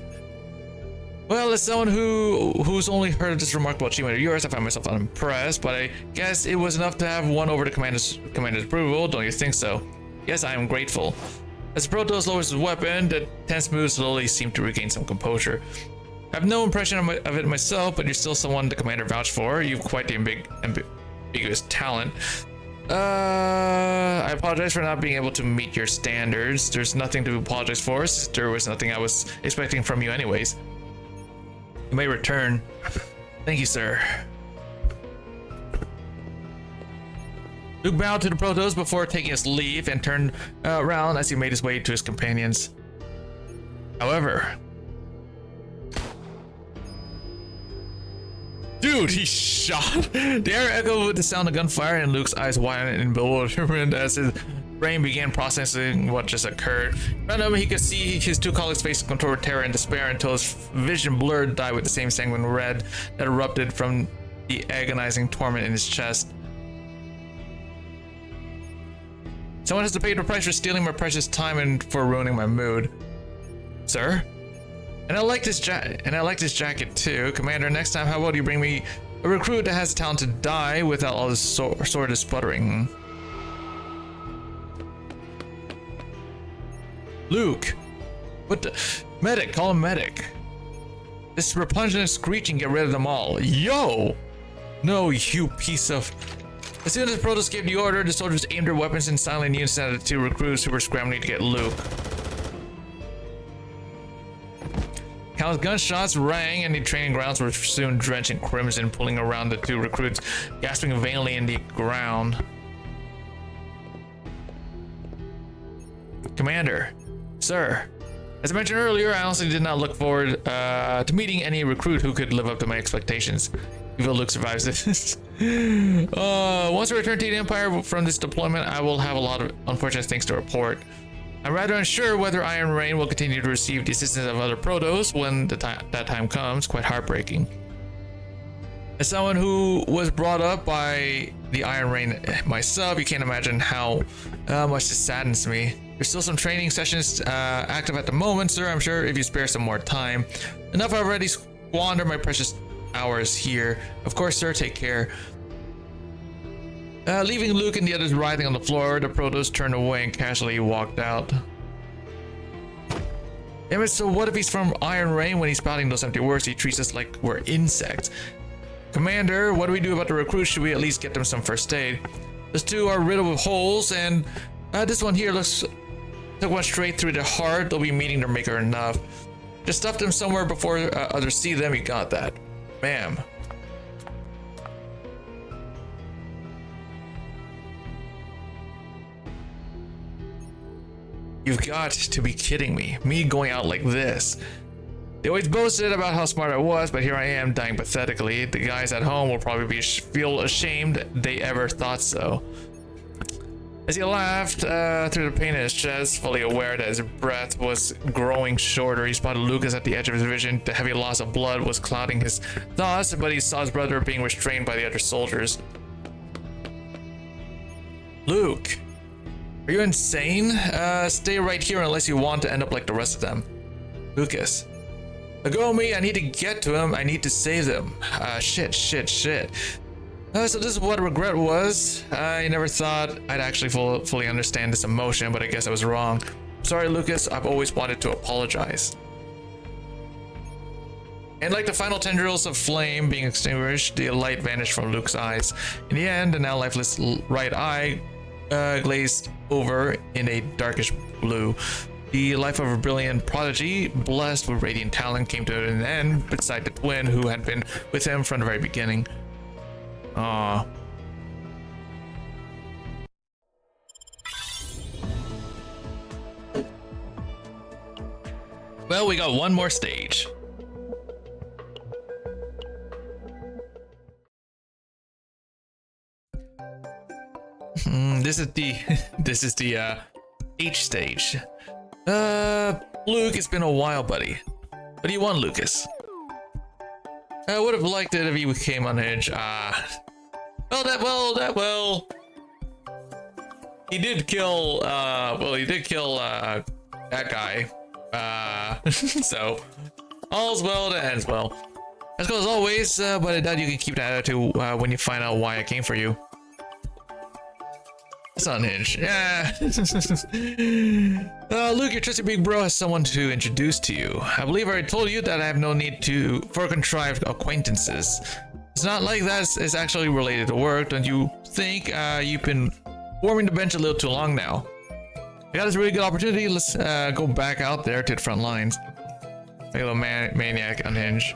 Well, as someone who's only heard of this remarkable achievement of yours, I find myself unimpressed, but I guess it was enough to have won over the commander's approval, don't you think so? Yes, I am grateful. As Protoss lowers his weapon, the tense mood slowly seemed to regain some composure. I have no impression of it myself, but you're still someone the commander vouched for. You've quite the ambiguous talent. I apologize for not being able to meet your standards. There's nothing to apologize for. There was nothing I was expecting from you anyways. You may return. Thank you, sir. Luke bowed to the Protoss before taking his leave and turned around as he made his way to his companions. However... Dude, he shot! The air echoed with the sound of gunfire, and Luke's eyes widened in bewilderment as his brain began processing what just occurred. Around him, he could see his two colleagues' faces contoured with terror and despair until his vision blurred, dyed with the same sanguine red that erupted from the agonizing torment in his chest. Someone has to pay the price for stealing my precious time and for ruining my mood. Sir? And I like this jacket too. Commander, next time how about you bring me a recruit that has the talent to die without all this sort of sputtering? Luke! What the? Medic, call him medic. This repugnant screeching, get rid of them all. Yo! No, you piece of... As soon as Protoss gave the order, the soldiers aimed their weapons in silent unison at the two recruits who were scrambling to get Luke. Countless gunshots rang, and the training grounds were soon drenched in crimson, pulling around the two recruits, gasping vainly in the ground. Commander, sir. As I mentioned earlier, I honestly did not look forward to meeting any recruit who could live up to my expectations. Evil Luke survives this. Once I return to the Empire from this deployment, I will have a lot of unfortunate things to report. I'm rather unsure whether Iron Rain will continue to receive the assistance of other Protos when that time comes. Quite heartbreaking. As someone who was brought up by the Iron Rain myself, you can't imagine how much this saddens me. There's still some training sessions active at the moment, sir. I'm sure if you spare some more time. Enough, I've already squandered my precious hours here. Of course, sir, take care. Leaving Luke and the others writhing on the floor, the Protoss turned away and casually walked out. Damn it, so what if he's from Iron Rain? When he's spouting those empty words, he treats us like we're insects. Commander, what do we do about the recruits? Should we at least get them some first aid? Those two are riddled with holes, and this one here took one straight through the heart. They'll be meeting their maker enough. Just stuff them somewhere before others see them. You got that. Ma'am. You've got to be kidding me. Me going out like this. They always boasted about how smart I was, but here I am dying pathetically. The guys at home will probably feel ashamed they ever thought so. As he laughed through the pain in his chest, fully aware that his breath was growing shorter, he spotted Lucas at the edge of his vision. The heavy loss of blood was clouding his thoughts, but he saw his brother being restrained by the other soldiers. Luke, are you insane? Stay right here unless you want to end up like the rest of them. Lucas. Let go of me, I need to get to him, I need to save them. Shit. So this is what regret was. I never thought I'd actually fully understand this emotion, but I guess I was wrong. Sorry, Lucas, I've always wanted to apologize. And like the final tendrils of flame being extinguished, the light vanished from Luke's eyes. In the end, the now lifeless right eye glazed over in a darkish blue. The life of a brilliant prodigy, blessed with radiant talent, came to an end beside the twin who had been with him from the very beginning. Aww. Well, we got one more stage. This is the H stage. Luke, it's been a while, buddy. What do you want, Lucas? I would have liked it if he came unhinged. He did kill, that guy. So, all's well that ends well. As good as always, but I doubt you can keep that attitude when you find out why I came for you. It's unhinged. Yeah. Luke, your trusted big bro has someone to introduce to you. I believe I already told you that I have no need for contrived acquaintances. It's not like that is actually related to work. Don't you think you've been warming the bench a little too long now? I got this really good opportunity. Let's go back out there to the front lines. Like a little maniac unhinged.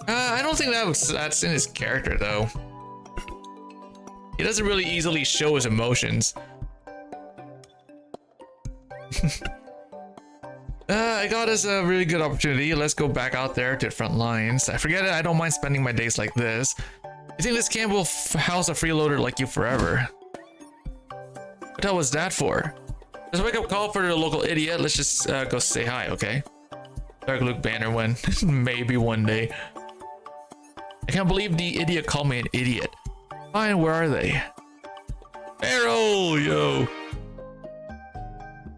I don't think that's in his character though. He doesn't really easily show his emotions. I got us a really good opportunity. Let's go back out there to the front lines. I forget it, I don't mind spending my days like this. You think this camp will house a freeloader like you forever? What the hell was that for? Just a wake up call for the local idiot. Let's just go say hi, okay? Dark Luke banner when maybe one day. I can't believe the idiot called me an idiot. Fine, where are they? Arrow, yo.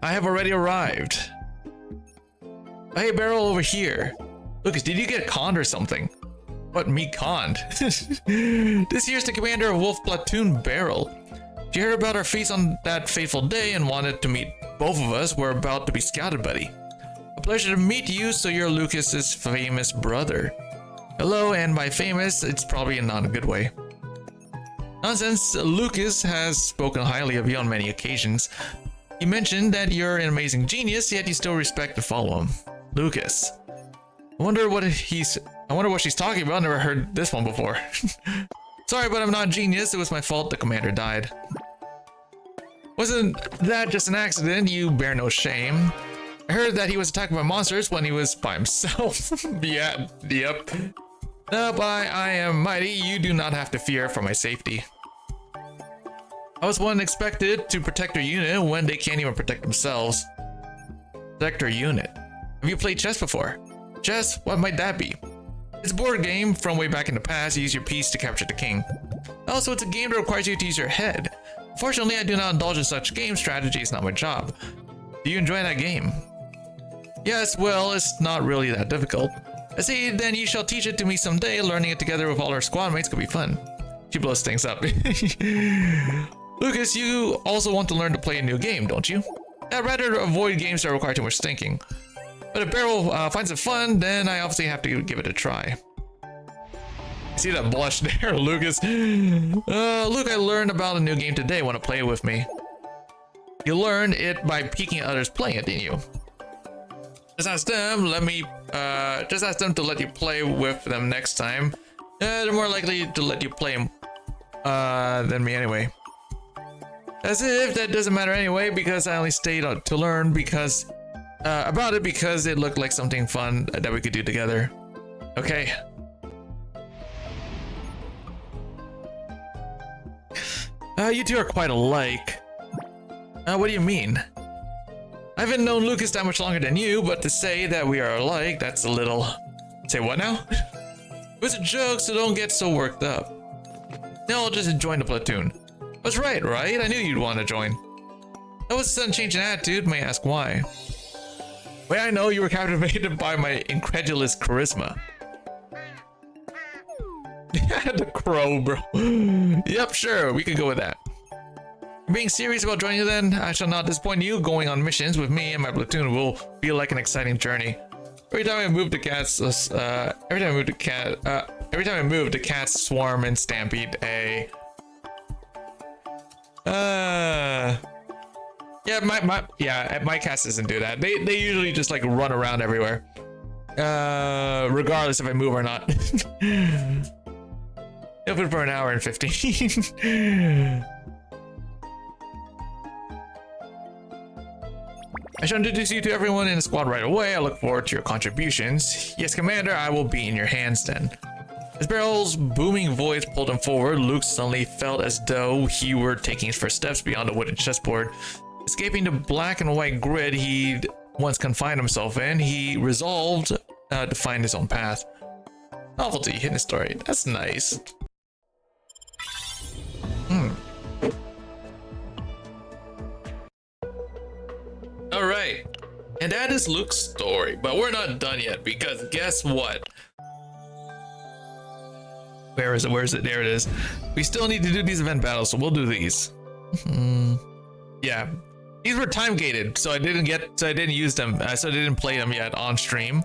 I have already arrived. Hey, Barrel over here. Lucas, did you get conned or something? What, me conned? This here's the commander of Wolf Platoon, Barrel. She heard about our feast on that fateful day and wanted to meet both of us. We're about to be scouted, buddy. A pleasure to meet you, so you're Lucas's famous brother. Hello, and by famous, it's probably not a good way. Nonsense, Lucas has spoken highly of you on many occasions. He mentioned that you're an amazing genius, yet you still respect and follow him. Lucas, I wonder what she's talking about. Never heard this one before. Sorry, but I'm not a genius. It was my fault the commander died. Wasn't that just an accident? You bear no shame. I heard that he was attacked by monsters when he was by himself. Yeah, yep. Nope, I am mighty. You do not have to fear for my safety. I was one expected to protect our unit when they can't even protect themselves. Protect our unit. Have you played chess before? Chess? What might that be? It's a board game from way back in the past. You use your piece to capture the king. Also, it's a game that requires you to use your head. Unfortunately, I do not indulge in such game. Strategy is not my job. Do you enjoy that game? Yes, well, it's not really that difficult. I see, then you shall teach it to me someday. Learning it together with all our squad mates could be fun. She blows things up. Lucas, you also want to learn to play a new game, don't you? I'd rather avoid games that require too much thinking. But if Beryl finds it fun, then I obviously have to give it a try. See that blush there, Lucas? Luke, I learned about a new game today. Want to play it with me? You learned it by peeking at others playing it, didn't you? Just ask them. Just ask them to let you play with them next time. They're more likely to let you play than me anyway. As if that doesn't matter anyway, because I only stayed to learn because about it because it looked like something fun that we could do together. Okay. You two are quite alike. What do you mean? I haven't known Lucas that much longer than you, but to say that we are alike, that's a little... Say what now? It was a joke, so don't get so worked up. No, I'll just join the platoon. That's right? I knew you'd want to join. That was a sudden change in attitude. May I ask why? Way I know, you were captivated by my incredulous charisma. The crow, bro. Yep, sure, we can go with that. Being serious about joining you then, I shall not disappoint you. Going on missions with me and my platoon will feel like an exciting journey. Every time I move, the cats swarm and stampede a. Yeah, my cast doesn't do that. They usually just like run around everywhere. Regardless if I move or not. Open for an hour and 15. I shall introduce you to everyone in the squad right away. I look forward to your contributions. Yes, Commander, I will be in your hands then. As Beryl's booming voice pulled him forward, Luke suddenly felt as though he were taking his first steps beyond the wooden chessboard. Escaping the black and white grid he'd once confined himself in, he resolved to find his own path. Novelty, hidden story. That's nice. Alright, and that is Luke's story, but we're not done yet because guess what? Where is it? There it is. We still need to do these event battles, so we'll do these. Yeah, these were time gated, so I didn't use them, so I didn't play them yet on stream.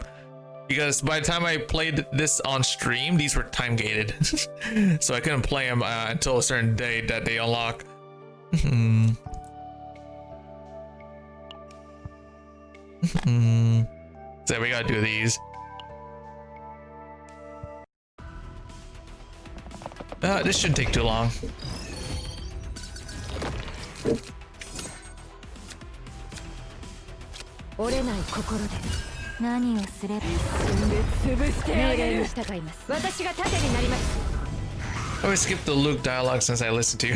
Because by the time I played this on stream, these were time gated. So I couldn't play them until a certain day that they unlock. So we gotta do these. This shouldn't take too long. I always skip the Luke dialogue since I listened to you.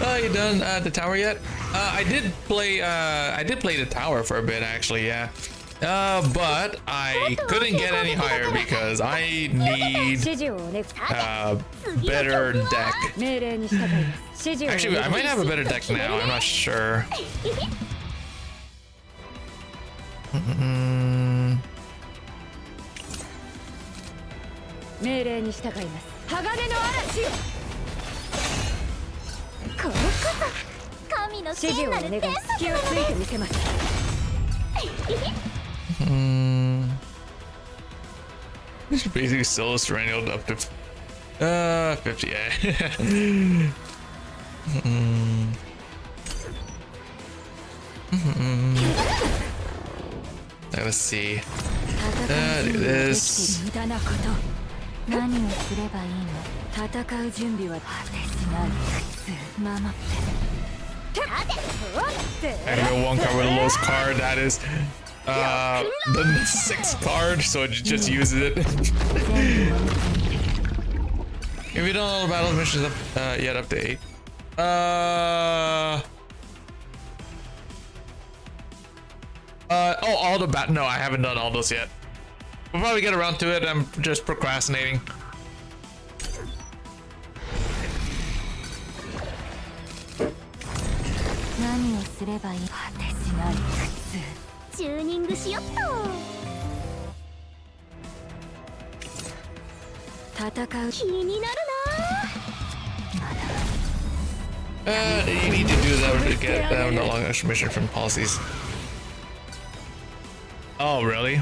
Oh, you done the tower yet? I did play the tower for a bit actually, yeah. But I couldn't get any higher because I need better deck. Actually, I might have a better deck now. I'm not sure. This is basically solo surrendered up to 50. Let's see. Do this. 何をすればいいの？戦う準備は私が守って。 I have one card with a lowest card. That is the 6th card, so it just uses it. If you don't know all the battle missions up yet, up to 8. Oh, all the no, I haven't done all those yet. We'll probably get around to it. I'm just procrastinating. You need to do that to get no longer mission from policies. Oh, really?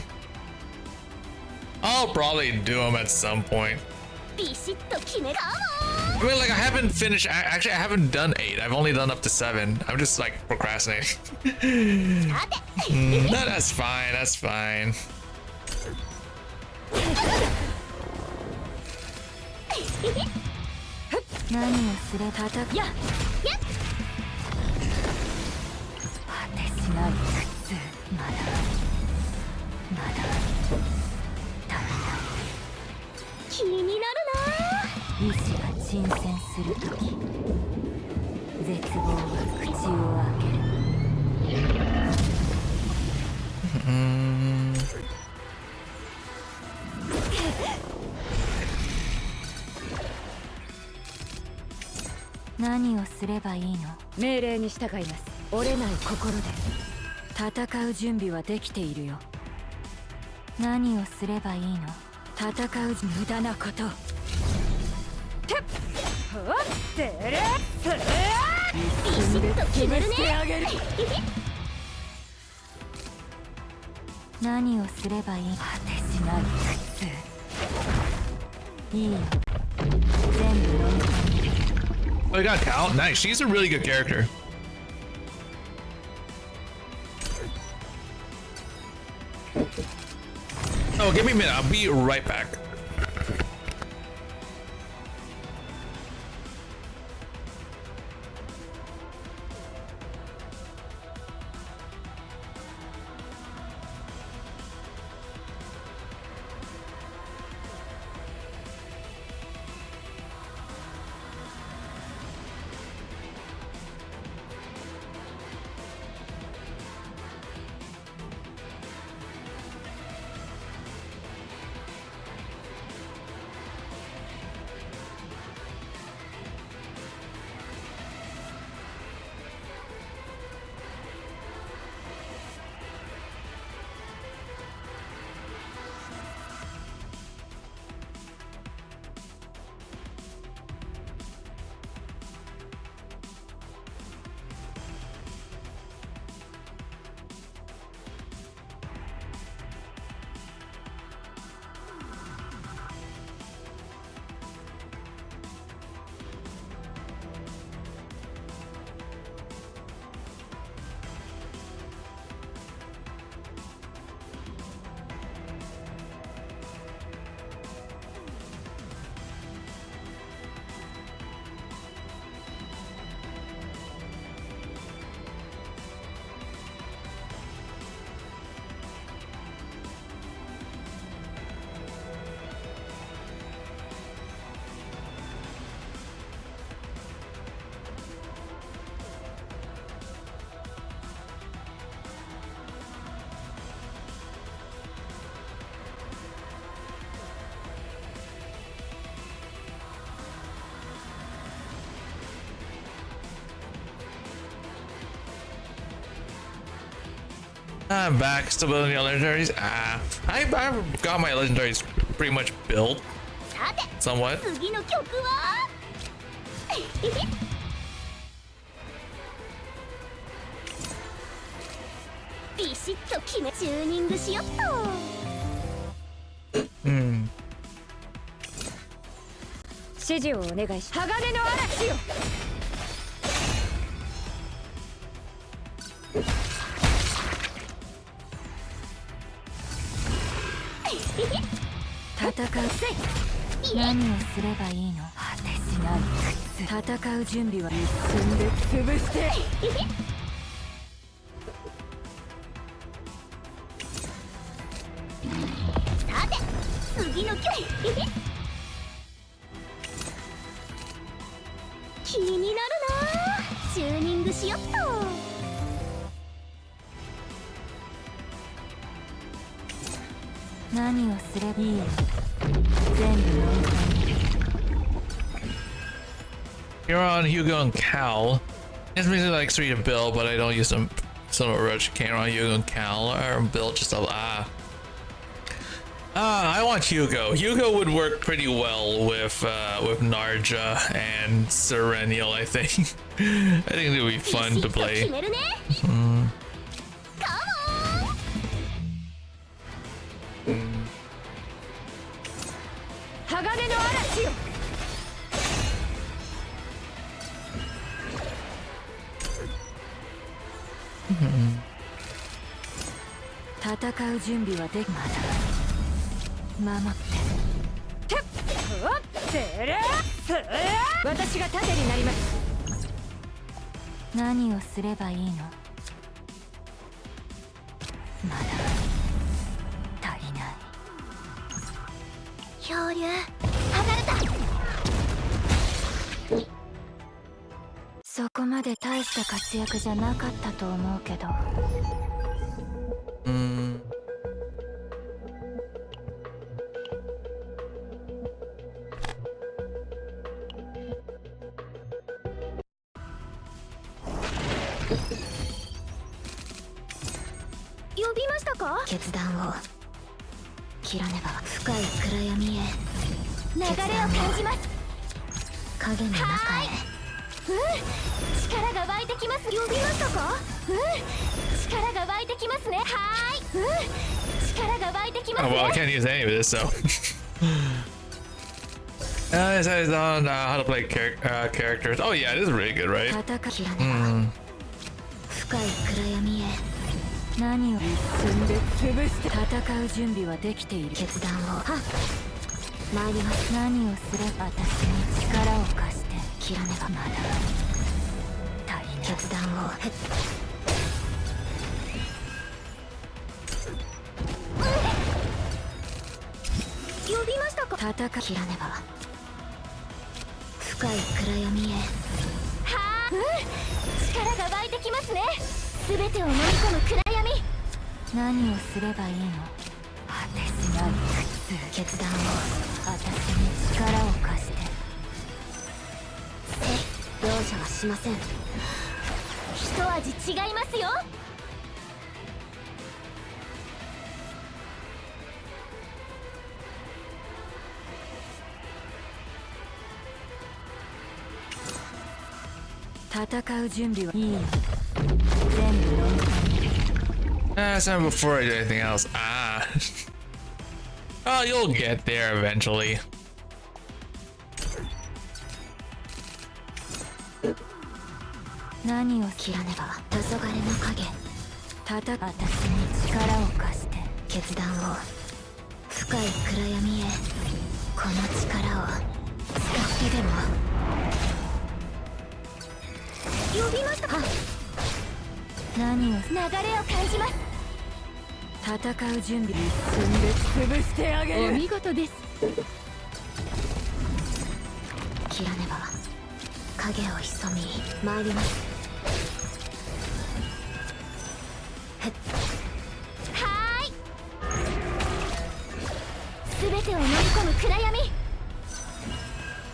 I'll probably do them at some point. I mean, like, I haven't finished. Actually, I haven't done 8. I've only done up to 7. I'm just like procrastinating. That's fine. That's fine. Oh, you got Cal? Nice. She's a really good character. Oh, give me a minute. I'll be right back. I'm back, still building the legendaries. I got my legendaries pretty much built. Somewhat. Hmm. 指示をお願いし、鋼の嵐よ。戦う何をすればいいの果てしない戦う準備は一瞬で潰してさて次の距離気になるなチューニングしよっと何をすればいいよ全部飲み込み You're on Hugo and Cal. It's basically like Street and Bill, but I don't use some of Rush can't on Hugo and Cal or Bill just I want Hugo. Hugo would work pretty well with Narja and Serenial, I think. I think it would be fun to play. Mm. 戦う準備はできまだ守って私が盾になります何をすればいいのまだ足りない漂流離れたそこまで大した活躍じゃなかったと思うけど呼びましたか決断を切らねば深い暗闇へ流れを感じます影の中へ力が湧いてきます呼びましたか力が湧いてきますね力が湧いてきますね Oh, well, I can't use any of this, so. It says on how to play characters. Oh yeah, this is really good, right? 深い暗闇へ何を一瞬で潰して戦う準備はできている決断を参ります何をすれば私に力を貸して切らねばまだ足りない決断を呼びましたか戦切らねば深い暗闇へ力が湧いてきますね全てを飲み込む暗闇何をすればいいの果てしない決断を私に力を貸して容赦はしません一味違いますよ戦う準備はいいよ全部飲み込みIt's not before I do anything else. Oh, you'll get there eventually. 何を切らねば黄昏の影私に力を貸して決断を深い暗闇へこの力を使ってでも呼びましたか何を流れを感じます戦う準備一瞬で潰してあげるお見事です切らねば影を潜み参ります全てを飲み込む暗闇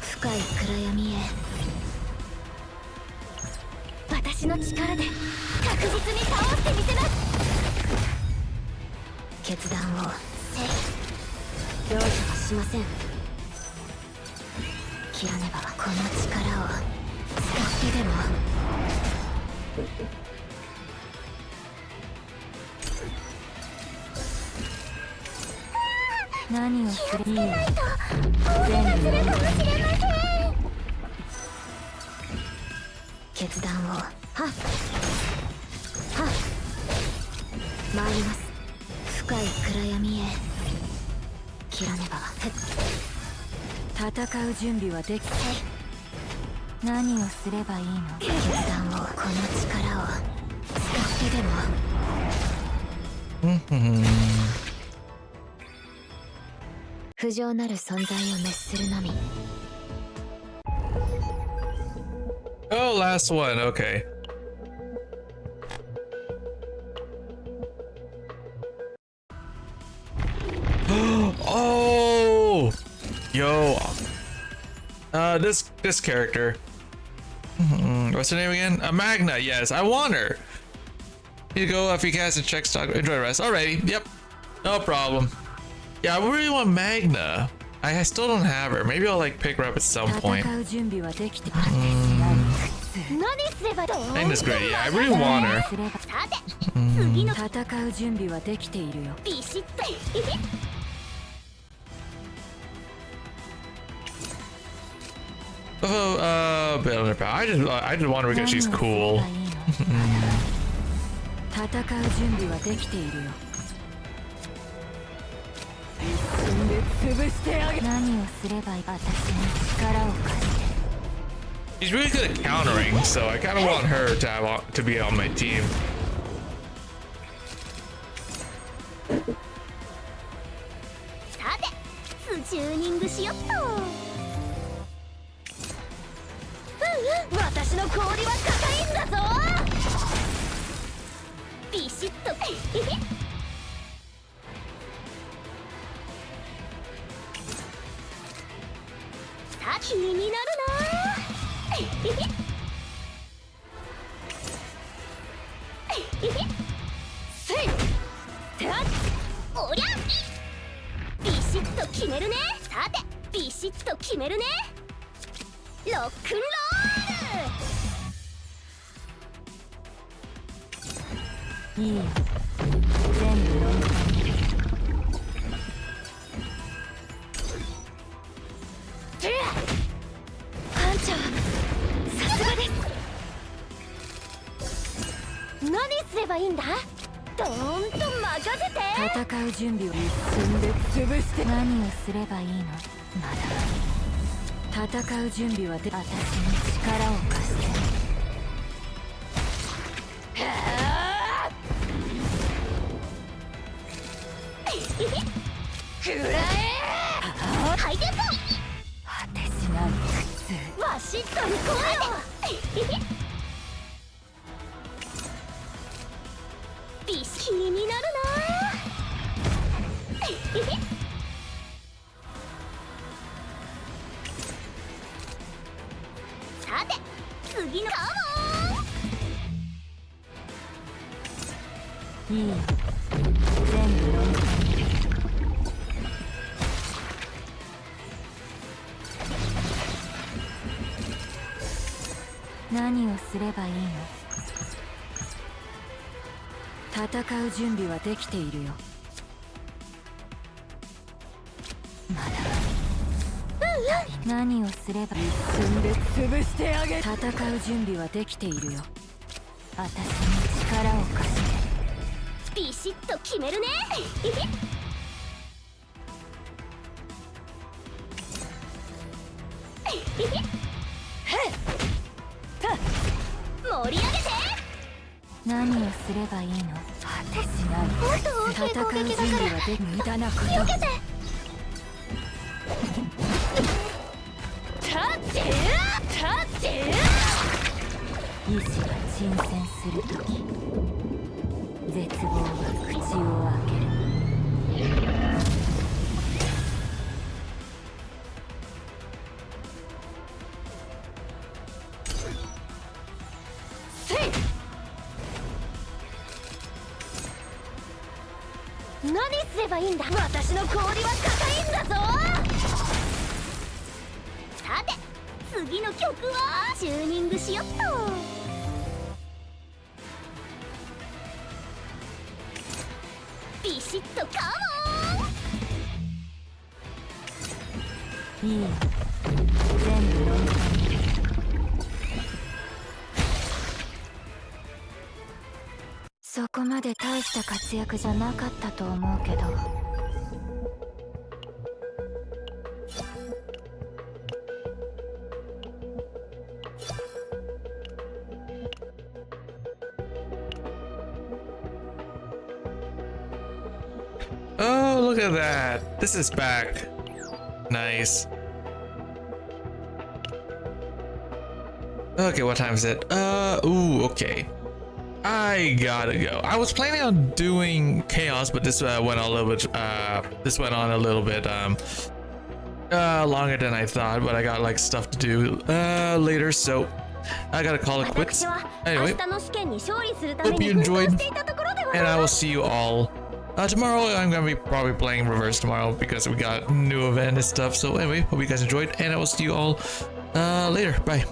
深い暗闇へ私の力で確実に倒してみせます決断を容赦はしません切らねばこの力を使ってでも何をするいいよ全部するかもしれません決断を参ります深い暗闇へ切らねば戦う準備はできた。何をすればいいの？決断を、この力を使ってでも。不浄なる存在を滅するのみ。 Oh, last one. Okay. Oh, yo. This character. What's her name again? Magna. Yes, I want her. Here you go. If you cast and check stock, enjoy the rest. Alrighty. Yep. No problem. Yeah, I really want Magna. I still don't have her. Maybe I'll like pick her up at some point. Magna's great. Yeah, I really want her. I just want her because she's cool. 戦う準備はできているよ。一瞬で潰してあげ。何をすればいい？私に力を貸して。She's really good at countering, so I kind of want her to be on my team. さて、チューニングしよっと。私の氷は硬いんだぞ。ビシッと。さあ気になるな。せい。おりゃ。ビシッと決めるね。さてビシッと決めるね。ロックンロール。いいよ。全部飲む。艦長、さすがです。何すればいいんだ？どーんと任せて。戦う準備を一瞬で潰して。何をすればいいの？まだ戦う準備はで、私に力を貸して。くらえ。はいでこ。果てしない苦痛。わしっと行こうよ。ビシ気になるな。さて次のカモン。いいよ。全部飲む。何をすればいいの？戦う準備はできているよ。まだ。何をすれば一瞬で潰してあげ。戦う準備はできているよ。私に力を貸して。ビシッと決めるね。盛り上げて。何をすればいいの？果てしない。戦う準備はで無駄なこと。避けて。立って立って。意志が沈潜するとき、絶望は口を開ける。何すればいいんだ？私の氷は硬いんだぞ。さて次の曲はチューニングしよっと。ビシッとカモン。いいよ。全部飲む。そこまで大した活躍じゃなかったと思うけど。Oh, look at that. This is back. Nice. Okay, what time is it? Ooh, okay. I gotta go. I was planning on doing chaos, but this went on a little bit. This went on a little bit longer than I thought. But I got like stuff to do later, so I gotta call it quits. Anyway, hope you enjoyed, and I will see you all tomorrow. I'm gonna be probably playing reverse tomorrow because we got new event and stuff. So anyway, hope you guys enjoyed, and I will see you all later. Bye.